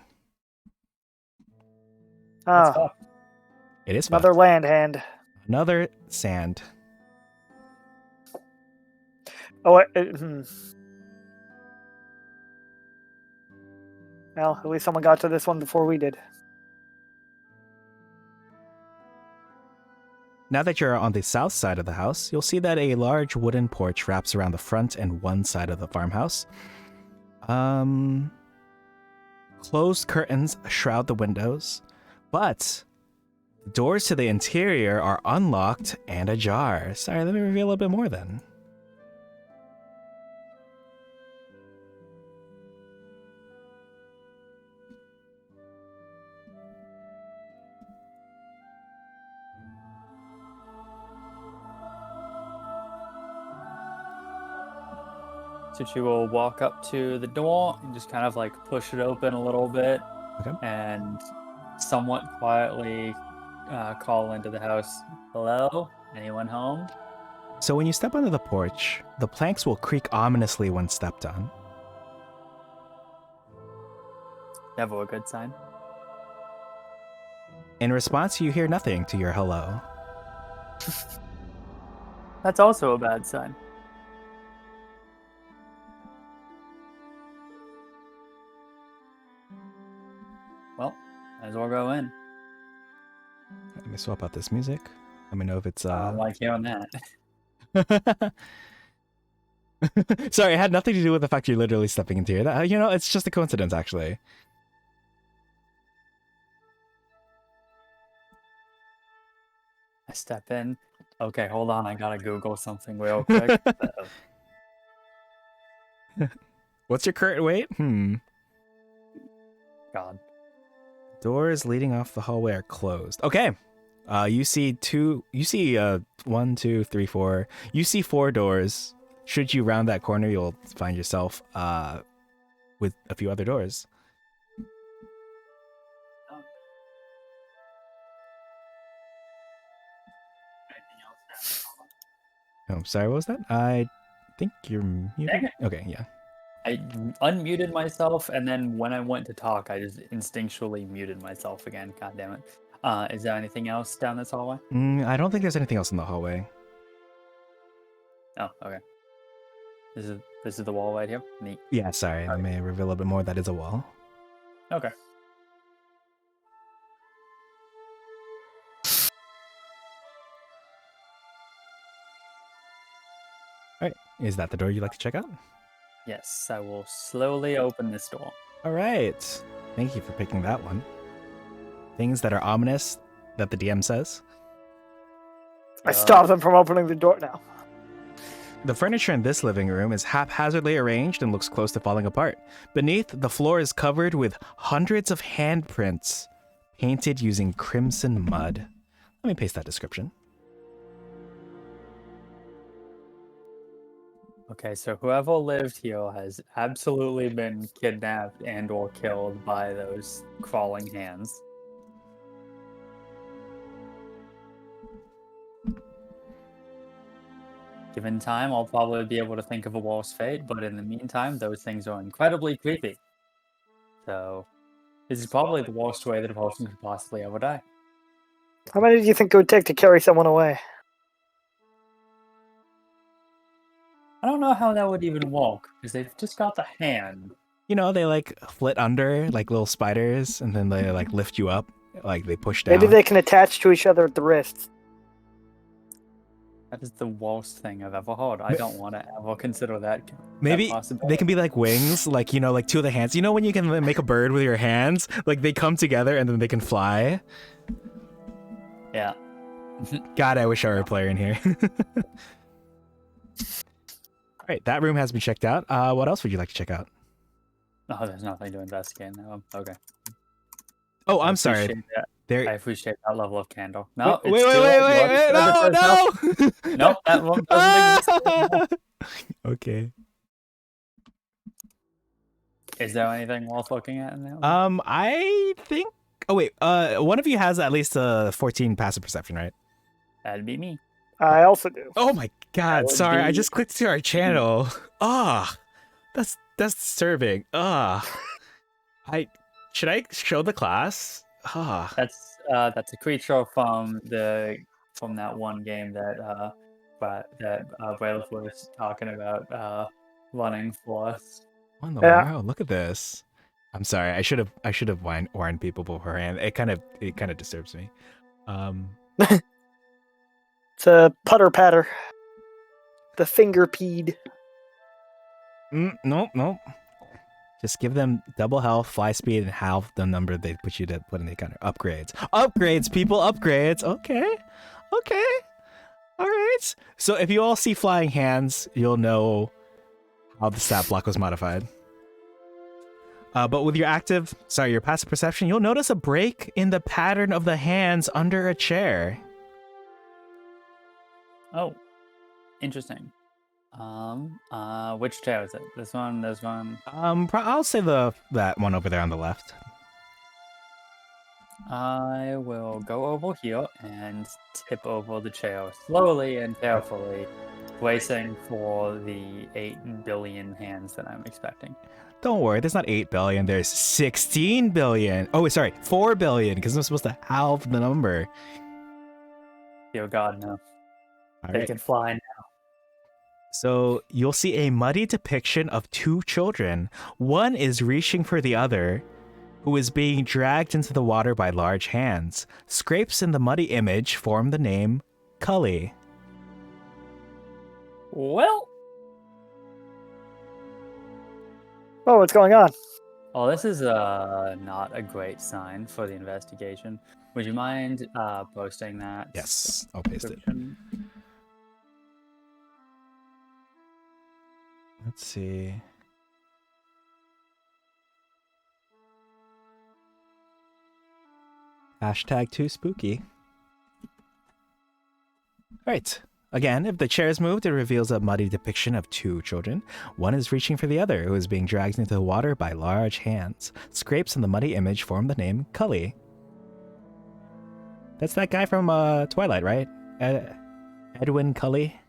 Ah, It is another fucked. land hand. Another sand. Oh, well, at least someone got to this one before we did. Now that you're on the south side of the house, you'll see that a large wooden porch wraps around the front and one side of the farmhouse. Closed curtains shroud the windows, but doors to the interior are unlocked and ajar. Sorry, let me reveal a little bit more then. So she will walk up to the door and just kind of like push it open a little bit, Okay. and somewhat quietly call into the house. Hello? Anyone home? So when you step onto the porch, the planks will creak ominously when stepped on. Never a good sign. In response, you hear nothing to your hello. That's also a bad sign. Well, might as well go in. Let me swap out this music. Let me know if it's I don't like hearing that. Sorry, it had nothing to do with the fact you're literally stepping into it. It's just a coincidence, actually. I step in. Okay, hold on. I gotta Google something real quick. What's your current weight? God. Doors leading off the hallway are closed. Okay. You see one, two, three, four. You see 4 doors. Should you round that corner, you'll find yourself with a few other doors. Oh, sorry, what was that? I think you're muted. Okay, yeah. I unmuted myself, and then when I went to talk, I just instinctually muted myself again. God damn it. Is there anything else down this hallway? I don't think there's anything else in the hallway. Oh, okay. This is the wall right here? Neat. Yeah, sorry. Let me reveal a little bit more. That is a wall. Okay. All right. Is that the door you'd like to check out? Yes, I will slowly open this door. All right. Thank you for picking that one. Things that are ominous that the DM says. I stop them from opening the door now. The furniture in this living room is haphazardly arranged and looks close to falling apart. Beneath, the floor is covered with hundreds of handprints painted using crimson mud. Let me paste that description. Okay, so whoever lived here has absolutely been kidnapped and or killed by those crawling hands. Given time, I'll probably be able to think of a worse fate, but in the meantime, those things are incredibly creepy. So, this is probably the worst way that a person could possibly ever die. How many do you think it would take to carry someone away? I don't know how that would even work, because they've just got the hand. They like flit under like little spiders and then they like lift you up, like they push down. Maybe they can attach to each other at the wrists. That is the worst thing I've ever heard. I don't want to ever consider that. Maybe they can be like wings, like, like 2 of the hands. When you can make a bird with your hands, like they come together and then they can fly. Yeah. God, I wish I were a player in here. All right, that room has been checked out. What else would you like to check out? Oh, there's nothing to investigate now. Okay. Oh, I'm sorry. I appreciate that level of candor. No, wait, no. Nope, that one doesn't exist. Okay. Is there anything worth looking at in there? I think. Oh wait, one of you has at least a 14 passive perception, right? That'd be me. I also do. Oh my god! Sorry, I just clicked to our channel. That's disturbing. Should I show the class? That's a creature from that one game that Bailiff was talking about running for us. What in the Yeah. world? Look at this. I'm sorry. I should have warned people beforehand. It kind of disturbs me. It's a putter patter. The finger peed. Nope. Just give them double health, fly speed, and half the number they put you to put in the counter. Upgrades, people, upgrades. Okay. All right. So if you all see flying hands, you'll know how the stat block was modified. But with your passive perception, you'll notice a break in the pattern of the hands under a chair. Oh, interesting. Which chair is it? This one. I'll say that one over there on the left. I will go over here and tip over the chair slowly and carefully, bracing for the 8 billion hands that I'm expecting. Don't worry, there's not 8 billion, there's 16 billion. Oh, sorry, 4 billion, because I'm supposed to halve the number. Dear God, no. All They right. can fly now. So you'll see a muddy depiction of two children. One is reaching for the other, who is being dragged into the water by large hands. Scrapes in the muddy image form the name Cully. Well, Oh, what's going on? well, this is not a great sign for the investigation. Would you mind posting that? Yes, I'll paste it. description? Let's see. Hashtag too spooky. Alright. Again, if the chair is moved, it reveals a muddy depiction of two children. One is reaching for the other, who is being dragged into the water by large hands. Scrapes in the muddy image form the name Cully. That's that guy from Twilight, right? Edwin Cully?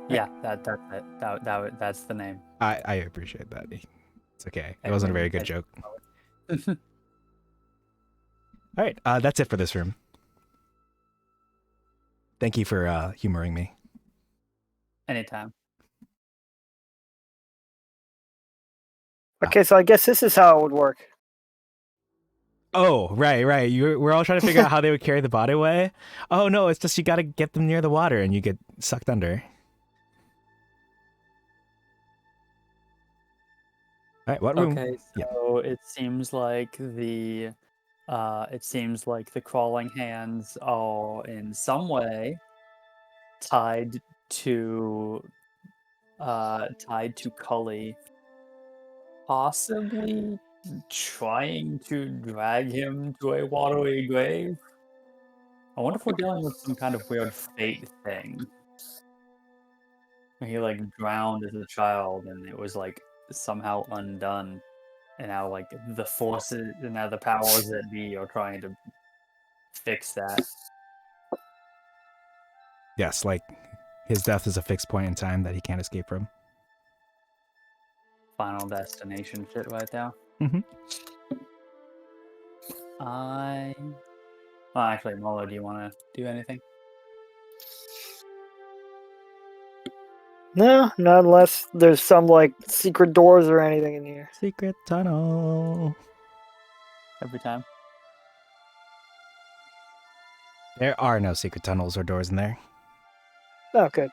Yeah, that's the name. I appreciate that. It's okay. It wasn't a very good joke. All right, that's it for this room. Thank you for humoring me. Anytime. Okay, so I guess this is how it would work. Oh, right. We're all trying to figure out how they would carry the body away. Oh no, it's just you got to get them near the water and you get sucked under. All right, what room? Okay, so it seems like the crawling hands are in some way tied to Cully, possibly trying to drag him to a watery grave. I wonder if we're dealing with some kind of weird fate thing. He like drowned as a child and it was like somehow undone. And now like the forces and now the powers that be are trying to fix that. Yes, like his death is a fixed point in time that he can't escape from. Final destination shit right there. Mhm. Well, actually, Molo, do you want to do anything? No, not unless there's some like secret doors or anything in here. Secret tunnel. Every time? There are no secret tunnels or doors in there. Oh, good.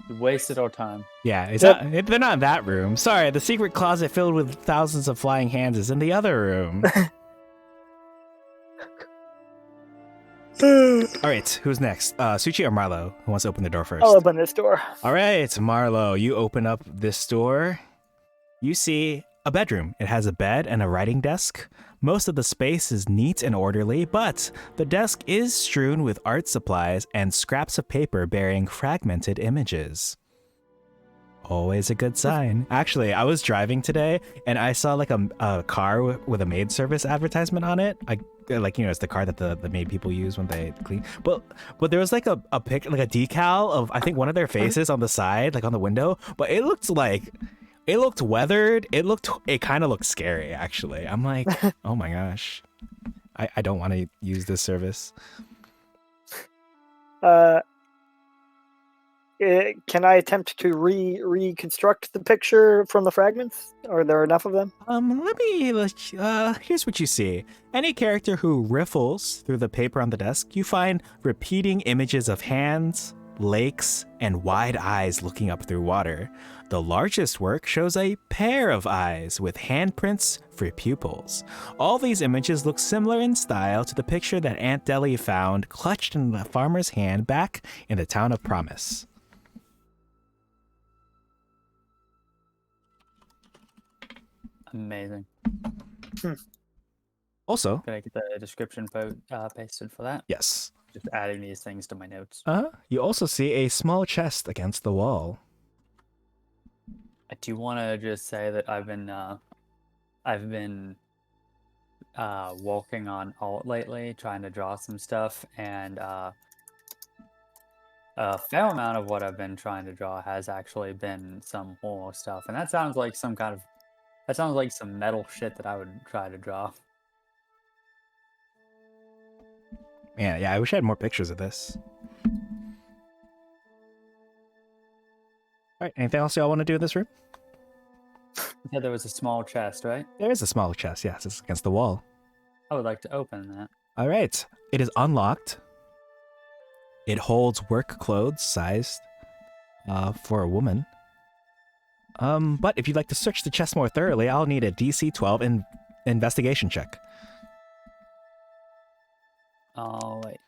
We wasted our time. Yeah, it's Yep. not. They're not in that room. Sorry, the secret closet filled with thousands of flying hands is in the other room. All right, who's next? Suchi or Marlo? Who wants to open the door first? I'll open this door. All right, Marlo, you open up this door. You see a bedroom. It has a bed and a writing desk. Most of the space is neat and orderly, but the desk is strewn with art supplies and scraps of paper bearing fragmented images. Always a good sign. Actually, I was driving today and I saw like a car with a maid service advertisement on it. It's the car that the maid people use when they clean. But there was like a pic, like a decal of I think one of their faces on the side, like on the window. But it looked weathered. It kind of looked scary actually. I'm like, oh my gosh. I don't want to use this service. Can I attempt to reconstruct the picture from the fragments? Are there enough of them? Here's what you see. Any character who riffles through the paper on the desk, you find repeating images of hands, lakes, and wide eyes looking up through water. The largest work shows a pair of eyes with handprints for pupils. All these images look similar in style to the picture that Aunt Deli found clutched in the farmer's hand back in the town of Promise. Amazing. Also, Can I get the description pasted for that? yes. Just adding these things to my notes. You also see a small chest against the wall. I do want to just say that I've been working on alt lately, trying to draw some stuff, and a fair amount of what I've been trying to draw has actually been some horror stuff, and that sounds like some metal shit that I would try to draw. Yeah, I wish I had more pictures of this. All right, anything else y'all want to do in this room? You said there was a small chest, right? There is a small chest, yes, it's against the wall. I would like to open that. All right, it is unlocked. It holds work clothes sized for a woman. But if you'd like to search the chest more thoroughly, I'll need a DC 12 investigation check. Oh, wait.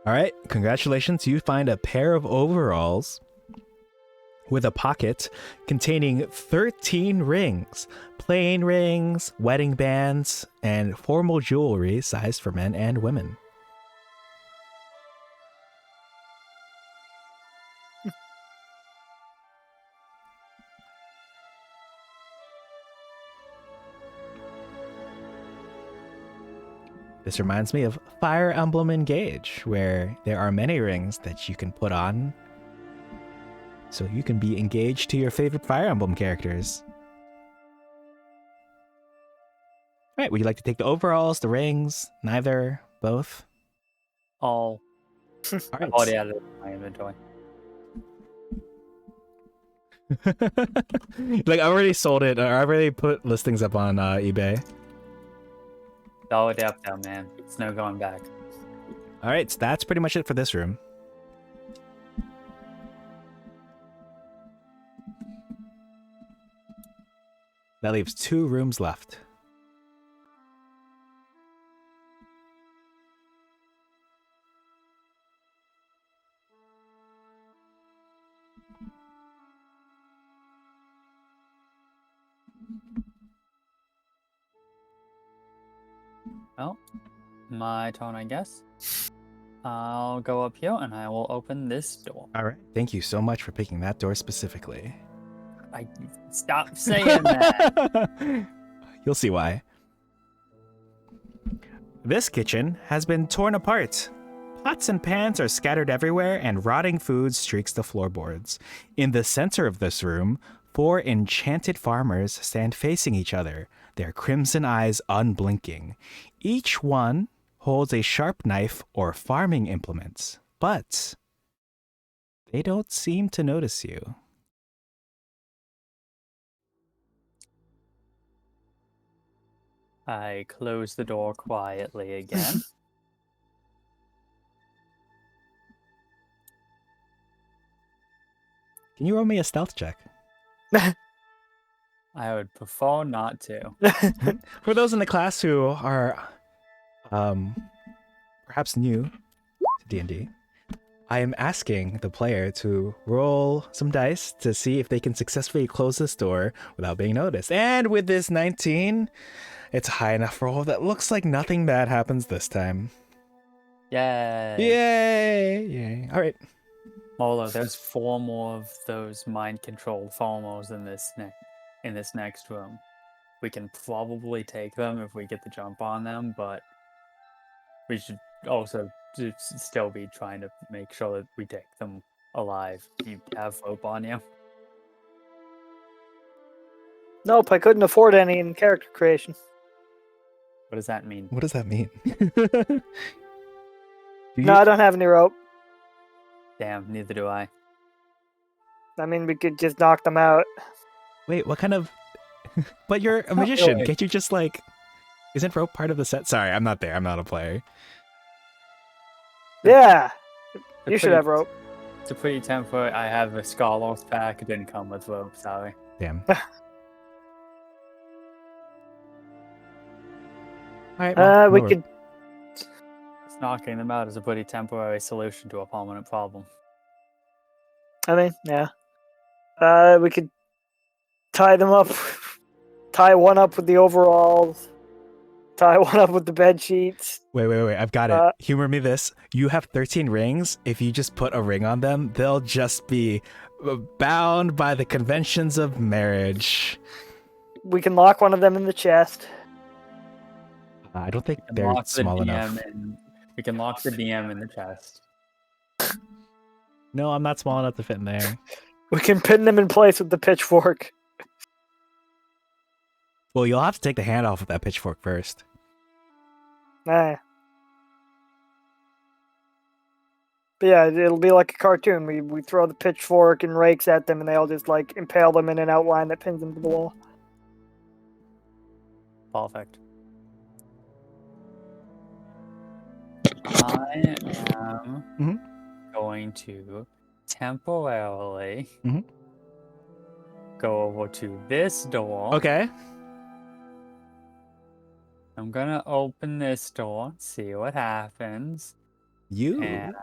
All right, congratulations. You find a pair of overalls with a pocket containing 13 rings, plain rings, wedding bands, and formal jewelry sized for men and women. This reminds me of Fire Emblem Engage, where there are many rings that you can put on so you can be engaged to your favorite Fire Emblem characters. All right, would you like to take the overalls, the rings, neither, both? All. All I've right. already added it to my inventory. Like, I already sold it, or I already put listings up on eBay. It's already up there, man. It's no going back. All right, so that's pretty much it for this room. That leaves 2 rooms left. Well, my turn, I guess. I'll go up here and I will open this door. All right, thank you so much for picking that door specifically. Stop saying that. You'll see why. This kitchen has been torn apart. Pots and pans are scattered everywhere, and rotting food streaks the floorboards. In the center of this room, 4 enchanted farmers stand facing each other, their crimson eyes unblinking. Each one holds a sharp knife or farming implement, but they don't seem to notice you. I close the door quietly again. Can you roll me a stealth check? I would prefer not to. For those in the class who are perhaps new to D&D, I am asking the player to roll some dice to see if they can successfully close this door without being noticed. And with this 19, it's a high enough roll that looks like nothing bad happens this time. Yay! Yay! Yay. All right. Although there's 4 more of those mind-controlled farmers in this next room. We can probably take them if we get the jump on them, but we should also still be trying to make sure that we take them alive. You have hope on you. Nope, I couldn't afford any in character creation. What does that mean? What does that mean? No, I don't have any rope. Damn, neither do I. I mean, we could just knock them out. Wait, what kind of? But you're a Not magician. really. Can't you just like? Isn't rope part of the set? Sorry, I'm not there. I'm not a player. Yeah, They're you should pretty- have rope. To put you 10 foot, I have a Scholars pack. It didn't come with rope, sorry. Damn. All right. Well, We no rope. could. Just knocking them out is a pretty temporary solution to a permanent problem. I mean, yeah. We could tie them up. Tie one up with the overalls. Tie one up with the bed sheets. Wait. I've got it. Humor me this. You have 13 rings. If you just put a ring on them, they'll just be bound by the conventions of marriage. We can lock one of them in the chest. I don't think We can they're lock the small enough. We can lock the DM in the chest. No, I'm not small enough to fit in there. We can pin them in place with the pitchfork. Well, you'll have to take the hand off of that pitchfork first. Nah. But yeah, it'll be like a cartoon. We throw the pitchfork and rakes at them, and they all just like impale them in an outline that pins them to the wall. Perfect. I am Mhm. going to temporarily Mhm. go over to this door. Okay. I'm gonna open this door, see what happens. And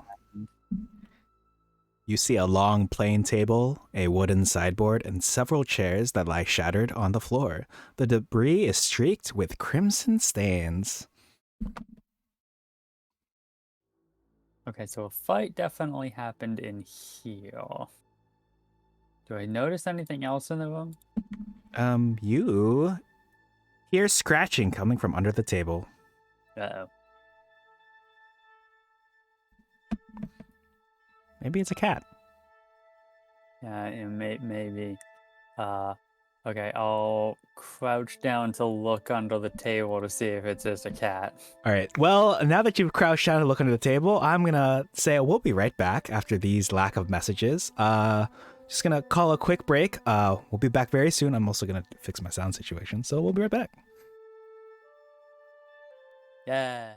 You see a long plain table, a wooden sideboard, and several chairs that lie shattered on the floor. The debris is streaked with crimson stains. okay, so a fight definitely happened in here. Do I notice anything else in the room? You hear scratching coming from under the table. Uh-oh. Maybe it's a cat. Yeah, maybe. Okay, I'll crouch down to look under the table to see if it's just a cat. All right. Well, now that you've crouched down and look under the table, I'm gonna say we'll be right back after these lack of messages. Just gonna call a quick break. We'll be back very soon. I'm also gonna fix my sound situation, so we'll be right back. Yeah.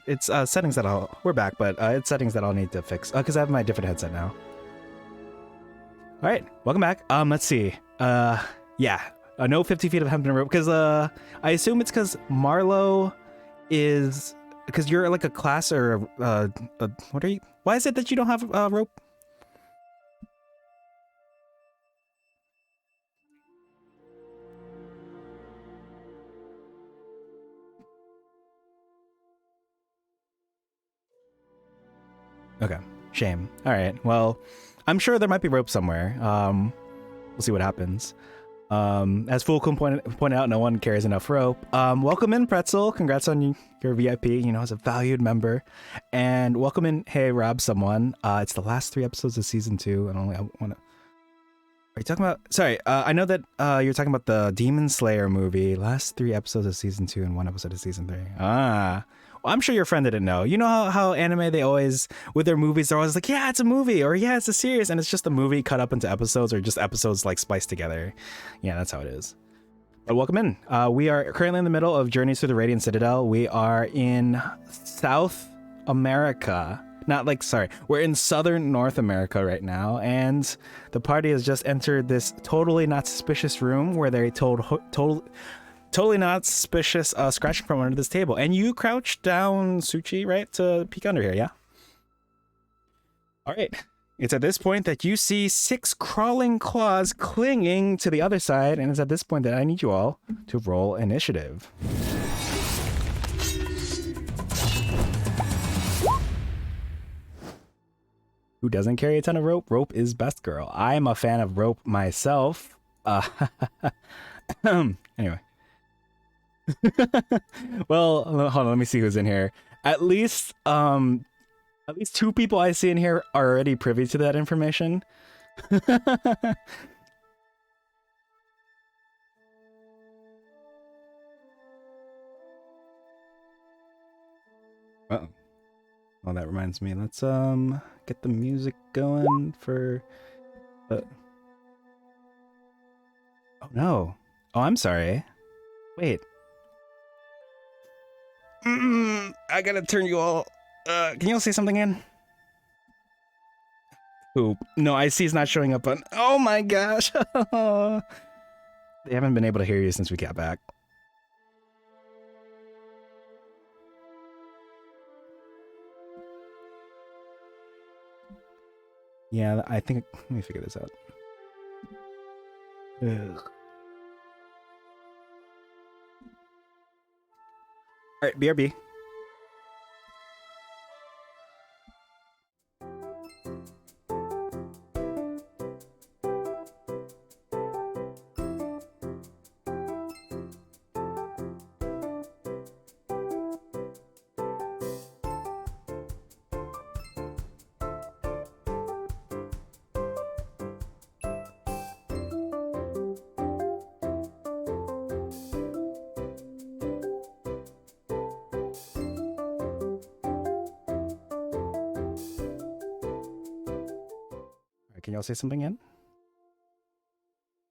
It's settings that we're back, but it's settings that I'll need to fix because I have my different headset now. All right, welcome back. Let's see. Yeah, no 50 feet of hempen rope because I assume it's because Marlo is because you're like a class or what are you? Why is it that you don't have a rope? Okay, shame. All right, well, I'm sure there might be rope somewhere. We'll see what happens. As Fulcum pointed out, no one carries enough rope. Welcome in, Pretzel. Congrats on your VIP, as a valued member. And welcome in, hey, Rob, someone. It's the last 3 episodes of season 2, and I want to... Are you talking about... Sorry, I know that you're talking about the Demon Slayer movie. Last 3 episodes of season 2 and 1 episode of season 3. Well, I'm sure your friend didn't know. You know how anime, they always, with their movies, they're always like, yeah, it's a movie, or yeah, it's a series, and it's just a movie cut up into episodes, or just episodes like spliced together. Yeah, that's how it is. But welcome in. We are currently in the middle of Journeys Through the Radiant Citadel. We are in South America. We're in Southern North America right now, and the party has just entered this totally not suspicious room where they totally not suspicious scratching from under this table. And you crouched down, Suchi, right, to peek under here, yeah? All right. It's at this point that you see 6 crawling claws clinging to the other side, and it's at this point that I need you all to roll initiative. Who doesn't carry a ton of rope? Rope is best, girl. I'm a fan of rope myself. Anyway. Well, hold on, let me see who's in here. At least 2 people I see in here are already privy to that information. Uh-oh. Well, that reminds me. Let's get the music going for oh no. Oh, I'm sorry. Wait. I gotta turn you all. Can you all say something in? Poop. No, IC's not showing up on. Oh my gosh. They haven't been able to hear you since we got back. Yeah, I think. Let me figure this out. Ugh. All right, BRB. Can y'all say something in?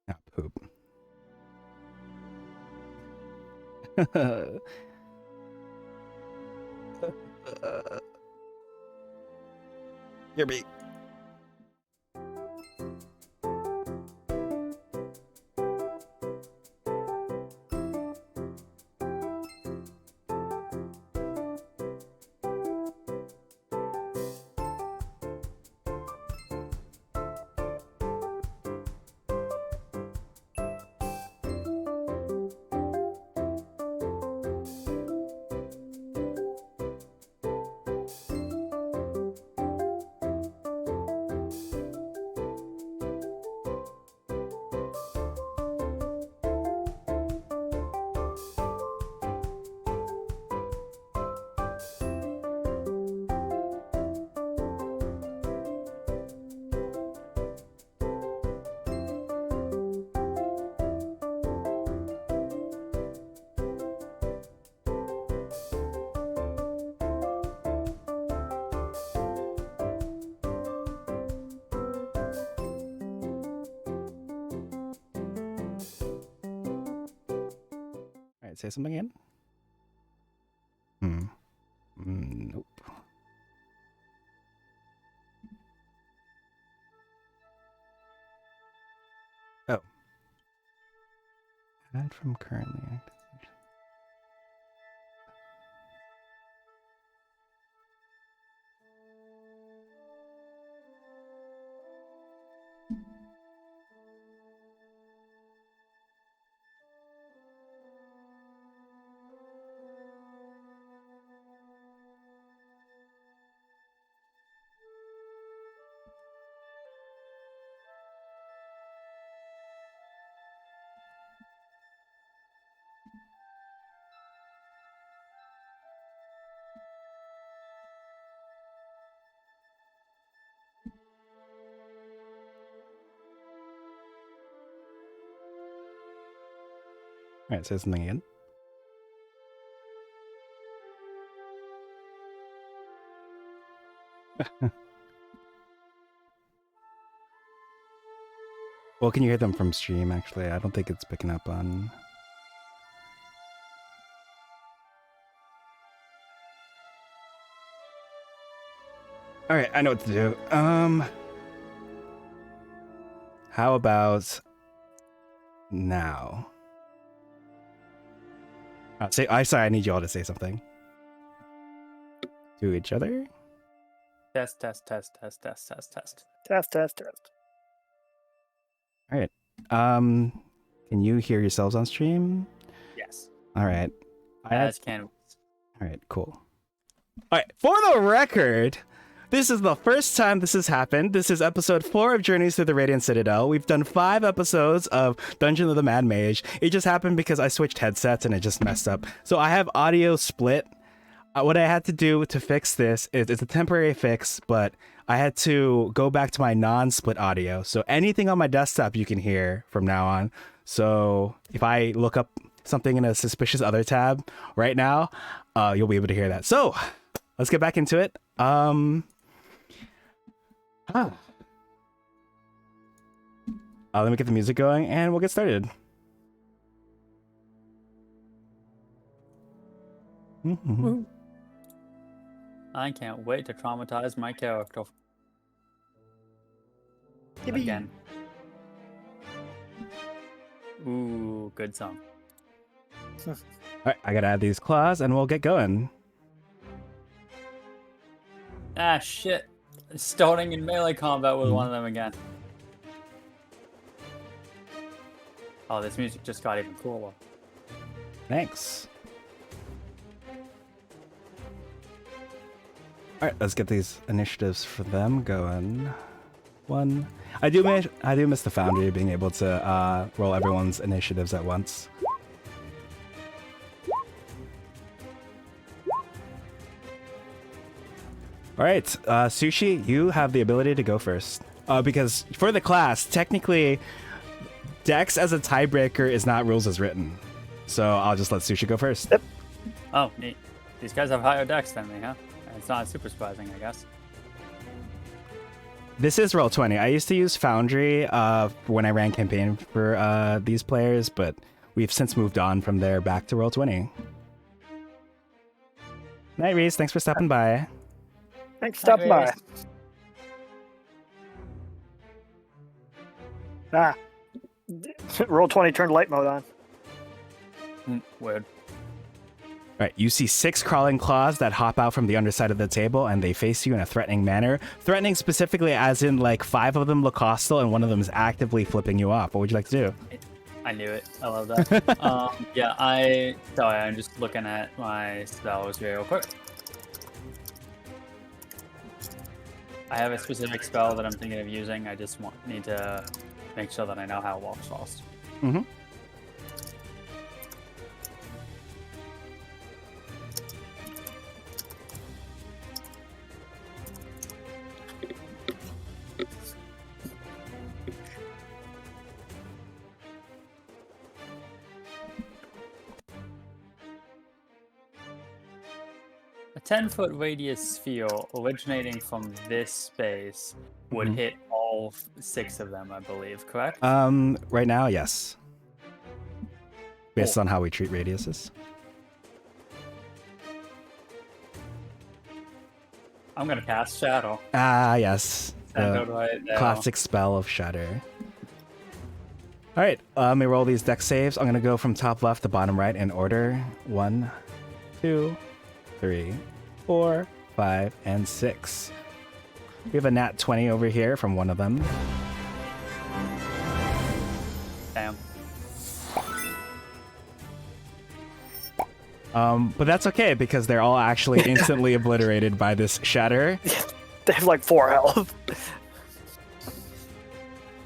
Ah, poop. Here be. Say something again. Aside from currently active. All right, say something again. Well, can you hear them from stream, actually? I don't think it's picking up on... All right, I know what to do. How about now? Sorry, I need you all to say something. To each other? Test, test, test, test, test, test, test. Test, test, test. All right. Can you hear yourselves on stream? Yes. All right. As can we. All right, cool. All right, for the record, this is the first time this has happened. This is episode 4 of Journeys Through the Radiant Citadel. We've done 5 episodes of Dungeon of the Mad Mage. It just happened because I switched headsets and it just messed up. So I have audio split. What I had to do to fix this is it's a temporary fix, but I had to go back to my non-split audio. So anything on my desktop you can hear from now on. So if I look up something in a suspicious other tab right now, you'll be able to hear that. So let's get back into it. Let me get the music going and we'll get started. Woo. I can't wait to traumatize my character. Yippee. Again. Ooh, good song. All right, I gotta add these claws and we'll get going. Ah, shit. Starting in melee combat with one of them again. Oh, this music just got even cooler. Thanks. All right, let's get these initiatives for them going. One, I do miss the Foundry being able to roll everyone's initiatives at once. All right, Sushi, you have the ability to go first. Because for the class, technically, Dex as a tiebreaker is not rules as written. So I'll just let Sushi go first. Yep. Oh, neat. These guys have higher decks than me, huh? It's not super surprising, I guess. This is Roll20. I used to use Foundry when I ran campaign for these players, but we've since moved on from there back to Roll20. Night, Reese. Thanks for stopping by. Thanks for stopping by. Roll20 turned light mode on. Weird. All right, you see 6 crawling claws that hop out from the underside of the table, and they face you in a threatening manner. Threatening specifically as in, like, 5 of them look hostile, and one of them is actively flipping you off. What would you like to do? I knew it. I love that. Sorry, I'm just looking at my spells real quick. I have a specific spell that I'm thinking of using. I just need to make sure that I know how it works first. Mm-hmm. A 10-foot radius sphere originating from this space would Mhm. hit all 6 of them, I believe, correct? Right now, yes. Based Cool. on how we treat radiuses. I'm gonna cast Shadow. Ah, yes. Send The it right there. classic spell of Shatter. All right, let me roll these deck saves. I'm gonna go from top left to bottom right in order. 1, 2, 3, 4, 5, and 6. We have a nat 20 over here from one of them. Damn. But that's okay because they're all actually instantly obliterated by this shatter. They have like 4 health.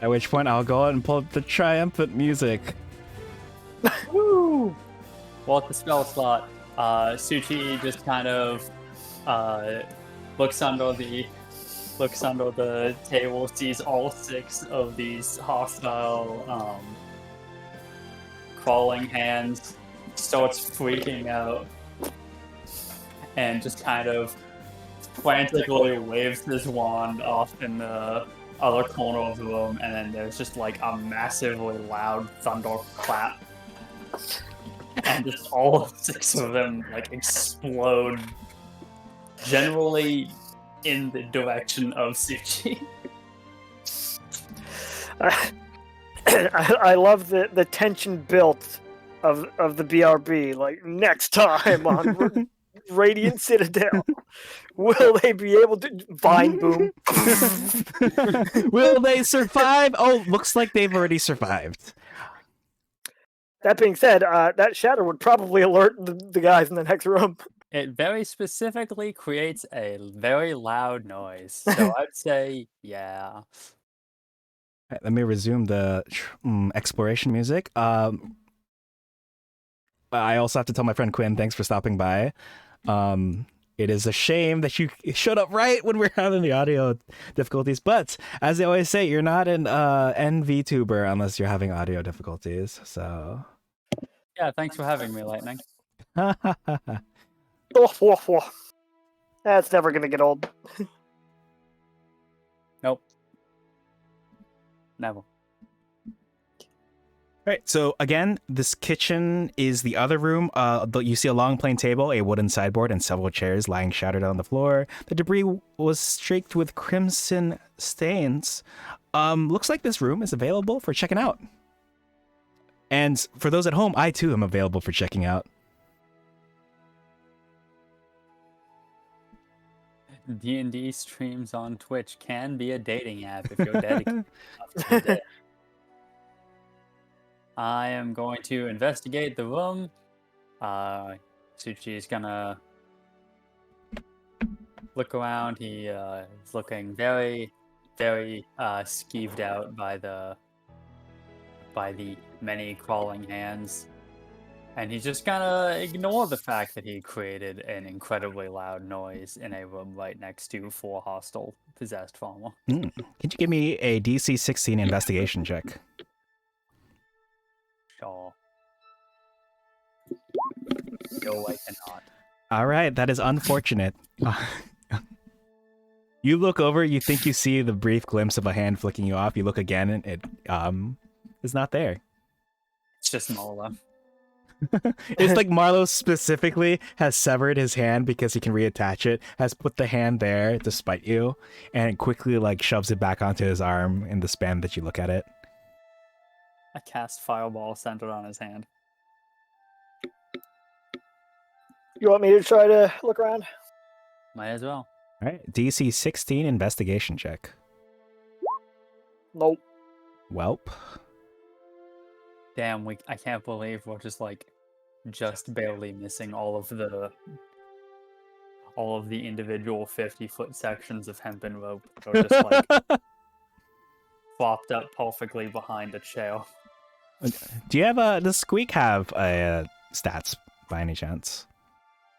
At which point I'll go out and pull up the triumphant music. Woo! Well, at the spell slot, Suchi just kind of looks under the table, sees all 6 of these hostile crawling hands, starts freaking out, and just kind of frantically waves his wand off in the other corner of the room, and then there's just like a massively loud thunder clap, and just all 6 of them like explode, generally in the direction of Suchi. I love the tension built of the BRB. Like, next time on Radiant Citadel, will they be able to vine boom? Will they survive? Oh, looks like they've already survived. That being said, that shatter would probably alert the guys in the next room. It very specifically creates a very loud noise, so I'd say yeah. All right, let me resume the exploration music. I also have to tell my friend Quinn, thanks for stopping by. It is a shame that you showed up right when we're having the audio difficulties, but as they always say, you're not an NVTuber unless you're having audio difficulties, so... Yeah, thanks for having me, Lightning. That's never gonna get old. Nope. Never. Right, so again, this kitchen is the other room. You see a long plain table, a wooden sideboard, and several chairs lying shattered on the floor. The debris was streaked with crimson stains. Looks like this room is available for checking out. And for those at home, I too am available for checking out. D&D streams on Twitch can be a dating app if you're dedicated enough to the day. I am going to investigate the room. Suchi's gonna look around. He is looking very, very skeeved out by the many crawling hands. And he's just gonna ignore the fact that he created an incredibly loud noise in a room right next to 4 hostile possessed farmer. Could you give me a DC 16 investigation check? Sure. No, I cannot. All right, that is unfortunate. You look over, you think you see the brief glimpse of a hand flicking you off. You look again, and it is not there. It's just Mola. It's like Marlo specifically has severed his hand because he can reattach it, has put the hand there to spite you, and quickly like shoves it back onto his arm in the span that you look at it. I cast Fireball centered on his hand. You want me to try to look around? Might as well. All right, DC 16 investigation check. Nope. Welp. Damn, I can't believe we're just barely missing all of the individual 50-foot sections of hempen rope that are just like flopped up perfectly behind a chair. Do you have does Squeak have stats by any chance?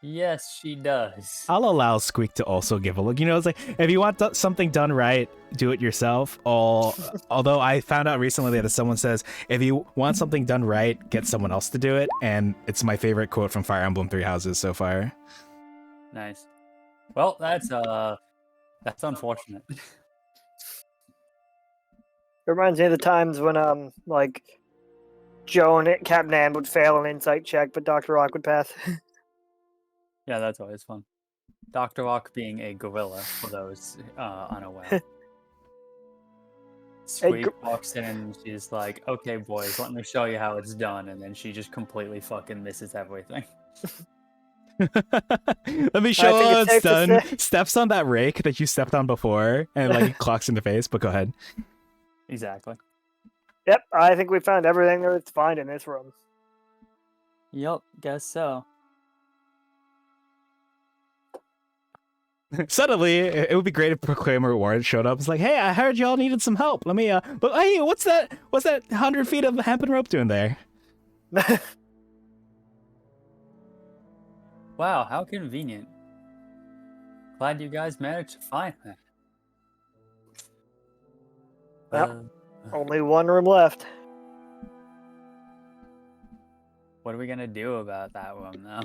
Yes, she does. I'll allow Squeak to also give a look. You know, it's like, if you want something done right, do it yourself. Although I found out recently that someone says, if you want something done right, get someone else to do it. And it's my favorite quote from Fire Emblem Three Houses so far. Nice. Well, that's unfortunate. It reminds me of the times when like Joe and Captain Ann would fail an insight check, but Dr. Rock would pass. Yeah, that's always fun. Dr. Rock being a gorilla, for those unaware. Squeak walks in and she's like, "Okay, boys, let me show you how it's done," and then she just completely fucking misses everything. Let me show think how it's it's safe to done. say- Steps on that rake that you stepped on before, and like clocks in the face. But go ahead. Exactly. Yep, I think we found everything there is to find in this room. Yep, guess so. Suddenly, it would be great if Proclaimer Warren showed up. It's like, hey, I heard y'all needed some help. Let me. But hey, what's that? What's that 100 feet of hemp and rope doing there? Wow, how convenient. Glad you guys managed to find that. Well, only one room left. What are we gonna do about that one now?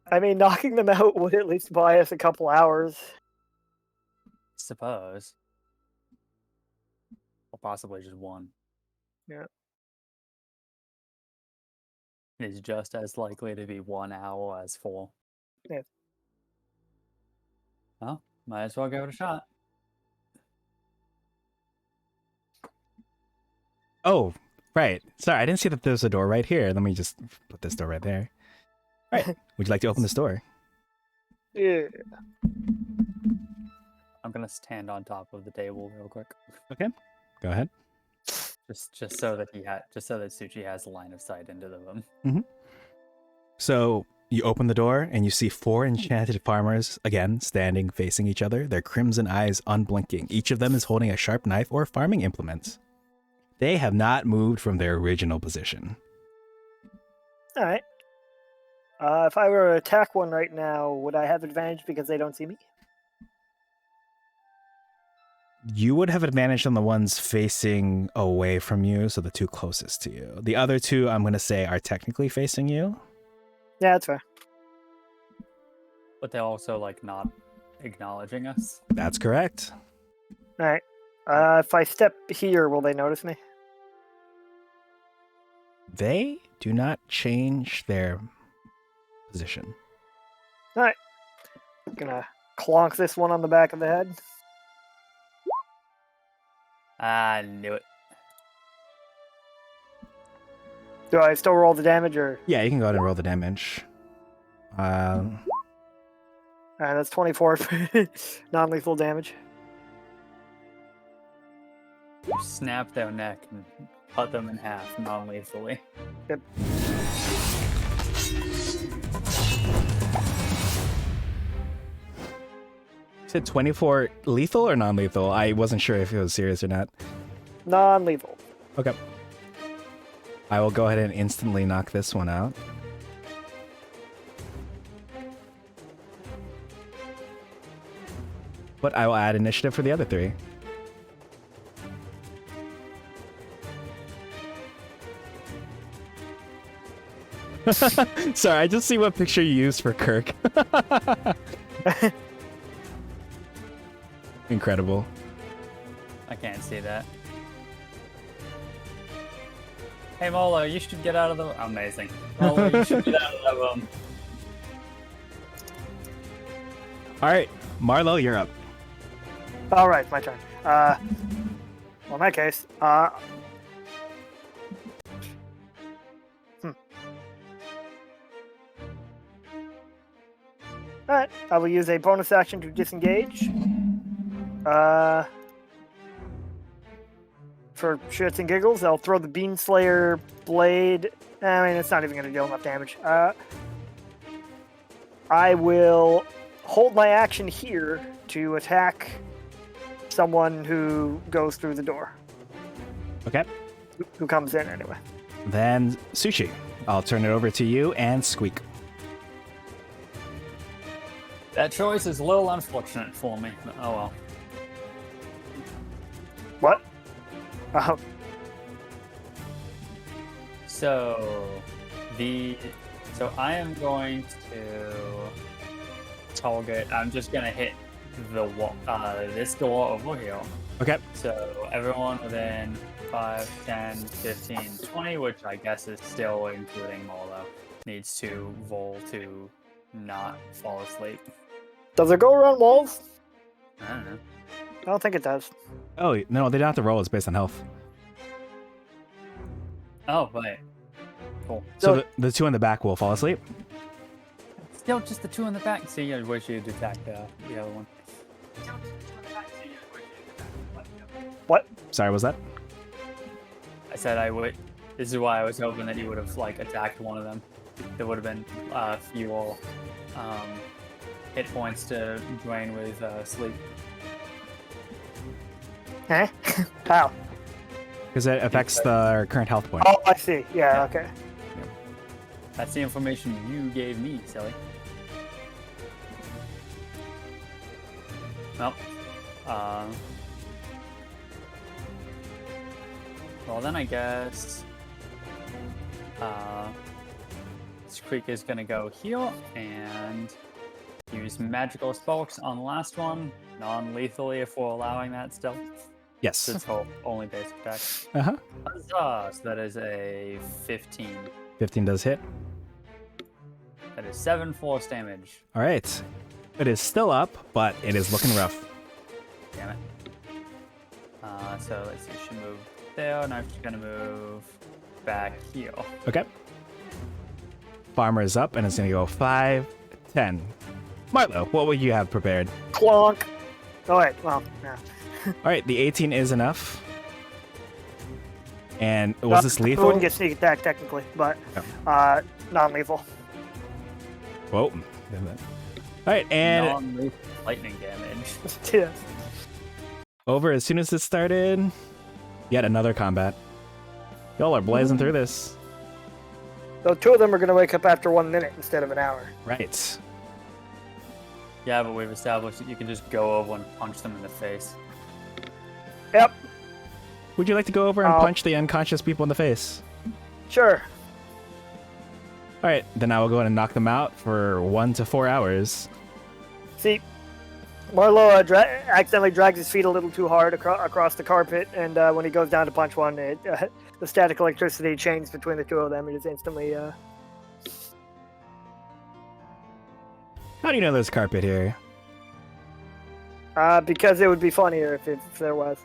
I mean, knocking them out would at least buy us a couple hours. Suppose. Or possibly just one. Yeah. It's just as likely to be 1 hour as 4. Yeah. Well, might as well give it a shot. Oh, right. Sorry, I didn't see that there's a door right here. Let me just put this door right there. All right. Would you like to open this door? Yeah. I'm gonna stand on top of the table real quick. Go ahead. Just so that Suchi has line of sight into the room. So you open the door and you see 4 enchanted farmers, again, standing facing each other, their crimson eyes unblinking. Each of them is holding a sharp knife or farming implement. They have not moved from their original position. All right. If I were to attack one right now, would I have advantage because they don't see me? You would have advantage on the ones facing away from you, so the 2 closest to you. The other 2, I'm going to say, are technically facing you. Yeah, that's fair. But they're also like not acknowledging us. That's correct. All right. If I step here, will they notice me? They do not change their position. Gonna clonk this one on the back of the head. I knew it. Do I still roll the damage or? Yeah, you can go ahead and roll the damage. Alright, that's 24 for non-lethal damage. You snap their neck and cut them in half non-lethally. Yep. You said 24 lethal or non-lethal? I wasn't sure if it was serious or not. Non-lethal. Okay. I will go ahead and instantly knock this one out. But I will add initiative for the other 3. Sorry, I just see what picture you used for Kirk. Incredible. I can't see that. Hey Molo, you should get out of the amazing. Molo, you should get out of that room. All right, Marlo, you're up. All right, my turn. Well, in that case, Alright, I will use a bonus action to disengage. For shits and giggles, I'll throw the Beanslayer blade. I mean, it's not even going to deal enough damage. I will hold my action here to attack someone who goes through the door. Okay. Who comes in anyway. Then Sushi, I'll turn it over to you and Squeak. That choice is a little unfortunate for me, but oh well. What? So I am going to target. I'm just gonna hit the wall, this door over here. Okay. So everyone within 5, 10, 15, 20, which I guess is still including Molo, needs to roll to not fall asleep. Does it go around walls? I don't know. don't think it does. Oh no, they don't have to roll. It's based on health. Oh, right. Cool. So the two in the back will fall asleep. Still just the two in the back. See, I wish you'd attacked the other one. What? Sorry, was that? I said I would. This is why I was hoping that you would have like attacked one of them. There would have been fewer hit points to drain with sleep. Huh? How? Because it affects the current health point. Oh, I see. Yeah, okay. That's the information you gave me, silly. Well, well then I guess this creek is gonna go here and use magical sparks on the last one, non-lethally if we're allowing that still. Yes. It's only basic attack. Uh-huh. Huzzah! So that is a 15. 15 does hit. That is 7 force damage. All right. It is still up, but it is looking rough. Damn it. So let's see, she moved there. Now she's gonna move back here. Okay. Farmer is up, and it's going to go 5, 10. Marlo, what would you have prepared? Clonk. Oh, wait. Well, yeah. All right, the 18 is enough. And was this I lethal? wouldn't get sneak attack technically, but non-lethal. Whoa. All right, and Non-lethal lightning damage. Yeah. over as soon as it started, yet another combat. Y'all are blazing through this. So two of them are going to wake up after 1 minute instead of an hour. Right. Yeah, but we've established that you can just go over and punch them in the face. Yep. Would you like to go over and punch the unconscious people in the face? Sure. All right, then I will go ahead and knock them out for 1 to 4 hours. See, Marlo accidentally drags his feet a little too hard across the carpet, and when he goes down to punch one, the static electricity chains between the two of them is instantly. How do you know there's carpet here? Because it would be funnier if there was.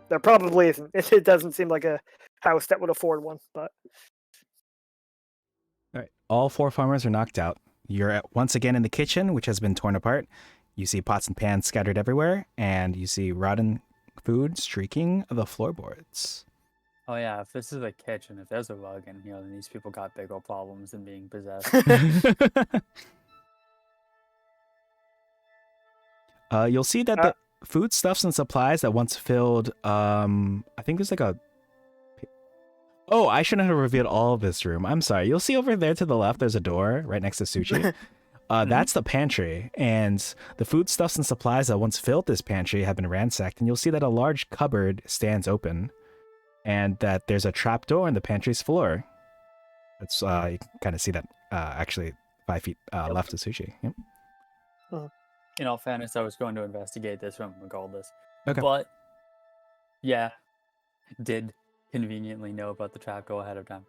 There probably isn't. It doesn't seem like a house that would afford one, but. All right, all 4 farmers are knocked out. You're once again in the kitchen, which has been torn apart. You see pots and pans scattered everywhere, and you see rotten food streaking the floorboards. Oh yeah, if this is a kitchen, if there's a rug in here, then these people got bigger problems than being possessed. You'll see that the foodstuffs and supplies that once filled, I think there's like a... Oh, I shouldn't have revealed all of this room. I'm sorry. You'll see over there to the left, there's a door right next to Sushi. That's the pantry, and the foodstuffs and supplies that once filled this pantry have been ransacked, and you'll see that a large cupboard stands open, and that there's a trap door in the pantry's floor. That's you can kind of see that actually 5 feet left of Sushi. Yep. In all fairness, I was going to investigate this room regardless. Okay. But, yeah, did conveniently know about the trapdoor ahead of time.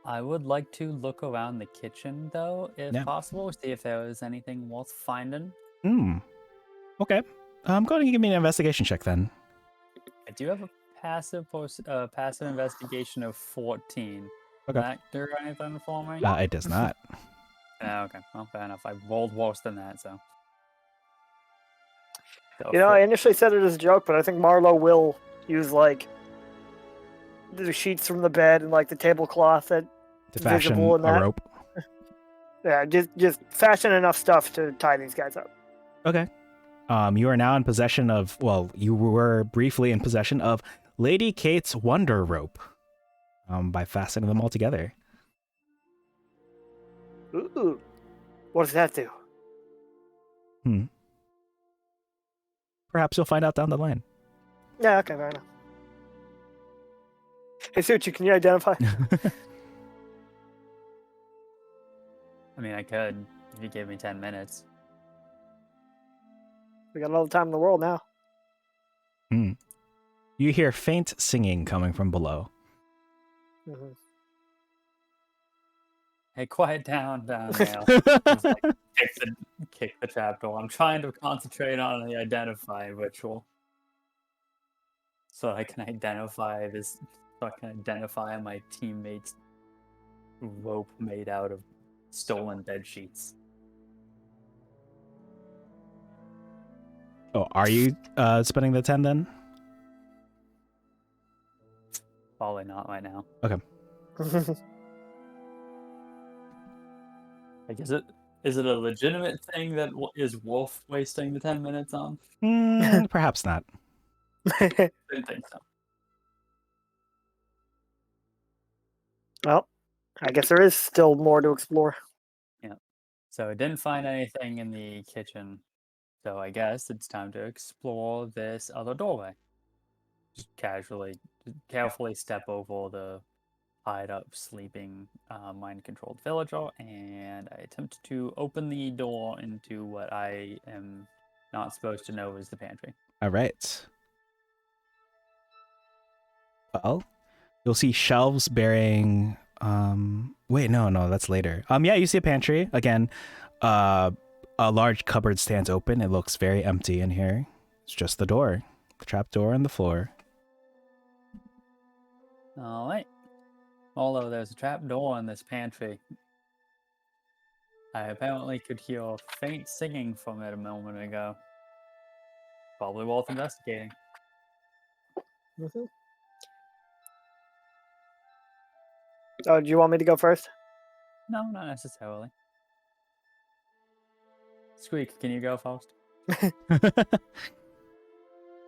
I would like to look around the kitchen, though, if possible, see if there is anything worth finding. Okay. Go ahead and give me an investigation check, then. I do have a passive investigation of 14. Okay. Does that do anything for me? It does not. Okay, well, fair enough. I rolled worse than that, so. You know, I initially said it as a joke, but I think Marlo will use, like, the sheets from the bed and, like, the tablecloth that's To fashion visible in a that. rope. Yeah, just fashion enough stuff to tie these guys up. Okay. You are now in possession of, well, you were briefly in possession of Lady Kate's Wonder Rope by fastening them all together. Ooh. What does that do? Perhaps you'll find out down the line. Yeah, okay, fair enough. Hey, Suchi, can you identify? I mean, I could if you gave me 10 minutes. We got all the time in the world now. You hear faint singing coming from below. Hey, quiet down there. Just like kick the trapdoor. I'm trying to concentrate on the identify ritual. So I can identify my teammates' rope made out of stolen bed sheets. Oh, are you spending the 10 then? Probably not right now. Okay. Like, is it a legitimate thing that is Wolf wasting the 10 minutes on? Perhaps not. Didn't think so. Well, I guess there is still more to explore. So I didn't find anything in the kitchen. So I guess it's time to explore this other doorway. Just carefully step over the tied up, sleeping, mind-controlled villager, and I attempt to open the door into what I am not supposed to know is the pantry. All right. Well, you'll see shelves bearing. Wait, no, that's later. Yeah, you see a pantry again. A large cupboard stands open. It looks very empty in here. It's just the door, the trap door, and the floor. All right. Although there's a trap door in this pantry, I apparently could hear faint singing from it a moment ago. Probably worth investigating. Mm-hmm. Oh, do you want me to go first? No, not necessarily. Squeak, can you go first?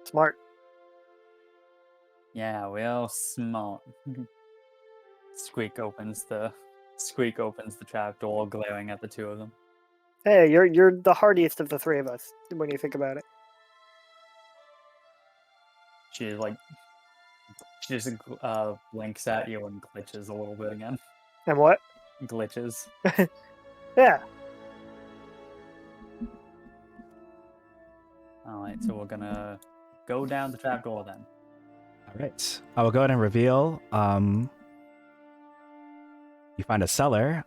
Smart. Yeah, real smart. Squeak opens the trap door, glaring at the two of them. Hey, you're the hardiest of the three of us when you think about it. She just blinks at you and glitches a little bit again. And what? Glitches. Yeah. Alright, so we're gonna go down the trapdoor then. All right. I will go ahead and reveal. You find a cellar.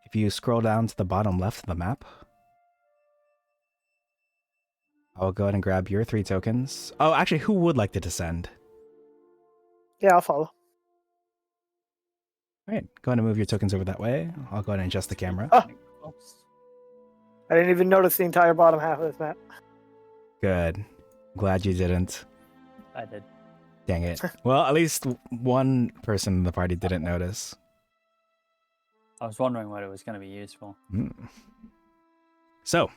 If you scroll down to the bottom left of the map, I will go ahead and grab your 3 tokens. Oh, actually, who would like to descend? Yeah, I'll follow. All right, go ahead and move your tokens over that way. I'll go ahead and adjust the camera. Oh. I didn't even notice the entire bottom half of this map. Good. Glad you didn't. I did. Dang it. Well, at least one person in the party didn't notice. I was wondering what it was going to be used for. So,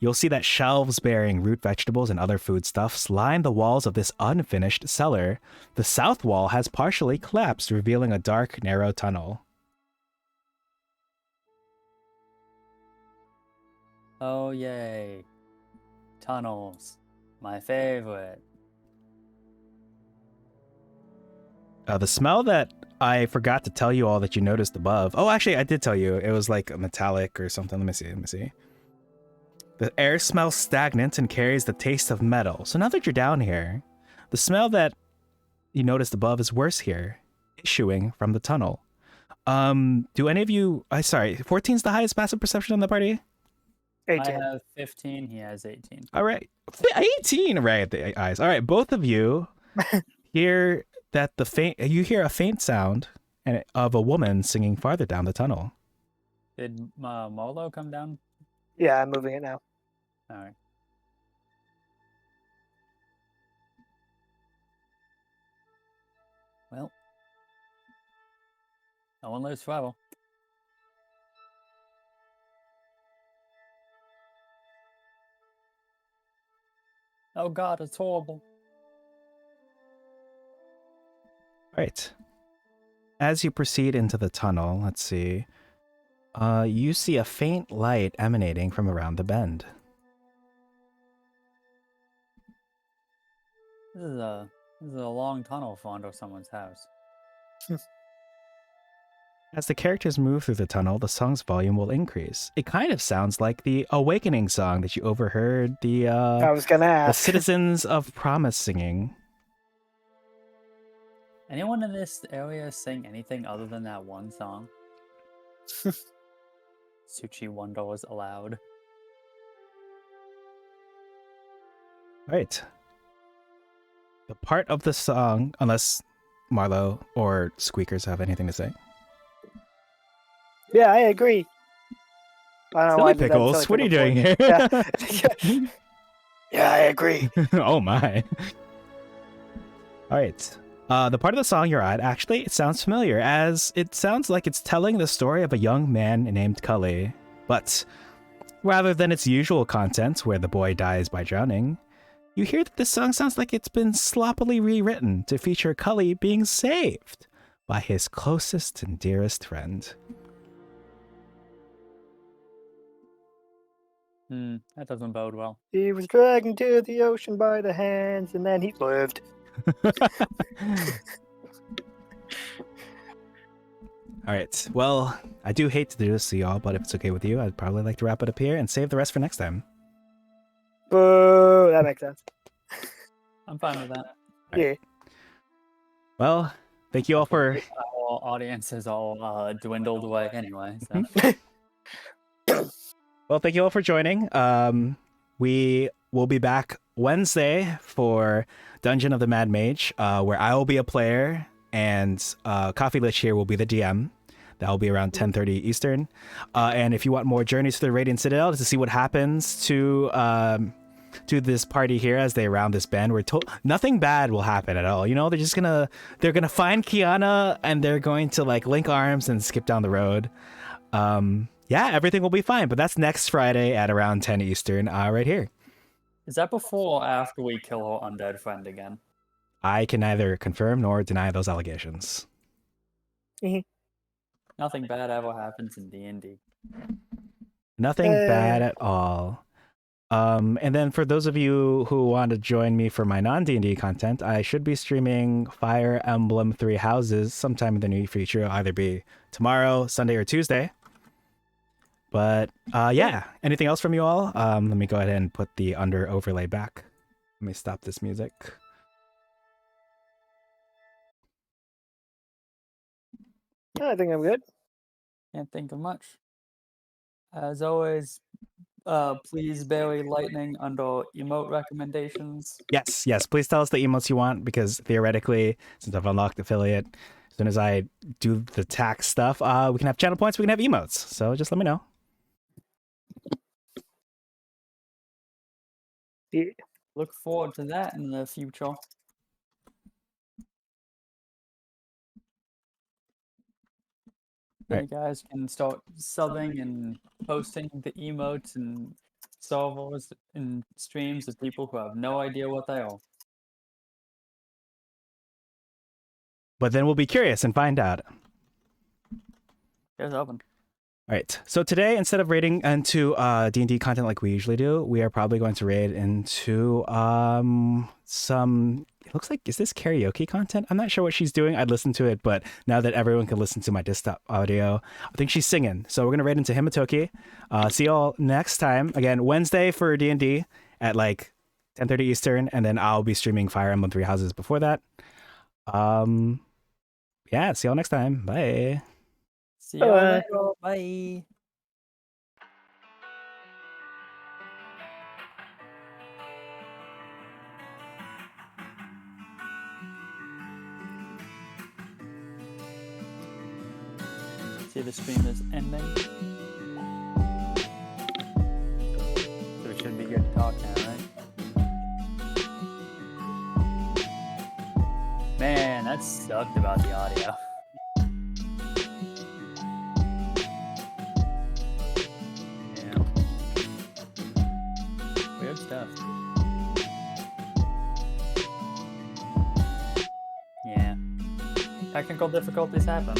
you'll see that shelves bearing root vegetables and other foodstuffs line the walls of this unfinished cellar. The south wall has partially collapsed, revealing a dark, narrow tunnel. Oh, yay. Tunnels. My favorite. The smell that I forgot to tell you all that you noticed above. Oh, actually, I did tell you. It was like a metallic or something. Let me see. The air smells stagnant and carries the taste of metal. So now that you're down here, the smell that you noticed above is worse here, issuing from the tunnel. Do any of you... 14's the highest passive perception in the party? 18. I have 15, he has 18. All right. 18, right, the eyes. All right, both of you hear that you hear a faint sound of a woman singing farther down the tunnel. Did Molo come down? Yeah, I'm moving it now. All right. Well, no one lives forever. Oh God, it's horrible. Right. As you proceed into the tunnel, let's see. You see a faint light emanating from around the bend. This is a long tunnel for under someone's house. As the characters move through the tunnel, the song's volume will increase. It kind of sounds like the Awakening song that you overheard I was gonna the ask. Citizens of Promise singing. Anyone in this area sing anything other than that one song? Sushi $1 allowed. Right. The part of the song, unless Marlo or Squeakers have anything to say. Yeah, I agree. I don't know why I Silly did that. Pickles, what are you doing here? Yeah. Yeah, I agree. Oh my. All right. The part of the song you're at, actually, it sounds familiar, as it sounds like it's telling the story of a young man named Cully. But rather than its usual content, where the boy dies by drowning, you hear that this song sounds like it's been sloppily rewritten to feature Cully being saved by his closest and dearest friend. That doesn't bode well. He was dragged into the ocean by the hands, and then he lived. All right. Well, I do hate to do this to y'all, but if it's okay with you, I'd probably like to wrap it up here and save the rest for next time. Boo! That makes sense. I'm fine with that. Yeah. Well, thank you all for... Our audience has all dwindled away anyway. So. Well, thank you all for joining. We will be back Wednesday for Dungeon of the Mad Mage, where I will be a player and Coffee Lich here will be the DM. That will be around 10:30 Eastern. And if you want more Journeys to the Radiant Citadel to see what happens to this party here as they round this bend, nothing bad will happen at all. You know, they're gonna find Kiana and they're going to like link arms and skip down the road. Yeah, everything will be fine, but that's next Friday at around 10 Eastern, right here. Is that before or after we kill our undead friend again? I can neither confirm nor deny those allegations. Nothing bad ever happens in D&D. Nothing bad at all. And then for those of you who want to join me for my non-D&D content, I should be streaming Fire Emblem 3 Houses sometime in the near future. It'll either be tomorrow, Sunday, or Tuesday. But yeah, anything else from you all? Let me go ahead and put the under overlay back. Let me stop this music. I think I'm good. Can't think of much. As always, please bury lightning under emote recommendations. Yes, please tell us the emotes you want, because theoretically, since I've unlocked affiliate, as soon as I do the tax stuff, we can have channel points, we can have emotes. So just let me know. Yeah. Look forward to that in the future. You guys can start subbing and posting the emotes and servers and streams of people who have no idea what they are. But then we'll be curious and find out. Here's open. All right. So today, instead of raiding into D&D content like we usually do, we are probably going to raid into some... It looks like, is this karaoke content? I'm not sure what she's doing. I'd listen to it, but now that everyone can listen to my desktop audio, I think she's singing. So we're going to raid into Himatoki. See y'all next time. Again, Wednesday for D&D at like 10:30 Eastern, and then I'll be streaming Fire Emblem 3 Houses before that. Yeah, see y'all next time. Bye. See you later. Bye. See, the stream is ending. So it should be good to talk now, right? Man, that sucked about the audio. Yeah. Weird stuff. Yeah. Technical difficulties happen.